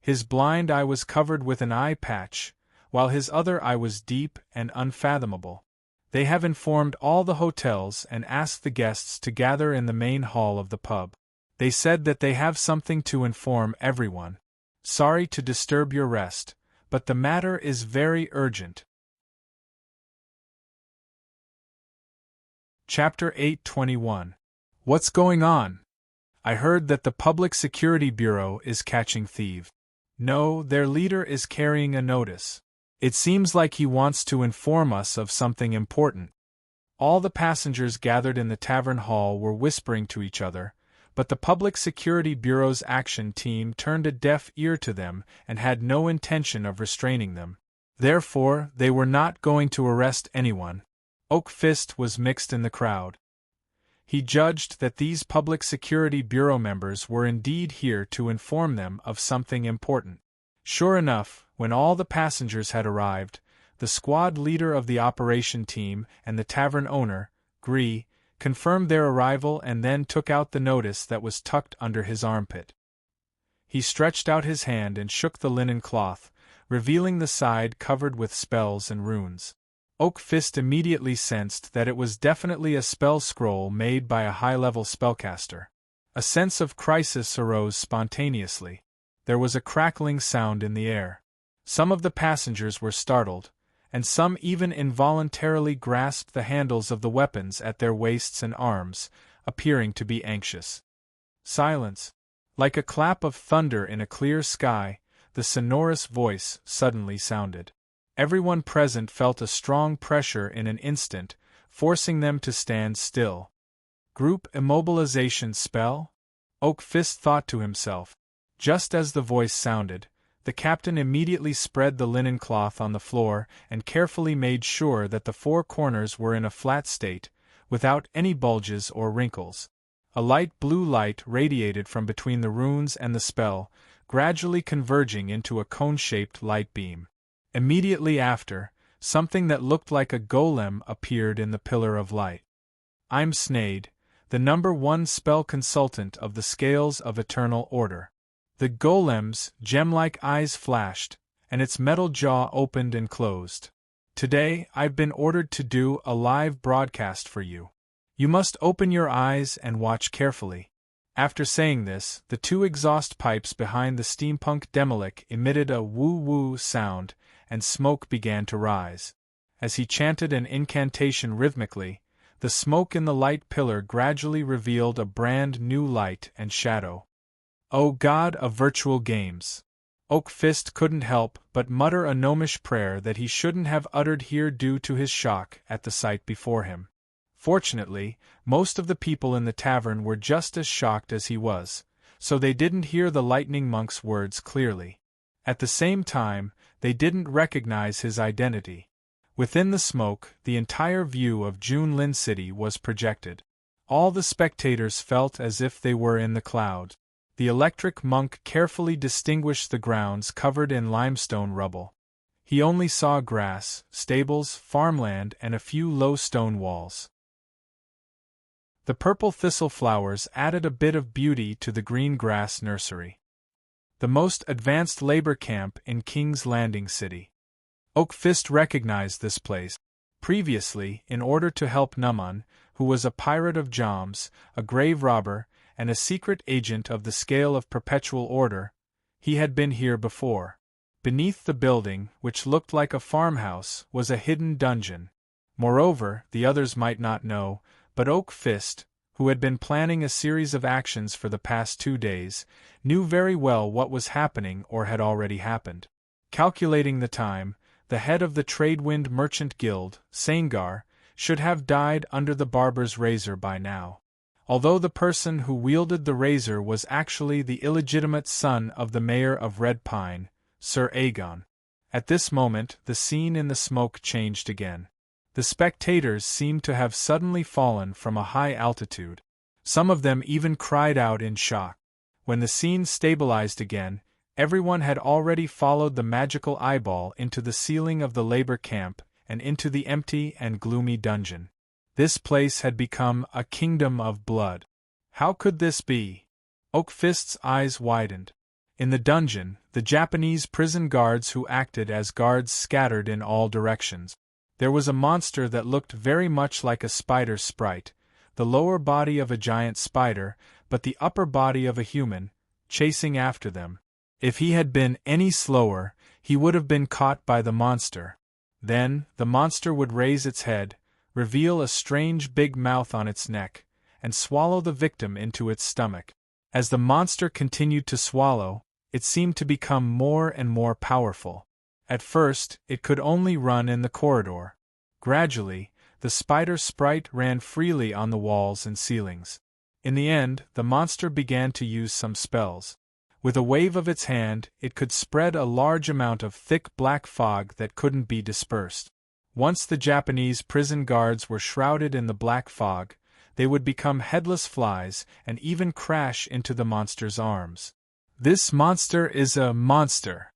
His blind eye was covered with an eye patch, while his other eye was deep and unfathomable. "They have informed all the hotels and asked the guests to gather in the main hall of the pub. They said that they have something to inform everyone. Sorry to disturb your rest, but the matter is very urgent." Chapter 821. What's going on? I heard that the Public Security Bureau is catching thieves. No, their leader is carrying a notice. It seems like he wants to inform us of something important. All the passengers gathered in the tavern hall were whispering to each other, but the Public Security Bureau's action team turned a deaf ear to them and had no intention of restraining them. Therefore, they were not going to arrest anyone. Oak Fist was mixed in the crowd. He judged that these Public Security Bureau members were indeed here to inform them of something important. Sure enough, when all the passengers had arrived, the squad leader of the operation team and the tavern owner, Gree, confirmed their arrival and then took out the notice that was tucked under his armpit. He stretched out his hand and shook the linen cloth, revealing the side covered with spells and runes. Oak Fist immediately sensed that it was definitely a spell scroll made by a high-level spellcaster. A sense of crisis arose spontaneously. There was a crackling sound in the air. Some of the passengers were startled, and some even involuntarily grasped the handles of the weapons at their waists and arms, appearing to be anxious. Silence. Like a clap of thunder in a clear sky, the sonorous voice suddenly sounded. Everyone present felt a strong pressure in an instant, forcing them to stand still. Group immobilization spell? Oak Fist thought to himself. Just as the voice sounded, the captain immediately spread the linen cloth on the floor and carefully made sure that the four corners were in a flat state, without any bulges or wrinkles. A light blue light radiated from between the runes and the spell, gradually converging into a cone-shaped light beam. Immediately after, something that looked like a golem appeared in the pillar of light. I'm Snade, the #1 spell consultant of the Scales of Eternal Order. The golem's gem-like eyes flashed, and its metal jaw opened and closed. Today, I've been ordered to do a live broadcast for you. You must open your eyes and watch carefully. After saying this, the two exhaust pipes behind the steampunk Demolic emitted a woo-woo sound, and smoke began to rise. As he chanted an incantation rhythmically, the smoke in the light pillar gradually revealed a brand new light and shadow. O God of virtual games! Oak Fist couldn't help but mutter a gnomish prayer that he shouldn't have uttered here due to his shock at the sight before him. Fortunately, most of the people in the tavern were just as shocked as he was, so they didn't hear the lightning monk's words clearly. At the same time, they didn't recognize his identity. Within the smoke, the entire view of Junlin City was projected. All the spectators felt as if they were in the clouds. The electric monk carefully distinguished the grounds covered in limestone rubble. He only saw grass, stables, farmland, and a few low stone walls. The purple thistle flowers added a bit of beauty to the green grass nursery. The most advanced labor camp in King's Landing City. Oak Fist recognized this place. Previously, in order to help Numan, who was a pirate of Joms, a grave robber, and a secret agent of the Scale of Perpetual Order, he had been here before. Beneath the building, which looked like a farmhouse, was a hidden dungeon. Moreover, the others might not know, but Oak Fist, who had been planning a series of actions for the past 2 days, knew very well what was happening or had already happened. Calculating the time, the head of the Tradewind Merchant Guild, Sangar, should have died under the barber's razor by now. Although the person who wielded the razor was actually the illegitimate son of the mayor of Red Pine, Sir Aegon. At this moment, the scene in the smoke changed again. The spectators seemed to have suddenly fallen from a high altitude. Some of them even cried out in shock. When the scene stabilized again, everyone had already followed the magical eyeball into the ceiling of the labor camp and into the empty and gloomy dungeon. This place had become a kingdom of blood. How could this be? Oak Fist's eyes widened. In the dungeon, the Japanese prison guards who acted as guards scattered in all directions. There was a monster that looked very much like a spider sprite, the lower body of a giant spider, but the upper body of a human, chasing after them. If he had been any slower, he would have been caught by the monster. Then, the monster would raise its head, reveal a strange big mouth on its neck, and swallow the victim into its stomach. As the monster continued to swallow, it seemed to become more and more powerful. At first, it could only run in the corridor. Gradually, the spider sprite ran freely on the walls and ceilings. In the end, the monster began to use some spells. With a wave of its hand, it could spread a large amount of thick black fog that couldn't be dispersed. Once the Japanese prison guards were shrouded in the black fog, they would become headless flies and even crash into the monster's arms. This monster is a monster.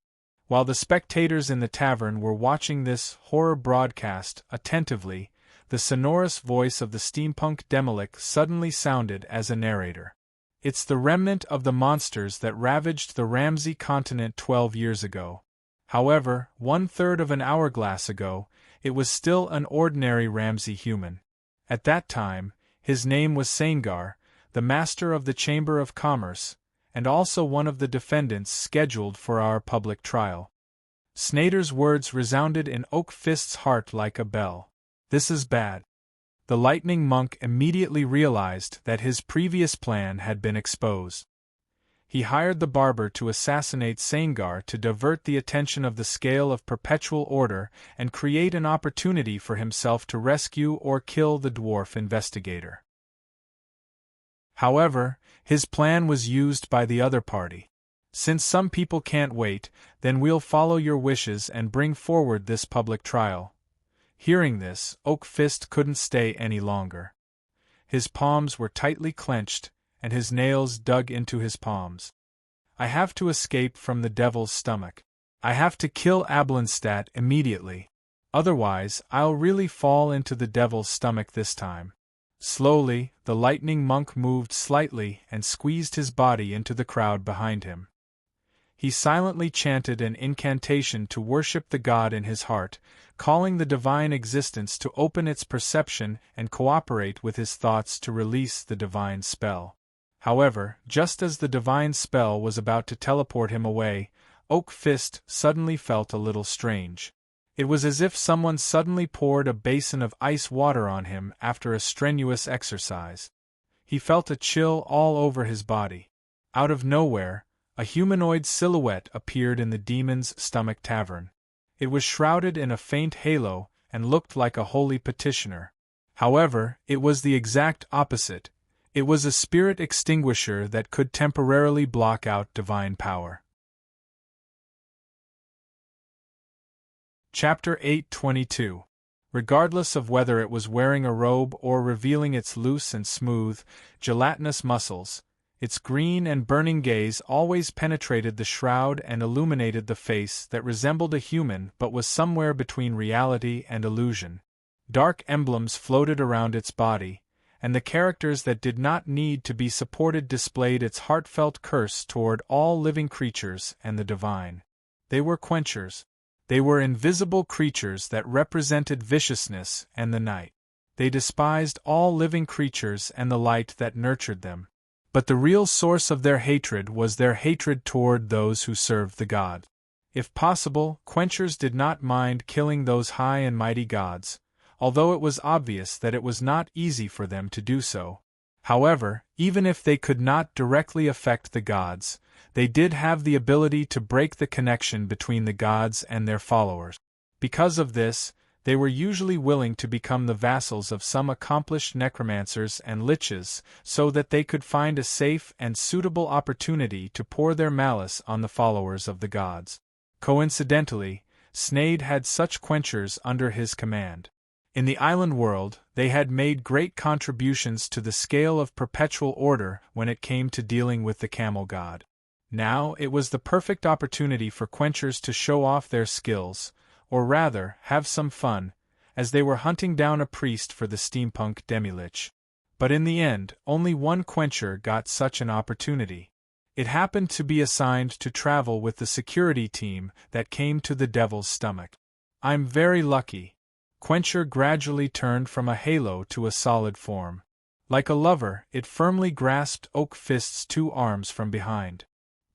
While the spectators in the tavern were watching this horror broadcast attentively, the sonorous voice of the steampunk Demolic suddenly sounded as a narrator. It's the remnant of the monsters that ravaged the Ramsey continent 12 years ago. However, 1/3 of an hourglass ago, it was still an ordinary Ramsey human. At that time, his name was Saingar, the master of the Chamber of Commerce, and also one of the defendants scheduled for our public trial. Snyder's words resounded in Oak Fist's heart like a bell. This is bad. The lightning monk immediately realized that his previous plan had been exposed. He hired the barber to assassinate Saingar to divert the attention of the scale of perpetual order and create an opportunity for himself to rescue or kill the dwarf investigator. However, his plan was used by the other party. Since some people can't wait, then we'll follow your wishes and bring forward this public trial. Hearing this, Oak Fist couldn't stay any longer. His palms were tightly clenched, and his nails dug into his palms. I have to escape from the devil's stomach. I have to kill Ablenstadt immediately. Otherwise, I'll really fall into the devil's stomach this time. Slowly, the lightning monk moved slightly and squeezed his body into the crowd behind him. He silently chanted an incantation to worship the god in his heart, calling the divine existence to open its perception and cooperate with his thoughts to release the divine spell. However, just as the divine spell was about to teleport him away, Oak Fist suddenly felt a little strange. It was as if someone suddenly poured a basin of ice water on him after a strenuous exercise. He felt a chill all over his body. Out of nowhere, a humanoid silhouette appeared in the Demon's Stomach Tavern. It was shrouded in a faint halo and looked like a holy petitioner. However, it was the exact opposite. It was a spirit extinguisher that could temporarily block out divine power. Chapter 8:22. Regardless of whether it was wearing a robe or revealing its loose and smooth, gelatinous muscles, its green and burning gaze always penetrated the shroud and illuminated the face that resembled a human but was somewhere between reality and illusion. Dark emblems floated around its body, and the characters that did not need to be supported displayed its heartfelt curse toward all living creatures and the divine. They were quenchers. They were invisible creatures that represented viciousness and the night. They despised all living creatures and the light that nurtured them. But the real source of their hatred was their hatred toward those who served the god. If possible, quenchers did not mind killing those high and mighty gods, although it was obvious that it was not easy for them to do so. However, even if they could not directly affect the gods, they did have the ability to break the connection between the gods and their followers. Because of this, they were usually willing to become the vassals of some accomplished necromancers and liches so that they could find a safe and suitable opportunity to pour their malice on the followers of the gods. Coincidentally, Snade had such quenchers under his command. In the island world, they had made great contributions to the scale of perpetual order when it came to dealing with the camel god. Now it was the perfect opportunity for quenchers to show off their skills, or rather, have some fun, as they were hunting down a priest for the steampunk demilich. But in the end, only one quencher got such an opportunity. It happened to be assigned to travel with the security team that came to the devil's stomach. I'm very lucky. Quencher gradually turned from a halo to a solid form. Like a lover, it firmly grasped Oak Fist's two arms from behind.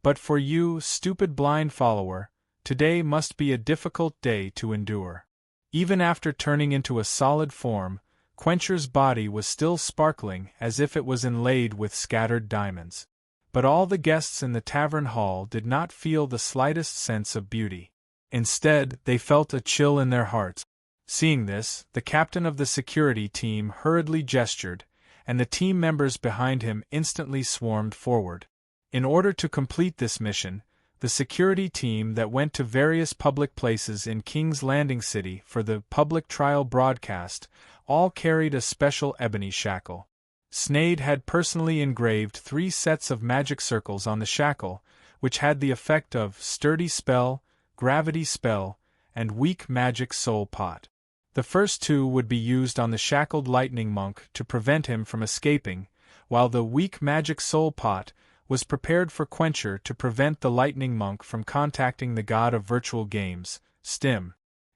But for you, stupid blind follower, today must be a difficult day to endure. Even after turning into a solid form, Quencher's body was still sparkling as if it was inlaid with scattered diamonds. But all the guests in the tavern hall did not feel the slightest sense of beauty. Instead, they felt a chill in their hearts. Seeing this, the captain of the security team hurriedly gestured, and the team members behind him instantly swarmed forward. In order to complete this mission, the security team that went to various public places in King's Landing City for the public trial broadcast all carried a special ebony shackle. Snade had personally engraved 3 sets of magic circles on the shackle, which had the effect of sturdy spell, gravity spell, and weak magic soul pot. The first 2 would be used on the shackled lightning monk to prevent him from escaping, while the weak magic soul pot was prepared for Quencher to prevent the lightning monk from contacting the god of virtual games, Stim.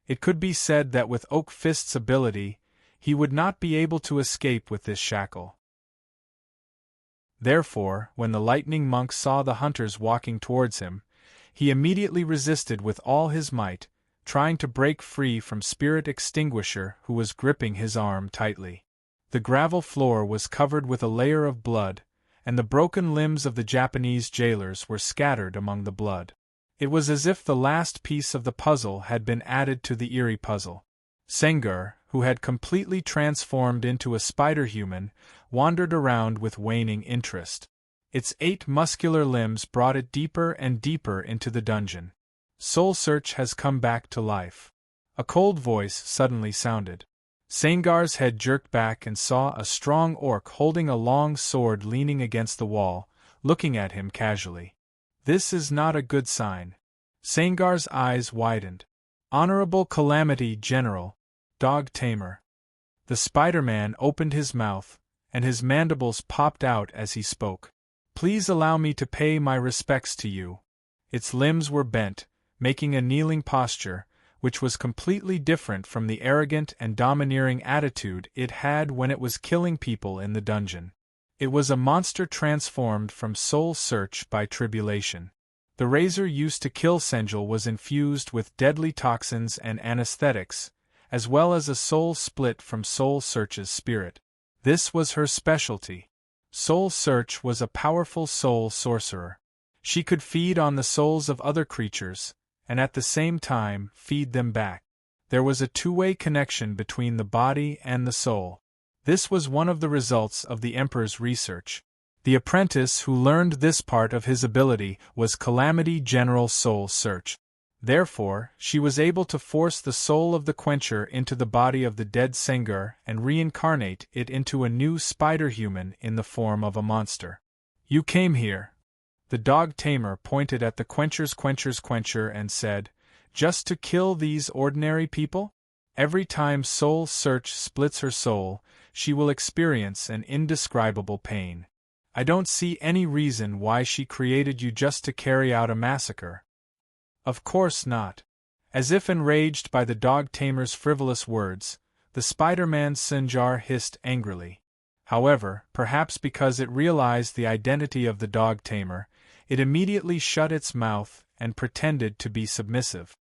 It could be said that with Oak Fist's ability, he would not be able to escape with this shackle. Therefore, when the lightning monk saw the hunters walking towards him, he immediately resisted with all his might, trying to break free from Spirit Extinguisher, who was gripping his arm tightly. The gravel floor was covered with a layer of blood, and the broken limbs of the Japanese jailers were scattered among the blood. It was as if the last piece of the puzzle had been added to the eerie puzzle. Sengur, who had completely transformed into a spider-human, wandered around with waning interest. Its 8 muscular limbs brought it deeper and deeper into the dungeon. Soul Search has come back to life. A cold voice suddenly sounded. Sengar's head jerked back and saw a strong orc holding a long sword leaning against the wall, looking at him casually. This is not a good sign. Sengar's eyes widened. Honorable Calamity General, Dog Tamer. The Spider-Man opened his mouth, and his mandibles popped out as he spoke. Please allow me to pay my respects to you. Its limbs were bent, making a kneeling posture, which was completely different from the arrogant and domineering attitude it had when it was killing people in the dungeon. It was a monster transformed from Soul Search by tribulation. The razor used to kill Sengel was infused with deadly toxins and anesthetics, as well as a soul split from Soul Search's spirit. This was her specialty. Soul Search was a powerful soul sorcerer. She could feed on the souls of other creatures, and at the same time feed them back. There was a two-way connection between the body and the soul. This was one of the results of the Emperor's research. The apprentice who learned this part of his ability was Calamity General Soul Search. Therefore, she was able to force the soul of the Quencher into the body of the dead Sengur and reincarnate it into a new spider-human in the form of a monster. You came here. The Dog Tamer pointed at the Quencher's Quencher and said, just to kill these ordinary people? Every time Soul Search splits her soul, she will experience an indescribable pain. I don't see any reason why she created you just to carry out a massacre. Of course not. As if enraged by the Dog Tamer's frivolous words, the Spider-Man Sinjar hissed angrily. However, perhaps because it realized the identity of the Dog Tamer, it immediately shut its mouth and pretended to be submissive.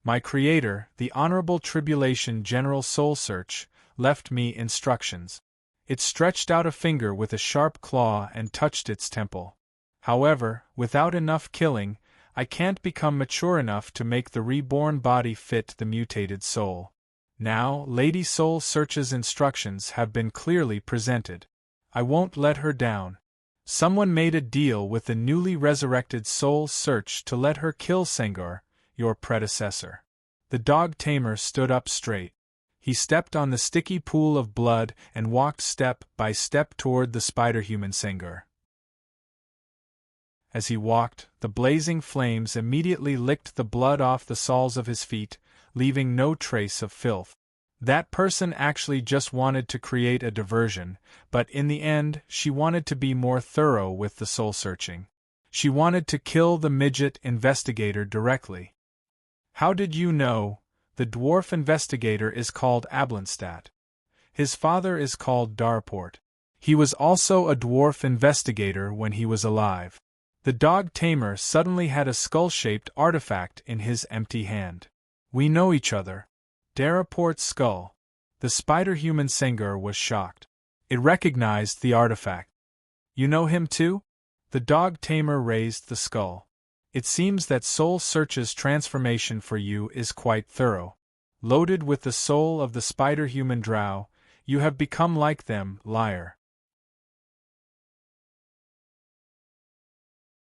My creator, the Honorable Tribulation General Soul Search, left me instructions. It stretched out a finger with a sharp claw and touched its temple. However, without enough killing, I can't become mature enough to make the reborn body fit the mutated soul. Now, Lady Soul Search's instructions have been clearly presented. I won't let her down. Someone made a deal with the newly resurrected Soul Search to let her kill Sengur, your predecessor. The Dog Tamer stood up straight. He stepped on the sticky pool of blood and walked step by step toward the spider-human Sengur. As he walked, the blazing flames immediately licked the blood off the soles of his feet, leaving no trace of filth. That person actually just wanted to create a diversion, but in the end, she wanted to be more thorough with the soul-searching. She wanted to kill the midget investigator directly. How did you know? The dwarf investigator is called Ablenstadt. His father is called Darport. He was also a dwarf investigator when he was alive. The Dog Tamer suddenly had a skull-shaped artifact in his empty hand. We know each other. Daraport's skull. The spider-human Sengur was shocked. It recognized the artifact. You know him too? The dog tamer raised the skull. It seems that Soul Search's transformation for you is quite thorough. Loaded with the soul of the spider-human drow, you have become like them, liar.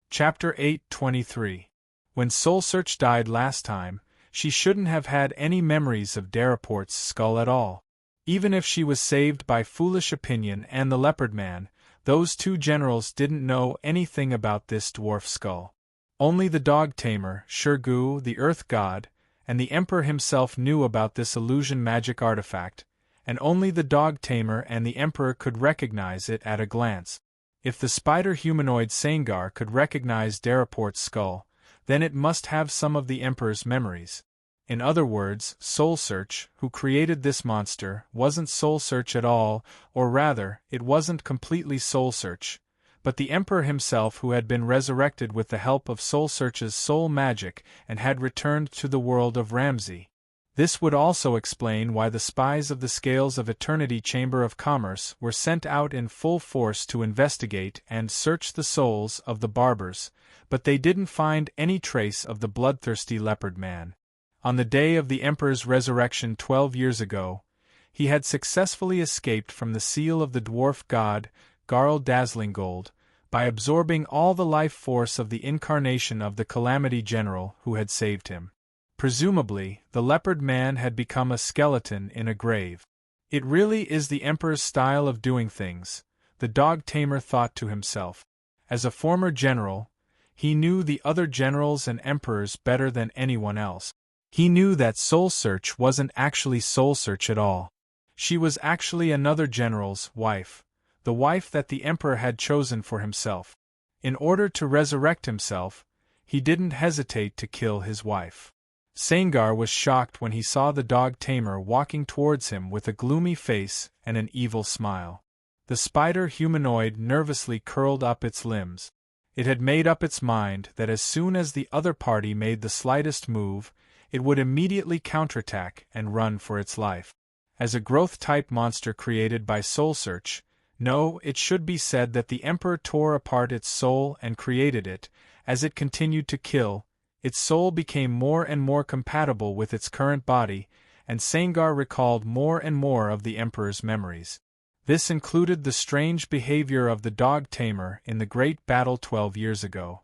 Chapter 8:23. When Soul Search died last time, she shouldn't have had any memories of Daraport's skull at all. Even if she was saved by foolish opinion and the leopard man, those two generals didn't know anything about this dwarf skull. Only the dog tamer, Shurgu, the earth god, and the emperor himself knew about this illusion magic artifact, and only the dog tamer and the emperor could recognize it at a glance. If the spider-humanoid Sengur could recognize Daraport's skull, then it must have some of the emperor's memories. In other words, Soul Search, who created this monster, wasn't Soul Search at all, or rather, it wasn't completely Soul Search, but the emperor himself who had been resurrected with the help of Soul Search's soul magic and had returned to the world of Ramsey. This would also explain why the spies of the Scales of Eternity Chamber of Commerce were sent out in full force to investigate and search the souls of the barbers, but they didn't find any trace of the bloodthirsty leopard man. On the day of the Emperor's resurrection 12 years ago, he had successfully escaped from the seal of the dwarf god, Garl Dazzlinggold, by absorbing all the life force of the incarnation of the Calamity General who had saved him. Presumably, the leopard man had become a skeleton in a grave. It really is the Emperor's style of doing things, the dog tamer thought to himself. As a former general, he knew the other generals and emperors better than anyone else. He knew that Soul Search wasn't actually Soul Search at all. She was actually another general's wife, the wife that the Emperor had chosen for himself. In order to resurrect himself, he didn't hesitate to kill his wife. Sengur was shocked when he saw the dog tamer walking towards him with a gloomy face and an evil smile. The spider humanoid nervously curled up its limbs. It had made up its mind that as soon as the other party made the slightest move, it would immediately counterattack and run for its life. As a growth-type monster created by Soul Search, no, it should be said that the Emperor tore apart its soul and created it. As it continued to kill, its soul became more and more compatible with its current body, and Sengur recalled more and more of the Emperor's memories. This included the strange behavior of the dog tamer in the great battle 12 years ago.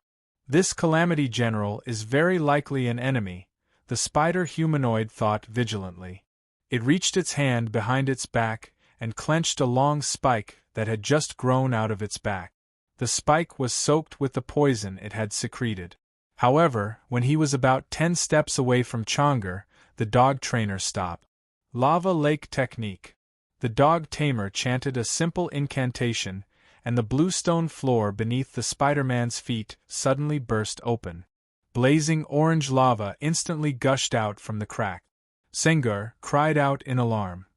This Calamity General is very likely an enemy, the spider humanoid thought vigilantly. It reached its hand behind its back and clenched a long spike that had just grown out of its back. The spike was soaked with the poison it had secreted. However, when he was about 10 steps away from Chongur, the dog trainer stopped. Lava Lake Technique. The dog tamer chanted a simple incantation, and the bluestone floor beneath the Spider-Man's feet suddenly burst open. Blazing orange lava instantly gushed out from the crack. Sengur cried out in alarm.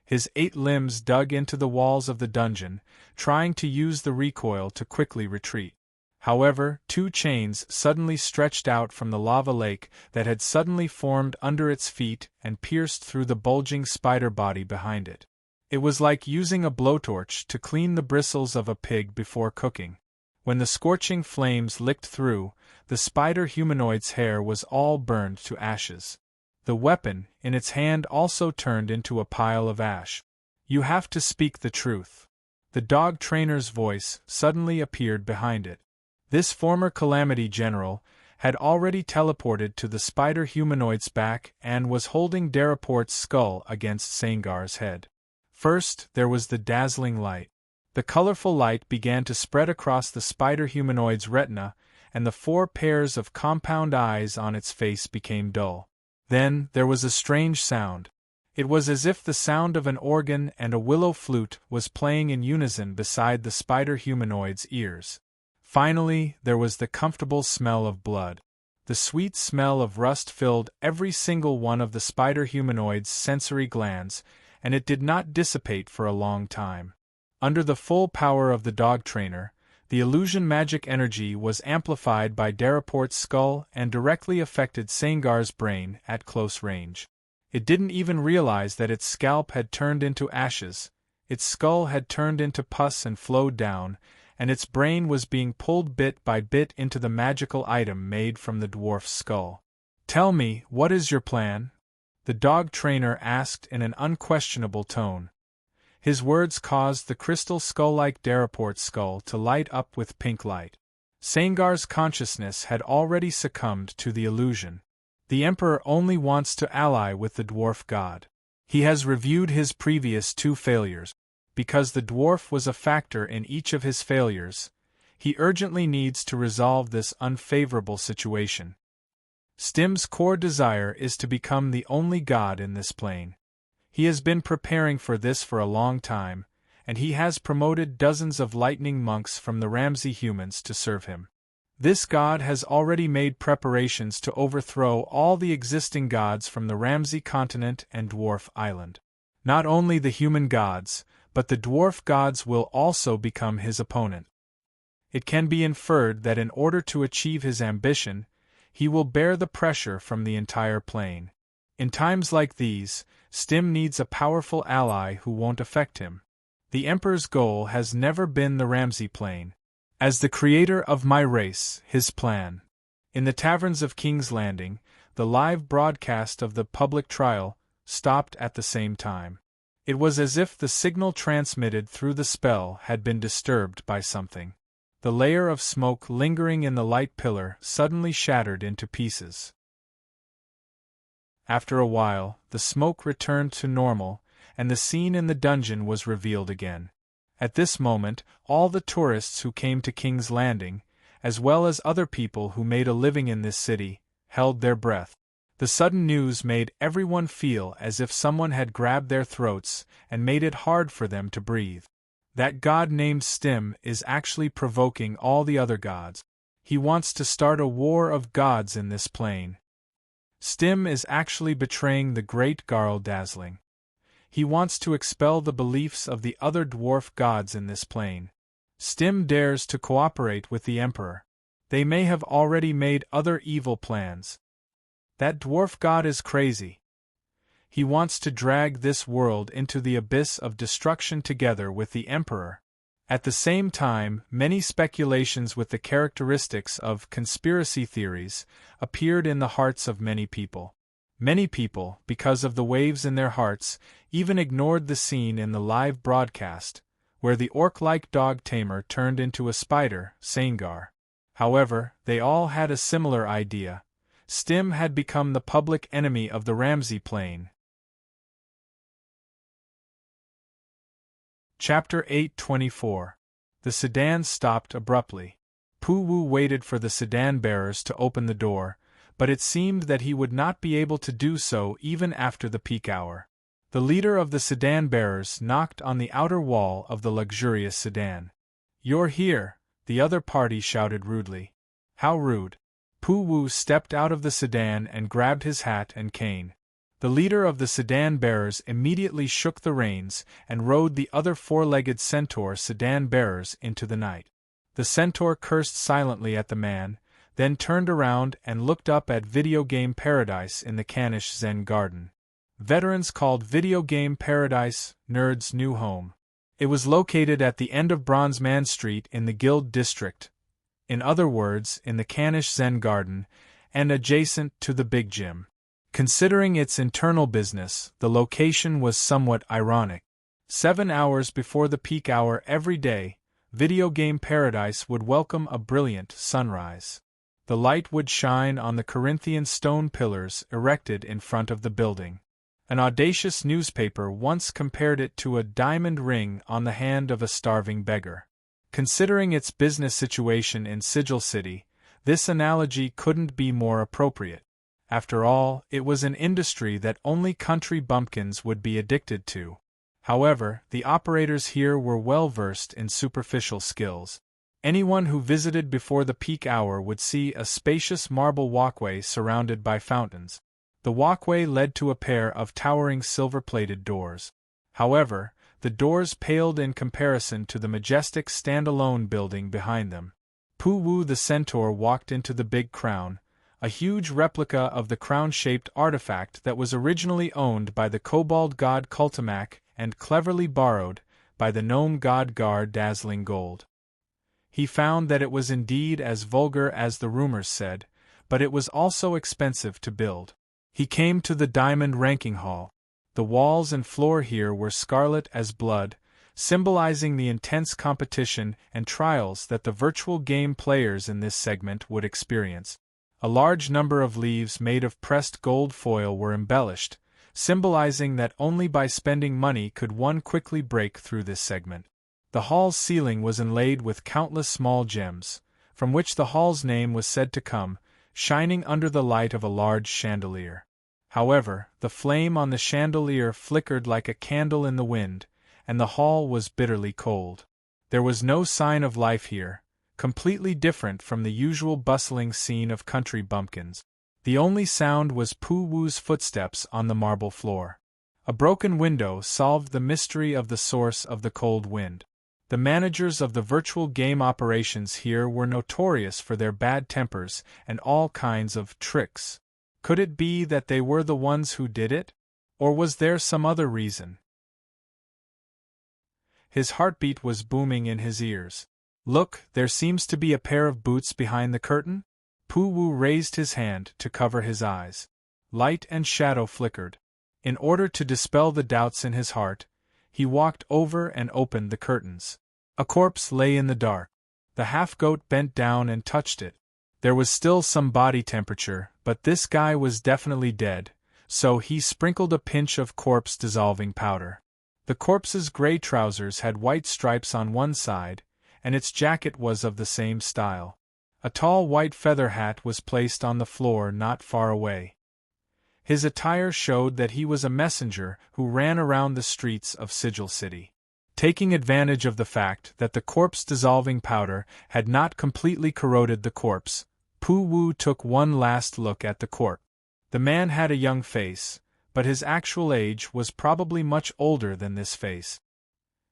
His 8 limbs dug into the walls of the dungeon, trying to use the recoil to quickly retreat. However, 2 chains suddenly stretched out from the lava lake that had suddenly formed under its feet and pierced through the bulging spider body behind it. It was like using a blowtorch to clean the bristles of a pig before cooking. When the scorching flames licked through, the spider humanoid's hair was all burned to ashes. The weapon in its hand also turned into a pile of ash. You have to speak the truth. The dog trainer's voice suddenly appeared behind it. This former Calamity General had already teleported to the spider humanoid's back and was holding Daraport's skull against Sengur's head. First, there was the dazzling light. The colorful light began to spread across the spider humanoid's retina, and the 4 pairs of compound eyes on its face became dull. Then, there was a strange sound. It was as if the sound of an organ and a willow flute was playing in unison beside the spider humanoid's ears. Finally, there was the comfortable smell of blood. The sweet smell of rust filled every single one of the spider humanoid's sensory glands, and it did not dissipate for a long time. Under the full power of the dog trainer, the illusion magic energy was amplified by Daraport's skull and directly affected Sengur's brain at close range. It didn't even realize that its scalp had turned into ashes, its skull had turned into pus and flowed down, and its brain was being pulled bit by bit into the magical item made from the dwarf's skull. "Tell me, what is your plan?" the dog trainer asked in an unquestionable tone. His words caused the crystal skull-like Daraport's skull to light up with pink light. Sangar's consciousness had already succumbed to the illusion. The Emperor only wants to ally with the dwarf god. He has reviewed his previous 2 failures. Because the dwarf was a factor in each of his failures, he urgently needs to resolve this unfavorable situation. Stim's core desire is to become the only god in this plane. He has been preparing for this for a long time, and he has promoted dozens of lightning monks from the Ramsey humans to serve him. This god has already made preparations to overthrow all the existing gods from the Ramsey continent and Dwarf Island. Not only the human gods, but the dwarf gods will also become his opponent. It can be inferred that in order to achieve his ambition, he will bear the pressure from the entire plane. In times like these, Stim needs a powerful ally who won't affect him. The Emperor's goal has never been the Ramsey plane. As the creator of my race, his plan. In the taverns of King's Landing, the live broadcast of the public trial stopped at the same time. It was as if the signal transmitted through the spell had been disturbed by something. The layer of smoke lingering in the light pillar suddenly shattered into pieces. After a while, the smoke returned to normal, and the scene in the dungeon was revealed again. At this moment, all the tourists who came to King's Landing, as well as other people who made a living in this city, held their breath. The sudden news made everyone feel as if someone had grabbed their throats and made it hard for them to breathe. That god named Stim is actually provoking all the other gods. He wants to start a war of gods in this plane. Stim is actually betraying the great Garl Dazzling. He wants to expel the beliefs of the other dwarf gods in this plane. Stim dares to cooperate with the Emperor. They may have already made other evil plans. That dwarf god is crazy. He wants to drag this world into the abyss of destruction together with the Emperor. At the same time, many speculations with the characteristics of conspiracy theories appeared in the hearts of many people. Many people, because of the waves in their hearts, even ignored the scene in the live broadcast, where the orc-like dog tamer turned into a spider, Sangar. However, they all had a similar idea. Stim had become the public enemy of the Ramsey plane. Chapter 824. The sedan stopped abruptly. Pu-Wu waited for the sedan bearers to open the door, but it seemed that he would not be able to do so even after the peak hour. The leader of the sedan bearers knocked on the outer wall of the luxurious sedan. "You're here," the other party shouted rudely. "How rude." Pu-Wu stepped out of the sedan and grabbed his hat and cane. The leader of the sedan bearers immediately shook the reins and rode the other four-legged centaur sedan bearers into the night. The centaur cursed silently at the man, then turned around and looked up at Video Game Paradise in the Canish Zen Garden. Veterans called Video Game Paradise Nerd's new home. It was located at the end of Bronze Man Street in the Guild District, in other words, in the Canish Zen Garden, and adjacent to the Big Gym. Considering its internal business, the location was somewhat ironic. 7 hours before the peak hour every day, Video Game Paradise would welcome a brilliant sunrise. The light would shine on the Corinthian stone pillars erected in front of the building. An audacious newspaper once compared it to a diamond ring on the hand of a starving beggar. Considering its business situation in Sigil City, this analogy couldn't be more appropriate. After all, it was an industry that only country bumpkins would be addicted to. However, the operators here were well versed in superficial skills. Anyone who visited before the peak hour would see a spacious marble walkway surrounded by fountains. The walkway led to a pair of towering silver-plated doors. However, the doors paled in comparison to the majestic stand-alone building behind them. Pu-Wu the centaur walked into the big crown, a huge replica of the crown-shaped artifact that was originally owned by the kobold god Kultimak and cleverly borrowed by the gnome god Gar Dazzling Gold. He found that it was indeed as vulgar as the rumors said, but it was also expensive to build. He came to the diamond ranking hall. The walls and floor here were scarlet as blood, symbolizing the intense competition and trials that the virtual game players in this segment would experience. A large number of leaves made of pressed gold foil were embellished, symbolizing that only by spending money could one quickly break through this segment. The hall's ceiling was inlaid with countless small gems, from which the hall's name was said to come, shining under the light of a large chandelier. However, the flame on the chandelier flickered like a candle in the wind, and the hall was bitterly cold. There was no sign of life here, completely different from the usual bustling scene of country bumpkins. The only sound was Pooh Woo's footsteps on the marble floor. A broken window solved the mystery of the source of the cold wind. The managers of the virtual game operations here were notorious for their bad tempers and all kinds of tricks. Could it be that they were the ones who did it? Or was there some other reason? His heartbeat was booming in his ears. Look, there seems to be a pair of boots behind the curtain? Pooh Woo raised his hand to cover his eyes. Light and shadow flickered. In order to dispel the doubts in his heart, he walked over and opened the curtains. A corpse lay in the dark. The half-goat bent down and touched it. There was still some body temperature, but this guy was definitely dead, so he sprinkled a pinch of corpse-dissolving powder. The corpse's gray trousers had white stripes on one side, and its jacket was of the same style. A tall white feather hat was placed on the floor not far away. His attire showed that he was a messenger who ran around the streets of Sigil City. Taking advantage of the fact that the corpse-dissolving powder had not completely corroded the corpse, Pooh Woo took one last look at the corpse. The man had a young face, but his actual age was probably much older than this face.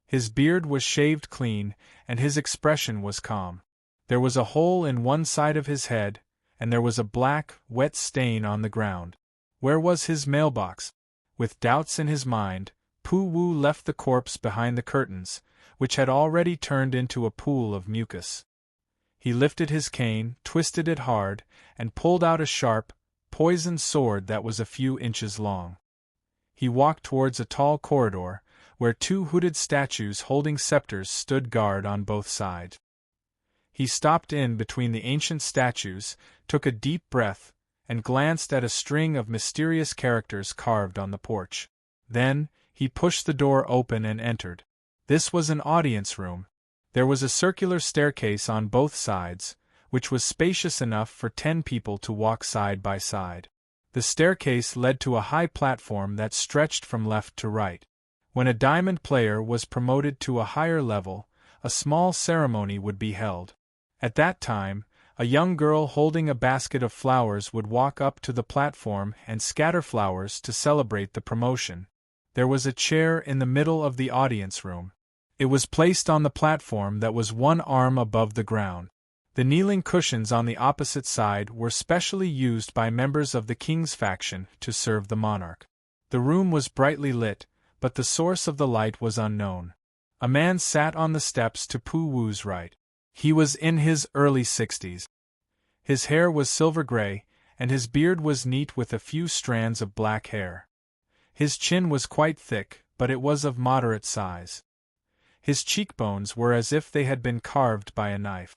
His beard was shaved clean, and his expression was calm. There was a hole in one side of his head, and there was a black, wet stain on the ground. Where was his mailbox? With doubts in his mind, Pooh Woo left the corpse behind the curtains, which had already turned into a pool of mucus. He lifted his cane, twisted it hard, and pulled out a sharp, poisoned sword that was a few inches long. He walked towards a tall corridor, where two hooded statues holding scepters stood guard on both sides. He stopped in between the ancient statues, took a deep breath, and glanced at a string of mysterious characters carved on the porch. Then, he pushed the door open and entered. This was an audience room. There was a circular staircase on both sides, which was spacious enough for 10 people to walk side by side. The staircase led to a high platform that stretched from left to right. When a diamond player was promoted to a higher level, a small ceremony would be held. At that time, a young girl holding a basket of flowers would walk up to the platform and scatter flowers to celebrate the promotion. There was a chair in the middle of the audience room. It was placed on the platform that was one arm above the ground. The kneeling cushions on the opposite side were specially used by members of the king's faction to serve the monarch. The room was brightly lit, but the source of the light was unknown. A man sat on the steps to Pooh Woo's right. He was in his early 60s. His hair was silver gray, and his beard was neat with a few strands of black hair. His chin was quite thick, but it was of moderate size. His cheekbones were as if they had been carved by a knife.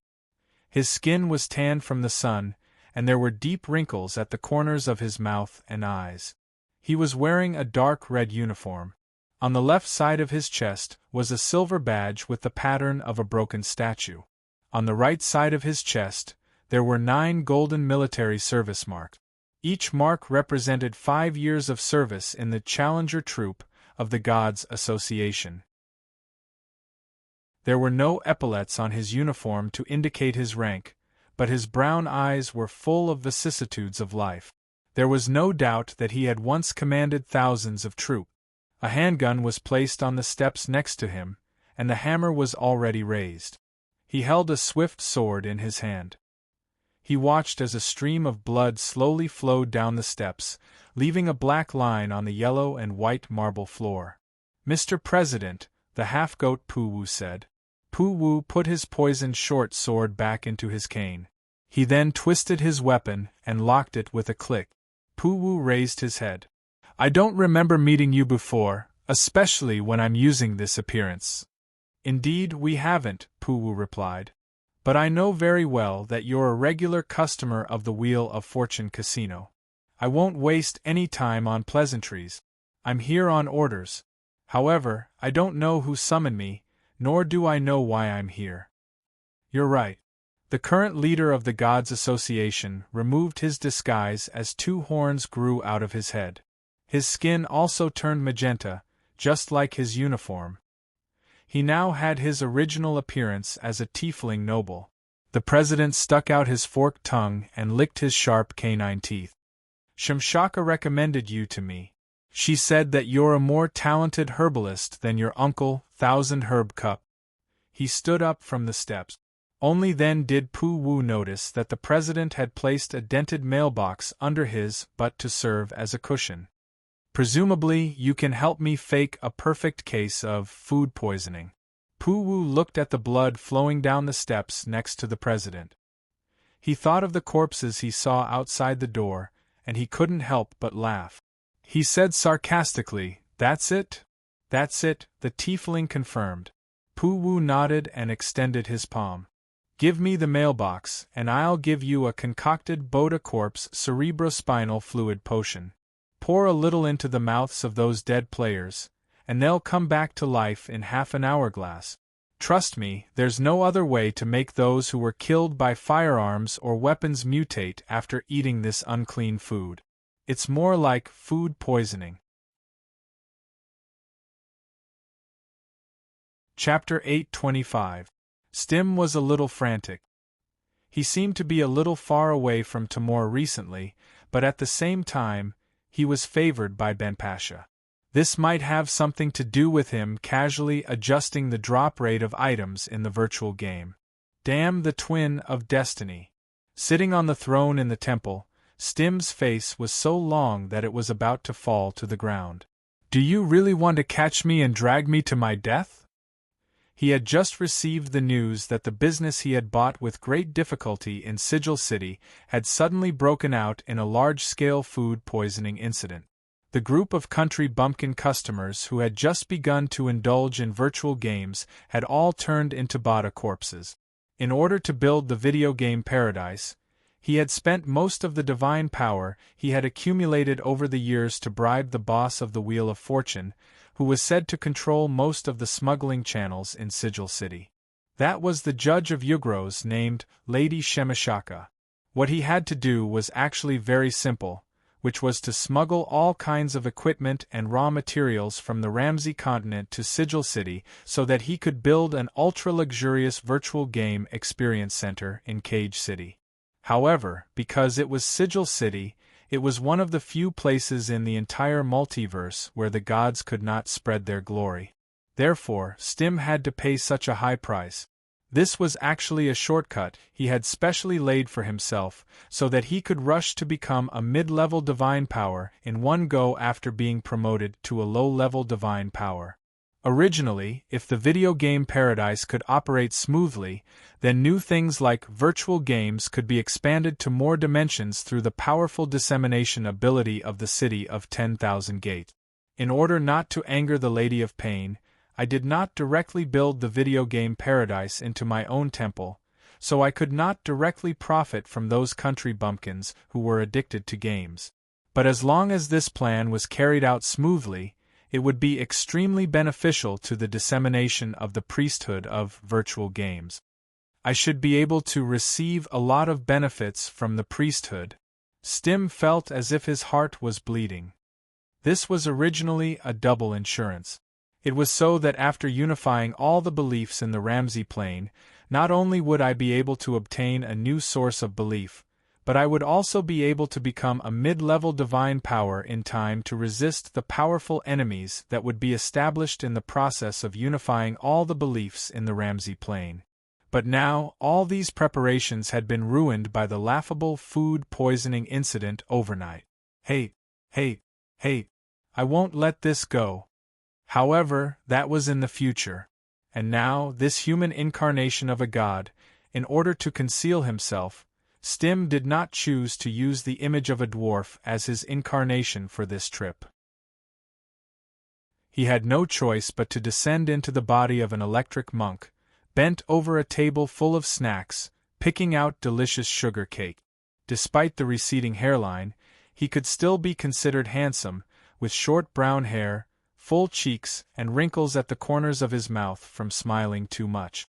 His skin was tanned from the sun, and there were deep wrinkles at the corners of his mouth and eyes. He was wearing a dark red uniform. On the left side of his chest was a silver badge with the pattern of a broken statue. On the right side of his chest, there were 9 golden military service marks. Each mark represented 5 years of service in the Challenger Troop of the Gods Association. There were no epaulets on his uniform to indicate his rank, but his brown eyes were full of vicissitudes of life. There was no doubt that he had once commanded thousands of troops. A handgun was placed on the steps next to him, and the hammer was already raised. He held a swift sword in his hand. He watched as a stream of blood slowly flowed down the steps, leaving a black line on the yellow and white marble floor. "Mr. President," the half-goat Pu-Wu said. Pu-Wu put his poisoned short sword back into his cane. He then twisted his weapon and locked it with a click. Pu-Wu raised his head. "I don't remember meeting you before, especially when I'm using this appearance." "Indeed, we haven't," Pu-Wu replied. "But I know very well that you're a regular customer of the Wheel of Fortune Casino. I won't waste any time on pleasantries. I'm here on orders. However, I don't know who summoned me, nor do I know why I'm here." "You're right." The current leader of the Gods Association removed his disguise as two horns grew out of his head. His skin also turned magenta, just like his uniform. He now had his original appearance as a tiefling noble. The president stuck out his forked tongue and licked his sharp canine teeth. "Shimshaka recommended you to me. She said that you're a more talented herbalist than your uncle, Thousand Herb Cup." He stood up from the steps. Only then did Pu-Wu notice that the president had placed a dented mailbox under his butt to serve as a cushion. "Presumably, you can help me fake a perfect case of food poisoning." Pu-Wu looked at the blood flowing down the steps next to the president. He thought of the corpses he saw outside the door, and he couldn't help but laugh. He said sarcastically, "That's it?" "That's it," the tiefling confirmed. Pu-Wu nodded and extended his palm. "Give me the mailbox, and I'll give you a concocted Boda Corpse cerebrospinal fluid potion. Pour a little into the mouths of those dead players, and they'll come back to life in half an hourglass. Trust me, there's no other way to make those who were killed by firearms or weapons mutate after eating this unclean food. It's more like food poisoning." Chapter 825. Stim was a little frantic. He seemed to be a little far away from Timor recently, but at the same time, he was favored by Benpasha. This might have something to do with him casually adjusting the drop rate of items in the virtual game. Damn the twin of destiny. Sitting on the throne in the temple, Stim's face was so long that it was about to fall to the ground. "Do you really want to catch me and drag me to my death?" He had just received the news that the business he had bought with great difficulty in Sigil City had suddenly broken out in a large-scale food poisoning incident. The group of country bumpkin customers who had just begun to indulge in virtual games had all turned into Boda corpses. In order to build the video game paradise, he had spent most of the divine power he had accumulated over the years to bribe the boss of the Wheel of Fortune, who was said to control most of the smuggling channels in Sigil City. That was the judge of Yugros named Lady Shemashaka. What he had to do was actually very simple, which was to smuggle all kinds of equipment and raw materials from the Ramsey continent to Sigil City so that he could build an ultra-luxurious virtual game experience center in Cage City. However, because it was Sigil City, it was one of the few places in the entire multiverse where the gods could not spread their glory. Therefore, Stim had to pay such a high price. This was actually a shortcut he had specially laid for himself, so that he could rush to become a mid-level divine power in one go after being promoted to a low-level divine power. Originally, if the video game paradise could operate smoothly, then new things like virtual games could be expanded to more dimensions through the powerful dissemination ability of the City of 10,000 Gate. In order not to anger the Lady of Pain, I did not directly build the video game paradise into my own temple, so I could not directly profit from those country bumpkins who were addicted to games. But as long as this plan was carried out smoothly, it would be extremely beneficial to the dissemination of the priesthood of virtual games. I should be able to receive a lot of benefits from the priesthood. Stim felt as if his heart was bleeding. This was originally a double insurance. It was so that after unifying all the beliefs in the Ramsey plane, not only would I be able to obtain a new source of belief, but I would also be able to become a mid-level divine power in time to resist the powerful enemies that would be established in the process of unifying all the beliefs in the Ramsey plane. But now, all these preparations had been ruined by the laughable food poisoning incident overnight. Hey, hey, hey, I won't let this go. However, that was in the future. And now, this human incarnation of a god, in order to conceal himself, Stim did not choose to use the image of a dwarf as his incarnation for this trip. He had no choice but to descend into the body of an electric monk, bent over a table full of snacks, picking out delicious sugar cake. Despite the receding hairline, he could still be considered handsome, with short brown hair, full cheeks, and wrinkles at the corners of his mouth from smiling too much.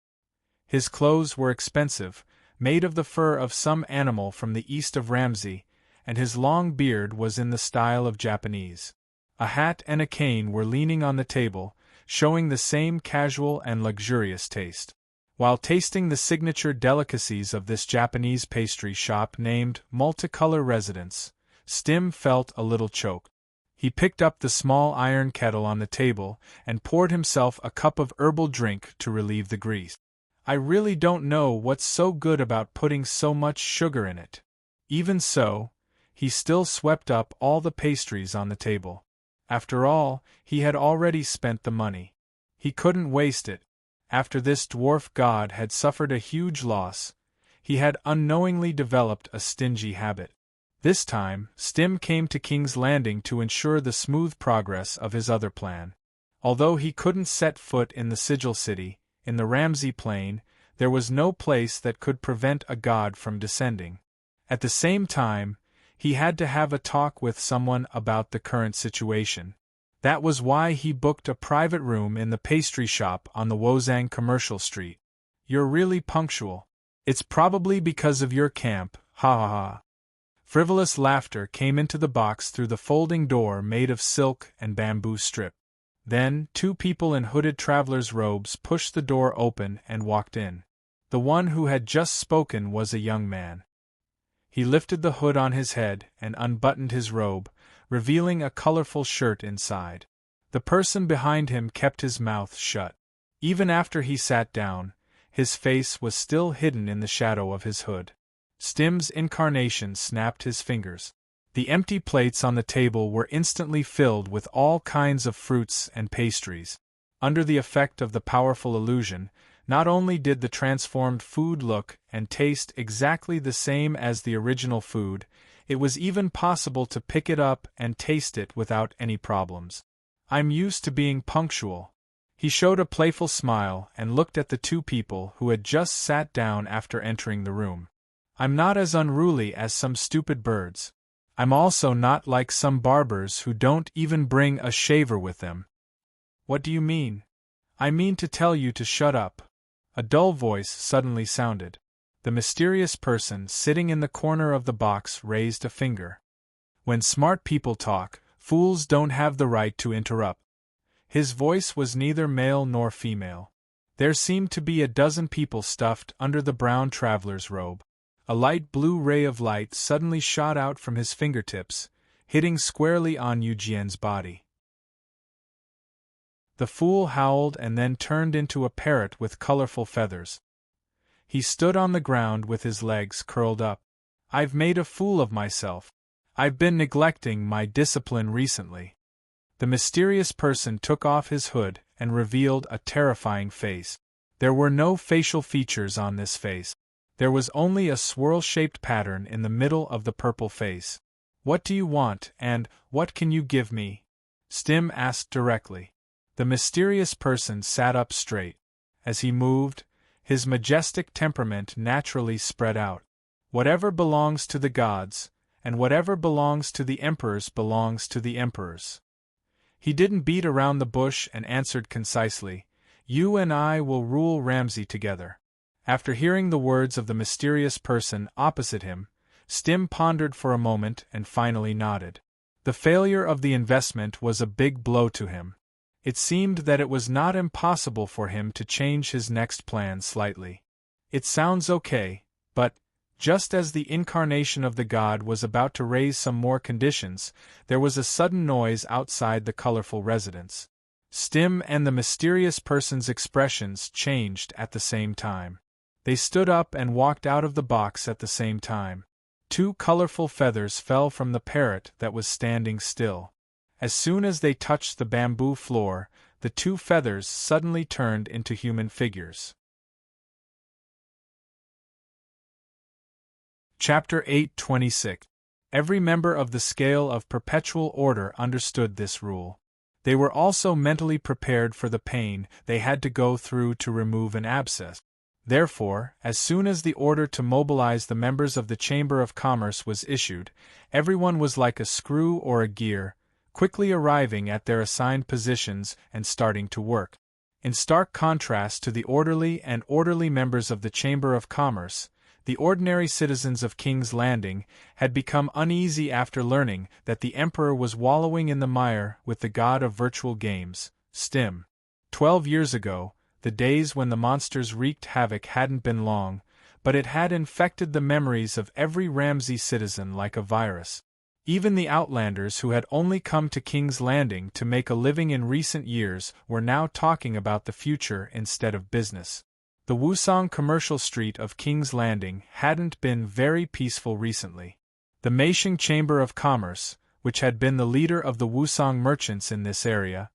His clothes were expensive, made of the fur of some animal from the east of Ramsey, and his long beard was in the style of Japanese. A hat and a cane were leaning on the table, showing the same casual and luxurious taste. While tasting the signature delicacies of this Japanese pastry shop named Multicolor Residence, Stim felt a little choked. He picked up the small iron kettle on the table and poured himself a cup of herbal drink to relieve the grease. I really don't know what's so good about putting so much sugar in it. Even so, he still swept up all the pastries on the table. After all, he had already spent the money. He couldn't waste it. After this dwarf god had suffered a huge loss, he had unknowingly developed a stingy habit. This time, Stim came to King's Landing to ensure the smooth progress of his other plan. Although he couldn't set foot in the Sigil City, in the Ramsey Plain, there was no place that could prevent a god from descending. At the same time, he had to have a talk with someone about the current situation. That was why he booked a private room in the pastry shop on the Wozang Commercial Street. You're really punctual. It's probably because of your camp, ha ha ha. Frivolous laughter came into the box through the folding door made of silk and bamboo strip. Then, two people in hooded traveler's robes pushed the door open and walked in. The one who had just spoken was a young man. He lifted the hood on his head and unbuttoned his robe, revealing a colorful shirt inside. The person behind him kept his mouth shut. Even after he sat down, his face was still hidden in the shadow of his hood. Stim's incarnation snapped his fingers. The empty plates on the table were instantly filled with all kinds of fruits and pastries. Under the effect of the powerful illusion, not only did the transformed food look and taste exactly the same as the original food, it was even possible to pick it up and taste it without any problems. I'm used to being punctual. He showed a playful smile and looked at the two people who had just sat down after entering the room. I'm not as unruly as some stupid birds. I'm also not like some barbers who don't even bring a shaver with them. What do you mean? I mean to tell you to shut up. A dull voice suddenly sounded. The mysterious person sitting in the corner of the box raised a finger. When smart people talk, fools don't have the right to interrupt. His voice was neither male nor female. There seemed to be a dozen people stuffed under the brown traveler's robe. A light blue ray of light suddenly shot out from his fingertips, hitting squarely on Eugene's body. The fool howled and then turned into a parrot with colorful feathers. He stood on the ground with his legs curled up. I've made a fool of myself. I've been neglecting my discipline recently. The mysterious person took off his hood and revealed a terrifying face. There were no facial features on this face. There was only a swirl-shaped pattern in the middle of the purple face. What do you want, and what can you give me? Stim asked directly. The mysterious person sat up straight. As he moved, his majestic temperament naturally spread out. Whatever belongs to the gods, and whatever belongs to the emperors belongs to the emperors. He didn't beat around the bush and answered concisely, You and I will rule Ramsey together. After hearing the words of the mysterious person opposite him, Stim pondered for a moment and finally nodded. The failure of the investment was a big blow to him. It seemed that it was not impossible for him to change his next plan slightly. It sounds okay, but, just as the incarnation of the god was about to raise some more conditions, there was a sudden noise outside the colorful residence. Stim and the mysterious person's expressions changed at the same time. They stood up and walked out of the box at the same time. 2 colorful feathers fell from the parrot that was standing still. As soon as they touched the bamboo floor, the 2 feathers suddenly turned into human figures. Chapter 8:26. Every member of the scale of perpetual order understood this rule. They were also mentally prepared for the pain they had to go through to remove an abscess. Therefore, as soon as the order to mobilize the members of the Chamber of Commerce was issued, everyone was like a screw or a gear, quickly arriving at their assigned positions and starting to work. In stark contrast to the orderly and orderly members of the Chamber of Commerce, the ordinary citizens of King's Landing had become uneasy after learning that the Emperor was wallowing in the mire with the god of virtual games, Stim. 12 years ago, the days when the monsters wreaked havoc hadn't been long, but it had infected the memories of every Ramsey citizen like a virus. Even the Outlanders who had only come to King's Landing to make a living in recent years were now talking about the future instead of business. The Wusong commercial street of King's Landing hadn't been very peaceful recently. The Meisheng Chamber of Commerce, which had been the leader of the Wusong merchants in this area,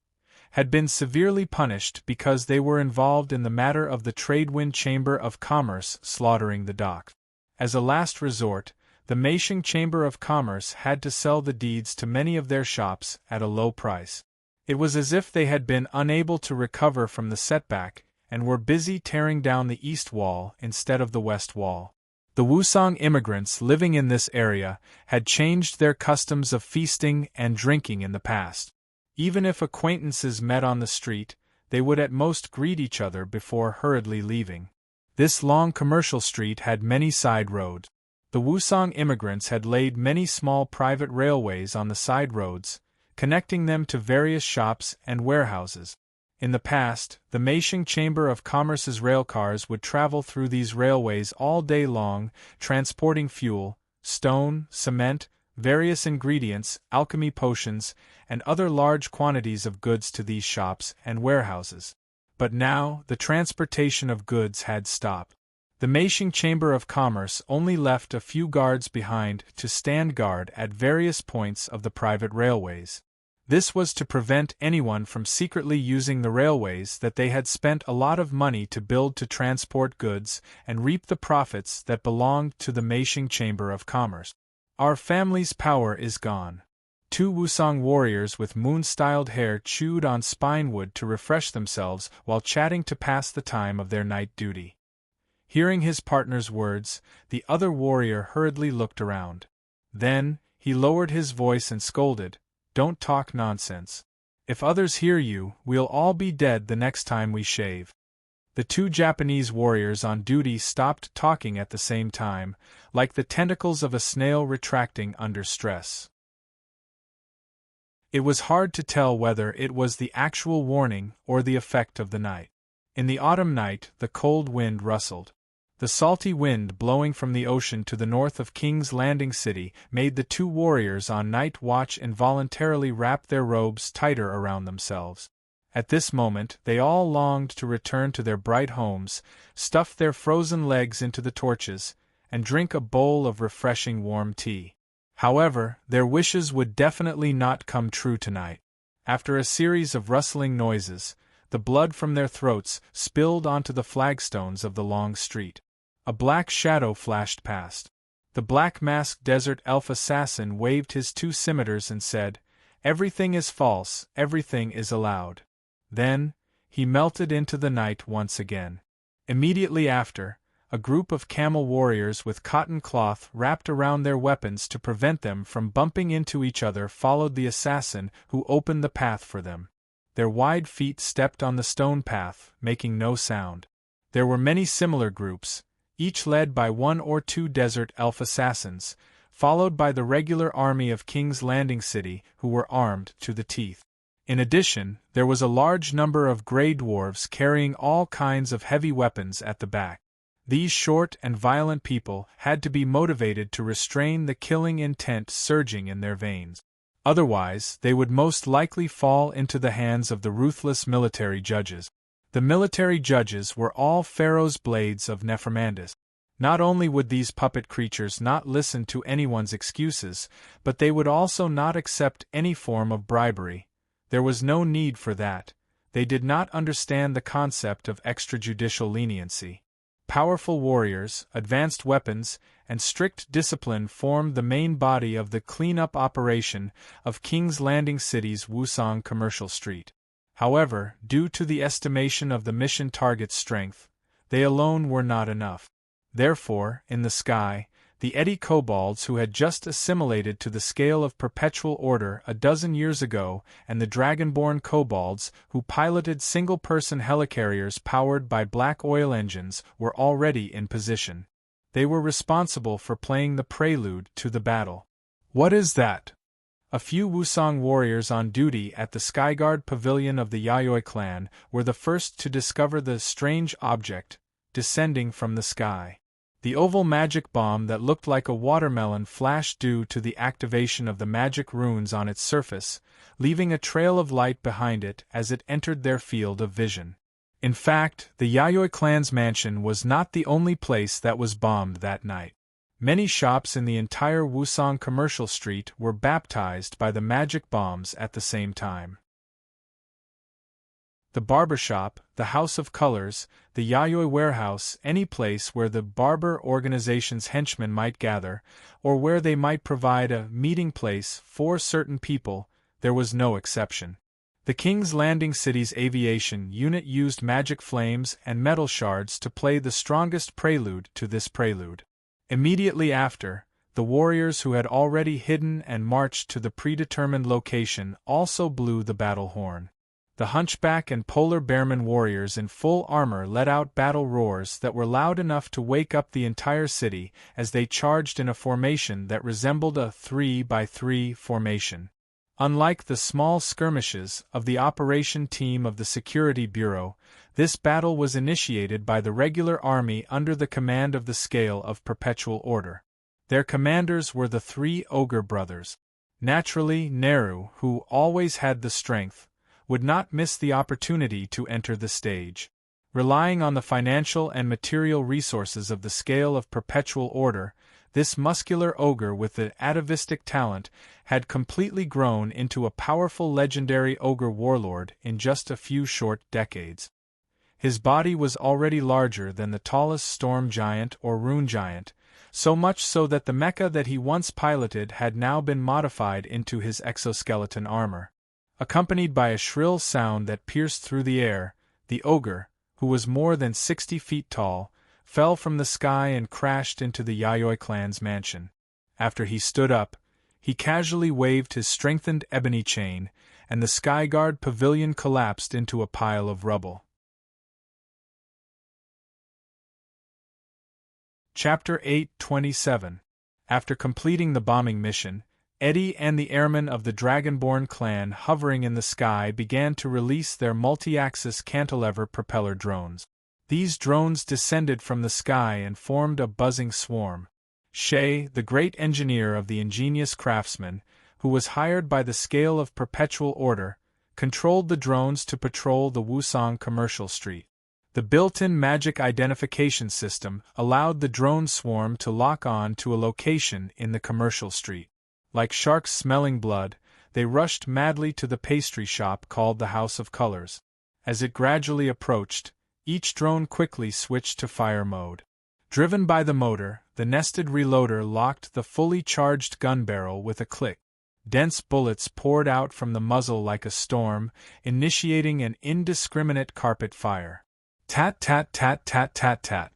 had been severely punished because they were involved in the matter of the Tradewind Chamber of Commerce slaughtering the dock. As a last resort, the Meisheng Chamber of Commerce had to sell the deeds to many of their shops at a low price. It was as if they had been unable to recover from the setback and were busy tearing down the east wall instead of the west wall. The Wusong immigrants living in this area had changed their customs of feasting and drinking in the past. Even if acquaintances met on the street, they would at most greet each other before hurriedly leaving. This long commercial street had many side roads. The Wusong immigrants had laid many small private railways on the side roads, connecting them to various shops and warehouses. In the past, the Meisheng Chamber of Commerce's railcars would travel through these railways all day long, transporting fuel, stone, cement, various ingredients, alchemy potions, and other large quantities of goods to these shops and warehouses. But now, the transportation of goods had stopped. The Meisheng Chamber of Commerce only left a few guards behind to stand guard at various points of the private railways. This was to prevent anyone from secretly using the railways that they had spent a lot of money to build to transport goods and reap the profits that belonged to the Meisheng Chamber of Commerce. Our family's power is gone. 2 Wusong warriors with moon-styled hair chewed on spine wood to refresh themselves while chatting to pass the time of their night duty. Hearing his partner's words, the other warrior hurriedly looked around. Then, he lowered his voice and scolded, "Don't talk nonsense. If others hear you, we'll all be dead the next time we shave." The 2 Japanese warriors on duty stopped talking at the same time, like the tentacles of a snail retracting under stress. It was hard to tell whether it was the actual warning or the effect of the night. In the autumn night, the cold wind rustled. The salty wind blowing from the ocean to the north of King's Landing City made the 2 warriors on night watch involuntarily wrap their robes tighter around themselves. At this moment, they all longed to return to their bright homes, stuff their frozen legs into the torches, and drink a bowl of refreshing warm tea. However, their wishes would definitely not come true tonight. After a series of rustling noises, the blood from their throats spilled onto the flagstones of the long street. A black shadow flashed past. The black-masked desert elf assassin waved his 2 scimitars and said, "Everything is false, everything is allowed." Then, he melted into the night once again. Immediately after, a group of camel warriors with cotton cloth wrapped around their weapons to prevent them from bumping into each other followed the assassin who opened the path for them. Their wide feet stepped on the stone path, making no sound. There were many similar groups, each led by 1 or 2 desert elf assassins, followed by the regular army of King's Landing City who were armed to the teeth. In addition, there was a large number of grey dwarves carrying all kinds of heavy weapons at the back. These short and violent people had to be motivated to restrain the killing intent surging in their veins. Otherwise, they would most likely fall into the hands of the ruthless military judges. The military judges were all Pharaoh's blades of Nefermandis. Not only would these puppet creatures not listen to anyone's excuses, but they would also not accept any form of bribery. There was no need for that. They did not understand the concept of extrajudicial leniency. Powerful warriors, advanced weapons, and strict discipline formed the main body of the cleanup operation of King's Landing City's Wusong Commercial Street. However, due to the estimation of the mission target's strength, they alone were not enough. Therefore, in the sky, the Eddy kobolds who had just assimilated to the scale of perpetual order a dozen years ago, and the dragonborn kobolds who piloted single-person helicarriers powered by black oil engines were already in position. They were responsible for playing the prelude to the battle. What is that? A few Wusong warriors on duty at the Skyguard pavilion of the Yayoi clan were the first to discover the strange object, descending from the sky. The oval magic bomb that looked like a watermelon flashed due to the activation of the magic runes on its surface, leaving a trail of light behind it as it entered their field of vision. In fact, the Yayoi clan's mansion was not the only place that was bombed that night. Many shops in the entire Wusong Commercial Street were baptized by the magic bombs at the same time. The barber shop, the House of Colors, the Yayoi warehouse, any place where the barber organization's henchmen might gather, or where they might provide a meeting place for certain people, there was no exception. The King's Landing City's aviation unit used magic flames and metal shards to play the strongest prelude to this prelude. Immediately after, the warriors who had already hidden and marched to the predetermined location also blew the battle horn. The hunchback and polar bearman warriors in full armor let out battle roars that were loud enough to wake up the entire city as they charged in a formation that resembled a 3x3 formation. Unlike the small skirmishes of the operation team of the Security Bureau, this battle was initiated by the regular army under the command of the Scale of Perpetual Order. Their commanders were the three Ogre brothers. Naturally, Neru, who always had the strength, would not miss the opportunity to enter the stage. Relying on the financial and material resources of the Scale of Perpetual Order, this muscular ogre with the atavistic talent had completely grown into a powerful legendary ogre warlord in just a few short decades. His body was already larger than the tallest storm giant or rune giant, so much so that the mecha that he once piloted had now been modified into his exoskeleton armor. Accompanied by a shrill sound that pierced through the air, the ogre, who was more than 60 feet tall, fell from the sky and crashed into the Yayoi clan's mansion. After he stood up, he casually waved his strengthened ebony chain, and the Skyguard pavilion collapsed into a pile of rubble. Chapter 8:27. After completing the bombing mission, Eddy and the airmen of the Dragonborn clan hovering in the sky began to release their multi-axis cantilever propeller drones. These drones descended from the sky and formed a buzzing swarm. Shay, the great engineer of the ingenious craftsman, who was hired by the Scale of Perpetual Order, controlled the drones to patrol the Wusong Commercial Street. The built-in magic identification system allowed the drone swarm to lock on to a location in the commercial street. Like sharks smelling blood, they rushed madly to the pastry shop called the House of Colors. As it gradually approached, each drone quickly switched to fire mode. Driven by the motor, the nested reloader locked the fully charged gun barrel with a click. Dense bullets poured out from the muzzle like a storm, initiating an indiscriminate carpet fire. Tat tat tat tat tat tat.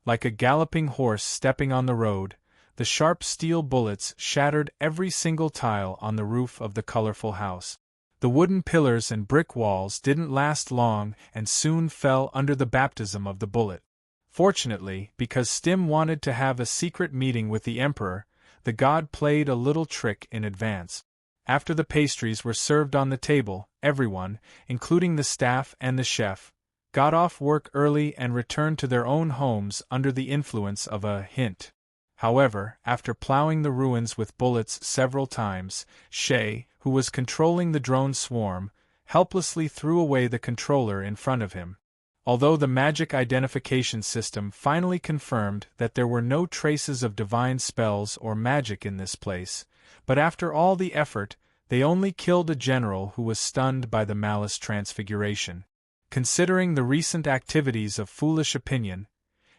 Like a galloping horse stepping on the road, the sharp steel bullets shattered every single tile on the roof of the colorful house. The wooden pillars and brick walls didn't last long and soon fell under the baptism of the bullet. Fortunately, because Stim wanted to have a secret meeting with the Emperor, the god played a little trick in advance. After the pastries were served on the table, everyone, including the staff and the chef, got off work early and returned to their own homes under the influence of a hint. However, after plowing the ruins with bullets several times, Shay, who was controlling the drone swarm, helplessly threw away the controller in front of him. Although the magic identification system finally confirmed that there were no traces of divine spells or magic in this place, but after all the effort, they only killed a general who was stunned by the malice transfiguration. Considering the recent activities of foolish opinion,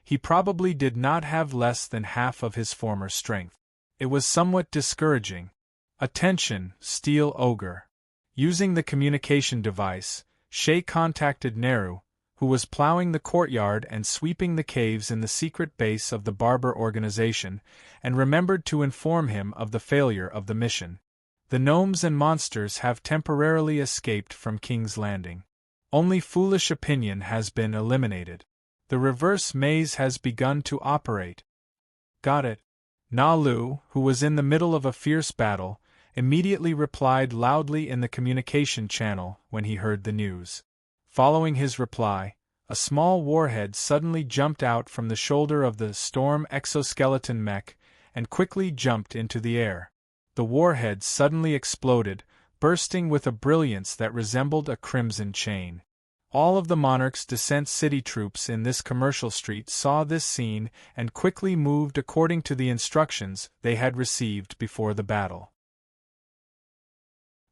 he probably did not have less than half of his former strength. It was somewhat discouraging. Attention, Steel Ogre. Using the communication device, Shay contacted Neru, who was plowing the courtyard and sweeping the caves in the secret base of the Barber organization, and remembered to inform him of the failure of the mission. The gnomes and monsters have temporarily escaped from King's Landing. Only foolish opinion has been eliminated. The reverse maze has begun to operate. Got it. Nalu, who was in the middle of a fierce battle, immediately replied loudly in the communication channel when he heard the news. Following his reply, a small warhead suddenly jumped out from the shoulder of the Storm exoskeleton mech and quickly jumped into the air. The warhead suddenly exploded, bursting with a brilliance that resembled a crimson chain. All of the Monarch's Descent City troops in this commercial street saw this scene and quickly moved according to the instructions they had received before the battle.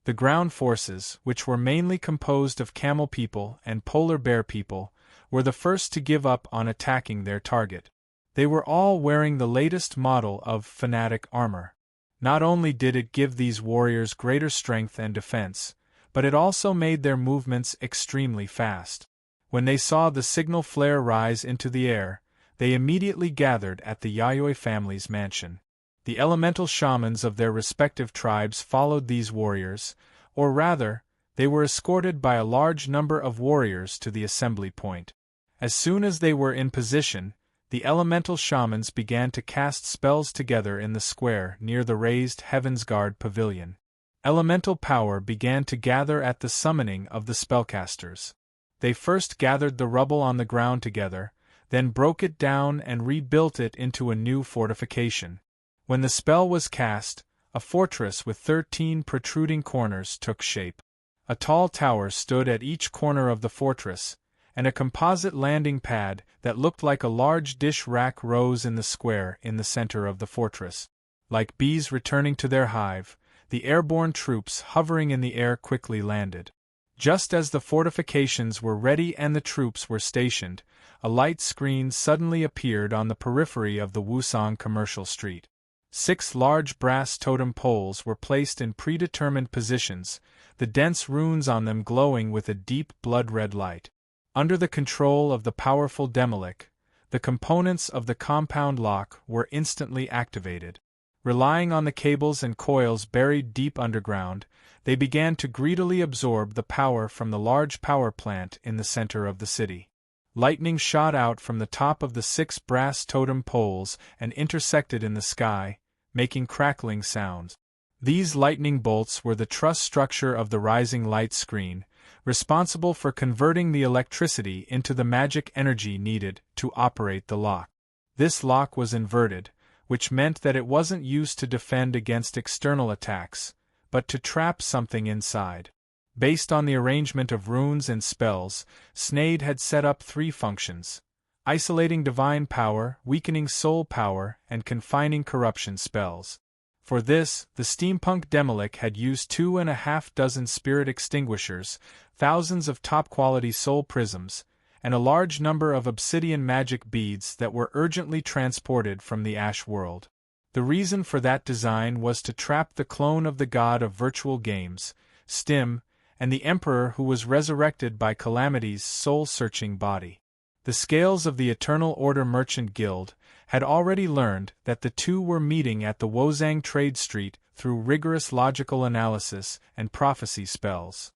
The ground forces, which were mainly composed of camel people and polar bear people, were the first to give up on attacking their target. They were all wearing the latest model of fanatic armor. Not only did it give these warriors greater strength and defense, but it also made their movements extremely fast. When they saw the signal flare rise into the air, they immediately gathered at the Yayoi family's mansion. The elemental shamans of their respective tribes followed these warriors, or rather, they were escorted by a large number of warriors to the assembly point. As soon as they were in position, the elemental shamans began to cast spells together in the square near the raised Heaven's Guard pavilion. Elemental power began to gather at the summoning of the spellcasters. They first gathered the rubble on the ground together, then broke it down and rebuilt it into a new fortification. When the spell was cast, a fortress with 13 protruding corners took shape. A tall tower stood at each corner of the fortress, and a composite landing pad that looked like a large dish rack rose in the square in the center of the fortress. Like bees returning to their hive, the airborne troops hovering in the air quickly landed. Just as the fortifications were ready and the troops were stationed, a light screen suddenly appeared on the periphery of the Wusong commercial street. 6 large brass totem poles were placed in predetermined positions, the dense runes on them glowing with a deep blood-red light. Under the control of the powerful Demolik, the components of the compound lock were instantly activated. Relying on the cables and coils buried deep underground, they began to greedily absorb the power from the large power plant in the center of the city. Lightning shot out from the top of the 6 brass totem poles and intersected in the sky, making crackling sounds. These lightning bolts were the truss structure of the rising light screen, responsible for converting the electricity into the magic energy needed to operate the lock. This lock was inverted, which meant that it wasn't used to defend against external attacks, but to trap something inside. Based on the arrangement of runes and spells, Snade had set up 3 functions: isolating divine power, weakening soul power, and confining corruption spells. For this, the steampunk Demolik had used 2.5 dozen spirit extinguishers, thousands of top-quality soul prisms, and a large number of obsidian magic beads that were urgently transported from the Ash world. The reason for that design was to trap the clone of the god of virtual games, Stim, and the Emperor who was resurrected by Calamity's soul-searching body. The scales of the Eternal Order Merchant Guild had already learned that the two were meeting at the Wozang Trade Street through rigorous logical analysis and prophecy spells.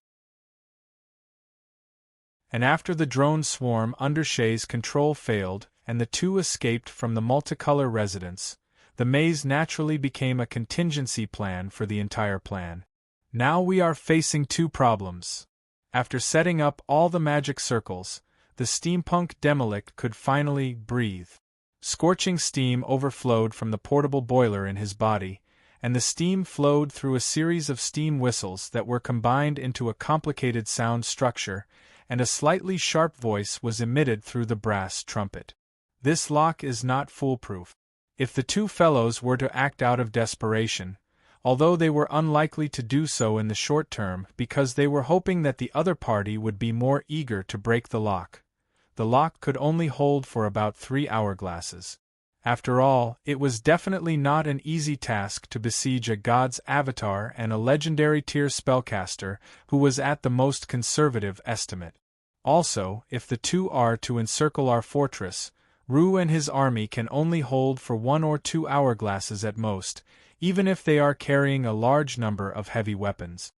And after the drone swarm under Shay's control failed and the two escaped from the multicolor residence, the maze naturally became a contingency plan for the entire plan. Now we are facing 2 problems. After setting up all the magic circles, the steampunk Demolik could finally breathe. Scorching steam overflowed from the portable boiler in his body, and the steam flowed through a series of steam whistles that were combined into a complicated sound structure, and a slightly sharp voice was emitted through the brass trumpet. "This lock is not foolproof." If the two fellows were to act out of desperation, although they were unlikely to do so in the short term because they were hoping that the other party would be more eager to break the lock could only hold for about 3 hourglasses. After all, it was definitely not an easy task to besiege a god's avatar and a legendary tier spellcaster who was at the most conservative estimate. Also, if the two are to encircle our fortress, Ru and his army can only hold for 1 or 2 hourglasses at most, even if they are carrying a large number of heavy weapons.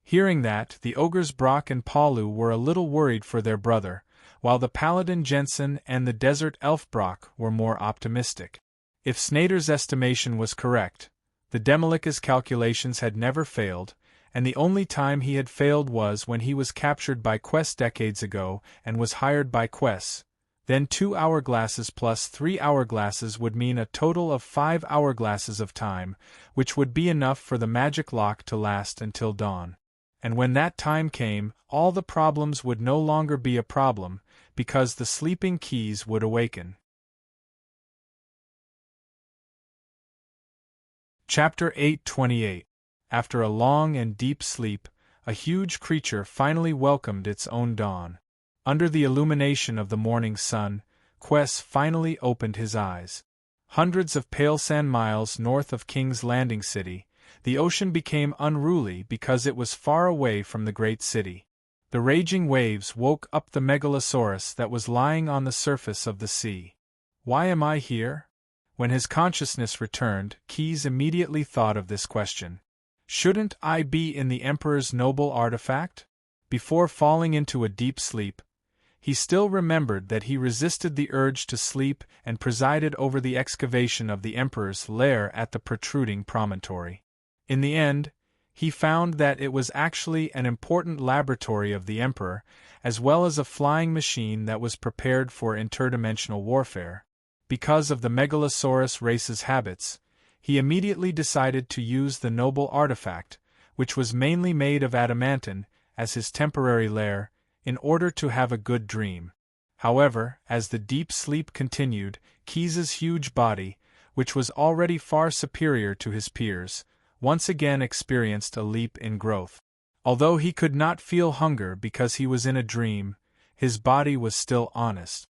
Hearing that, the ogres Brock and Palu were a little worried for their brother, while the paladin Jensen and the desert elf Brock were more optimistic. If Snader's estimation was correct, the Demolika's calculations had never failed, and the only time he had failed was when he was captured by Quest decades ago and was hired by Quest. Then 2 hourglasses plus 3 hourglasses would mean a total of 5 hourglasses of time, which would be enough for the magic lock to last until dawn. And when that time came, all the problems would no longer be a problem, because the sleeping keys would awaken. Chapter 8:28. After a long and deep sleep, a huge creature finally welcomed its own dawn. Under the illumination of the morning sun, Quest finally opened his eyes. Hundreds of pale sand miles north of King's Landing City, the ocean became unruly because it was far away from the great city. The raging waves woke up the megalosaurus that was lying on the surface of the sea. "Why am I here?" When his consciousness returned, Keyes immediately thought of this question. "Shouldn't I be in the Emperor's noble artifact?" Before falling into a deep sleep, he still remembered that he resisted the urge to sleep and presided over the excavation of the Emperor's lair at the protruding promontory. In the end, he found that it was actually an important laboratory of the Emperor, as well as a flying machine that was prepared for interdimensional warfare. Because of the Megalosaurus race's habits, he immediately decided to use the noble artifact, which was mainly made of adamantine, as his temporary lair, in order to have a good dream. However, as the deep sleep continued, Keyes's huge body, which was already far superior to his peers, once again experienced a leap in growth. Although he could not feel hunger because he was in a dream, his body was still honest.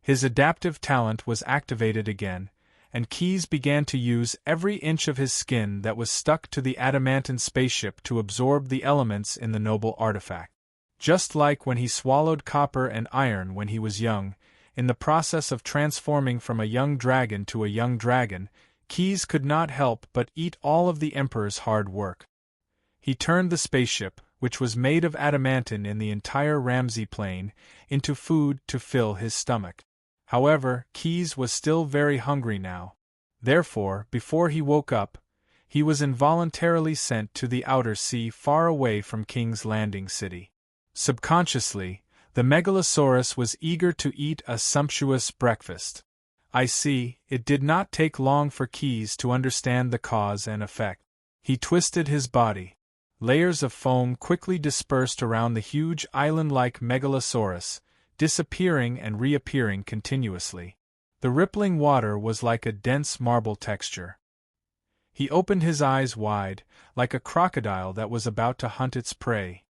His adaptive talent was activated again, and Keyes began to use every inch of his skin that was stuck to the adamantine spaceship to absorb the elements in the noble artifact. Just like when he swallowed copper and iron when he was young, in the process of transforming from a young dragon to a young dragon, Keyes could not help but eat all of the Emperor's hard work. He turned the spaceship, which was made of adamantine in the entire Ramsey plane, into food to fill his stomach. However, Keyes was still very hungry now. Therefore, before he woke up, he was involuntarily sent to the outer sea far away from King's Landing City. Subconsciously, the Megalosaurus was eager to eat a sumptuous breakfast. I see, it did not take long for Keyes to understand the cause and effect. He twisted his body. Layers of foam quickly dispersed around the huge island-like Megalosaurus, disappearing and reappearing continuously. The rippling water was like a dense marble texture. He opened his eyes wide, like a crocodile that was about to hunt its prey.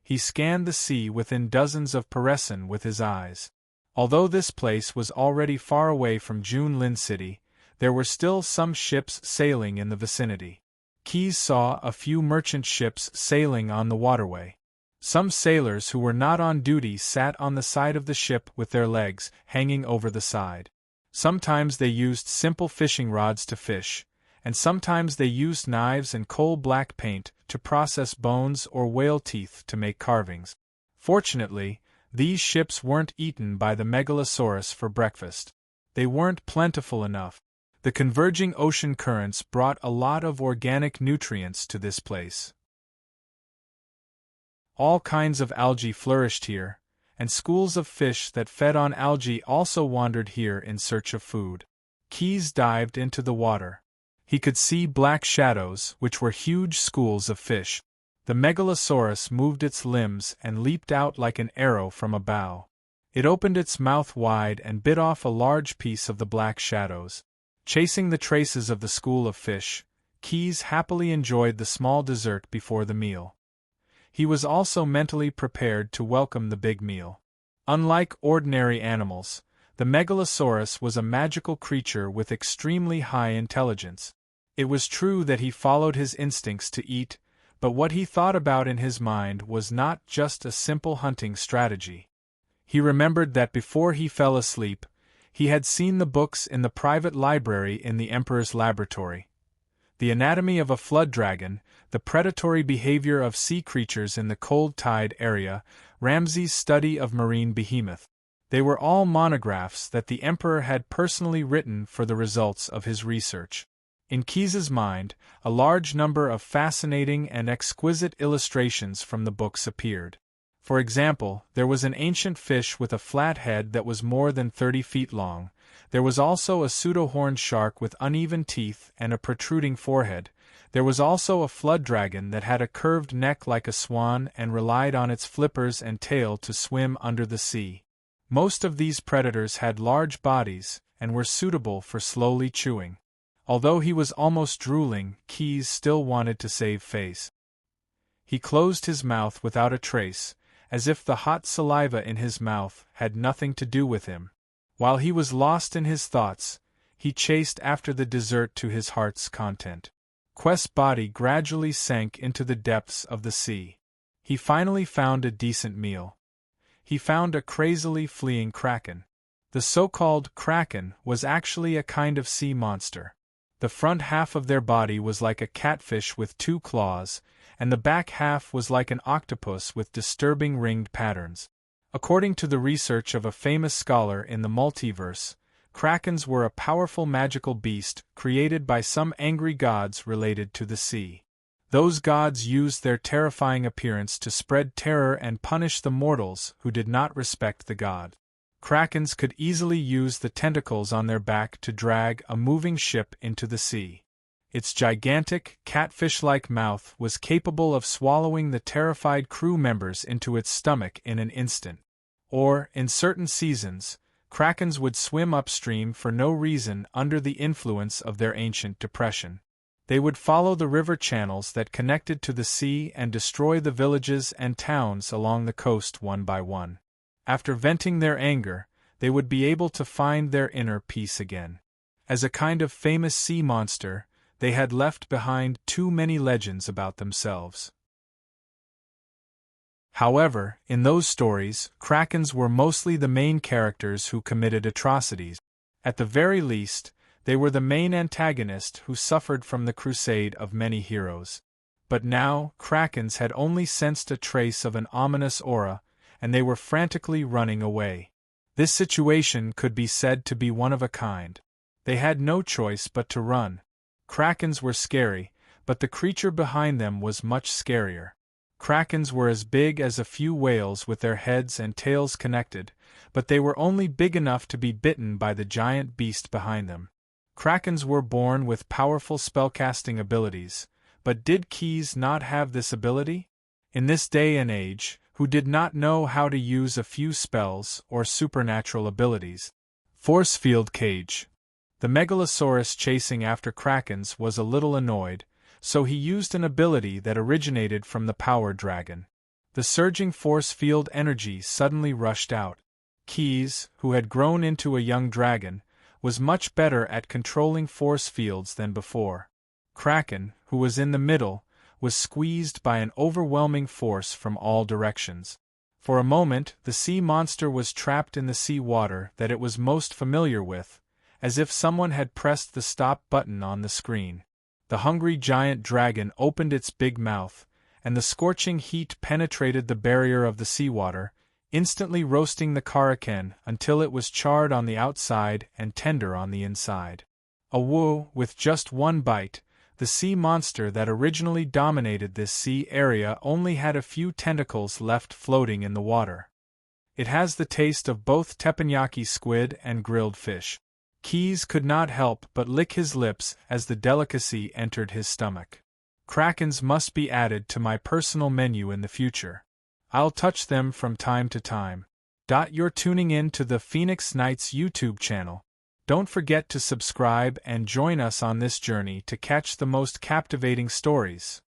He scanned the sea within dozens of parasan with his eyes. Although this place was already far away from Junlin City, there were still some ships sailing in the vicinity. Keyes saw a few merchant ships sailing on the waterway. Some sailors who were not on duty sat on the side of the ship with their legs hanging over the side. Sometimes they used simple fishing rods to fish, and sometimes they used knives and coal-black paint to process bones or whale teeth to make carvings. Fortunately, these ships weren't eaten by the Megalosaurus for breakfast. They weren't plentiful enough. The converging ocean currents brought a lot of organic nutrients to this place. All kinds of algae flourished here, and schools of fish that fed on algae also wandered here in search of food. Keyes dived into the water. He could see black shadows, which were huge schools of fish. The megalosaurus moved its limbs and leaped out like an arrow from a bow. It opened its mouth wide and bit off a large piece of the black shadows. Chasing the traces of the school of fish, Keyes happily enjoyed the small dessert before the meal. He was also mentally prepared to welcome the big meal. Unlike ordinary animals, the megalosaurus was a magical creature with extremely high intelligence. It was true that he followed his instincts to eat, but what he thought about in his mind was not just a simple hunting strategy. He remembered that before he fell asleep, he had seen the books in the private library in the Emperor's laboratory. The anatomy of a flood dragon, the predatory behavior of sea creatures in the cold tide area, Ramsay's study of marine behemoth. They were all monographs that the Emperor had personally written for the results of his research. In Keyes's mind, a large number of fascinating and exquisite illustrations from the books appeared. For example, there was an ancient fish with a flat head that was more than 30 feet long. There was also a pseudo-horned shark with uneven teeth and a protruding forehead. There was also a flood dragon that had a curved neck like a swan and relied on its flippers and tail to swim under the sea. Most of these predators had large bodies and were suitable for slowly chewing. Although he was almost drooling, Keyes still wanted to save face. He closed his mouth without a trace, as if the hot saliva in his mouth had nothing to do with him. While he was lost in his thoughts, he chased after the dessert to his heart's content. Quest's body gradually sank into the depths of the sea. He finally found a decent meal. He found a crazily fleeing kraken. The so-called kraken was actually a kind of sea monster. The front half of their body was like a catfish with 2 claws, and the back half was like an octopus with disturbing ringed patterns. According to the research of a famous scholar in the multiverse, krakens were a powerful magical beast created by some angry gods related to the sea. Those gods used their terrifying appearance to spread terror and punish the mortals who did not respect the god. Krakens could easily use the tentacles on their back to drag a moving ship into the sea. Its gigantic, catfish-like mouth was capable of swallowing the terrified crew members into its stomach in an instant. Or, in certain seasons, krakens would swim upstream for no reason under the influence of their ancient depression. They would follow the river channels that connected to the sea and destroy the villages and towns along the coast one by one. After venting their anger, they would be able to find their inner peace again. As a kind of famous sea monster, they had left behind too many legends about themselves. However, in those stories, krakens were mostly the main characters who committed atrocities. At the very least, they were the main antagonist who suffered from the crusade of many heroes. But now, krakens had only sensed a trace of an ominous aura, and they were frantically running away. This situation could be said to be one of a kind. They had no choice but to run. Krakens were scary, but the creature behind them was much scarier. Krakens were as big as a few whales with their heads and tails connected, but they were only big enough to be bitten by the giant beast behind them. Krakens were born with powerful spellcasting abilities, but did Keyes not have this ability? In this day and age, who did not know how to use a few spells or supernatural abilities? Force field cage. The megalosaurus chasing after krakens was a little annoyed, so he used an ability that originated from the power dragon. The surging force field energy suddenly rushed out. Keyes, who had grown into a young dragon, was much better at controlling force fields than before. Kraken, who was in the middle, was squeezed by an overwhelming force from all directions. For a moment, the sea monster was trapped in the sea water that it was most familiar with, as if someone had pressed the stop button on the screen. The hungry giant dragon opened its big mouth, and the scorching heat penetrated the barrier of the seawater, instantly roasting the kraken until it was charred on the outside and tender on the inside. With just one bite, the sea monster that originally dominated this sea area only had a few tentacles left floating in the water. It has the taste of both teppanyaki squid and grilled fish. Keyes could not help but lick his lips as the delicacy entered his stomach. Krakens must be added to my personal menu in the future. I'll touch them from time to time. You're tuning in to the Phoenix Nights YouTube channel. Don't forget to subscribe and join us on this journey to catch the most captivating stories.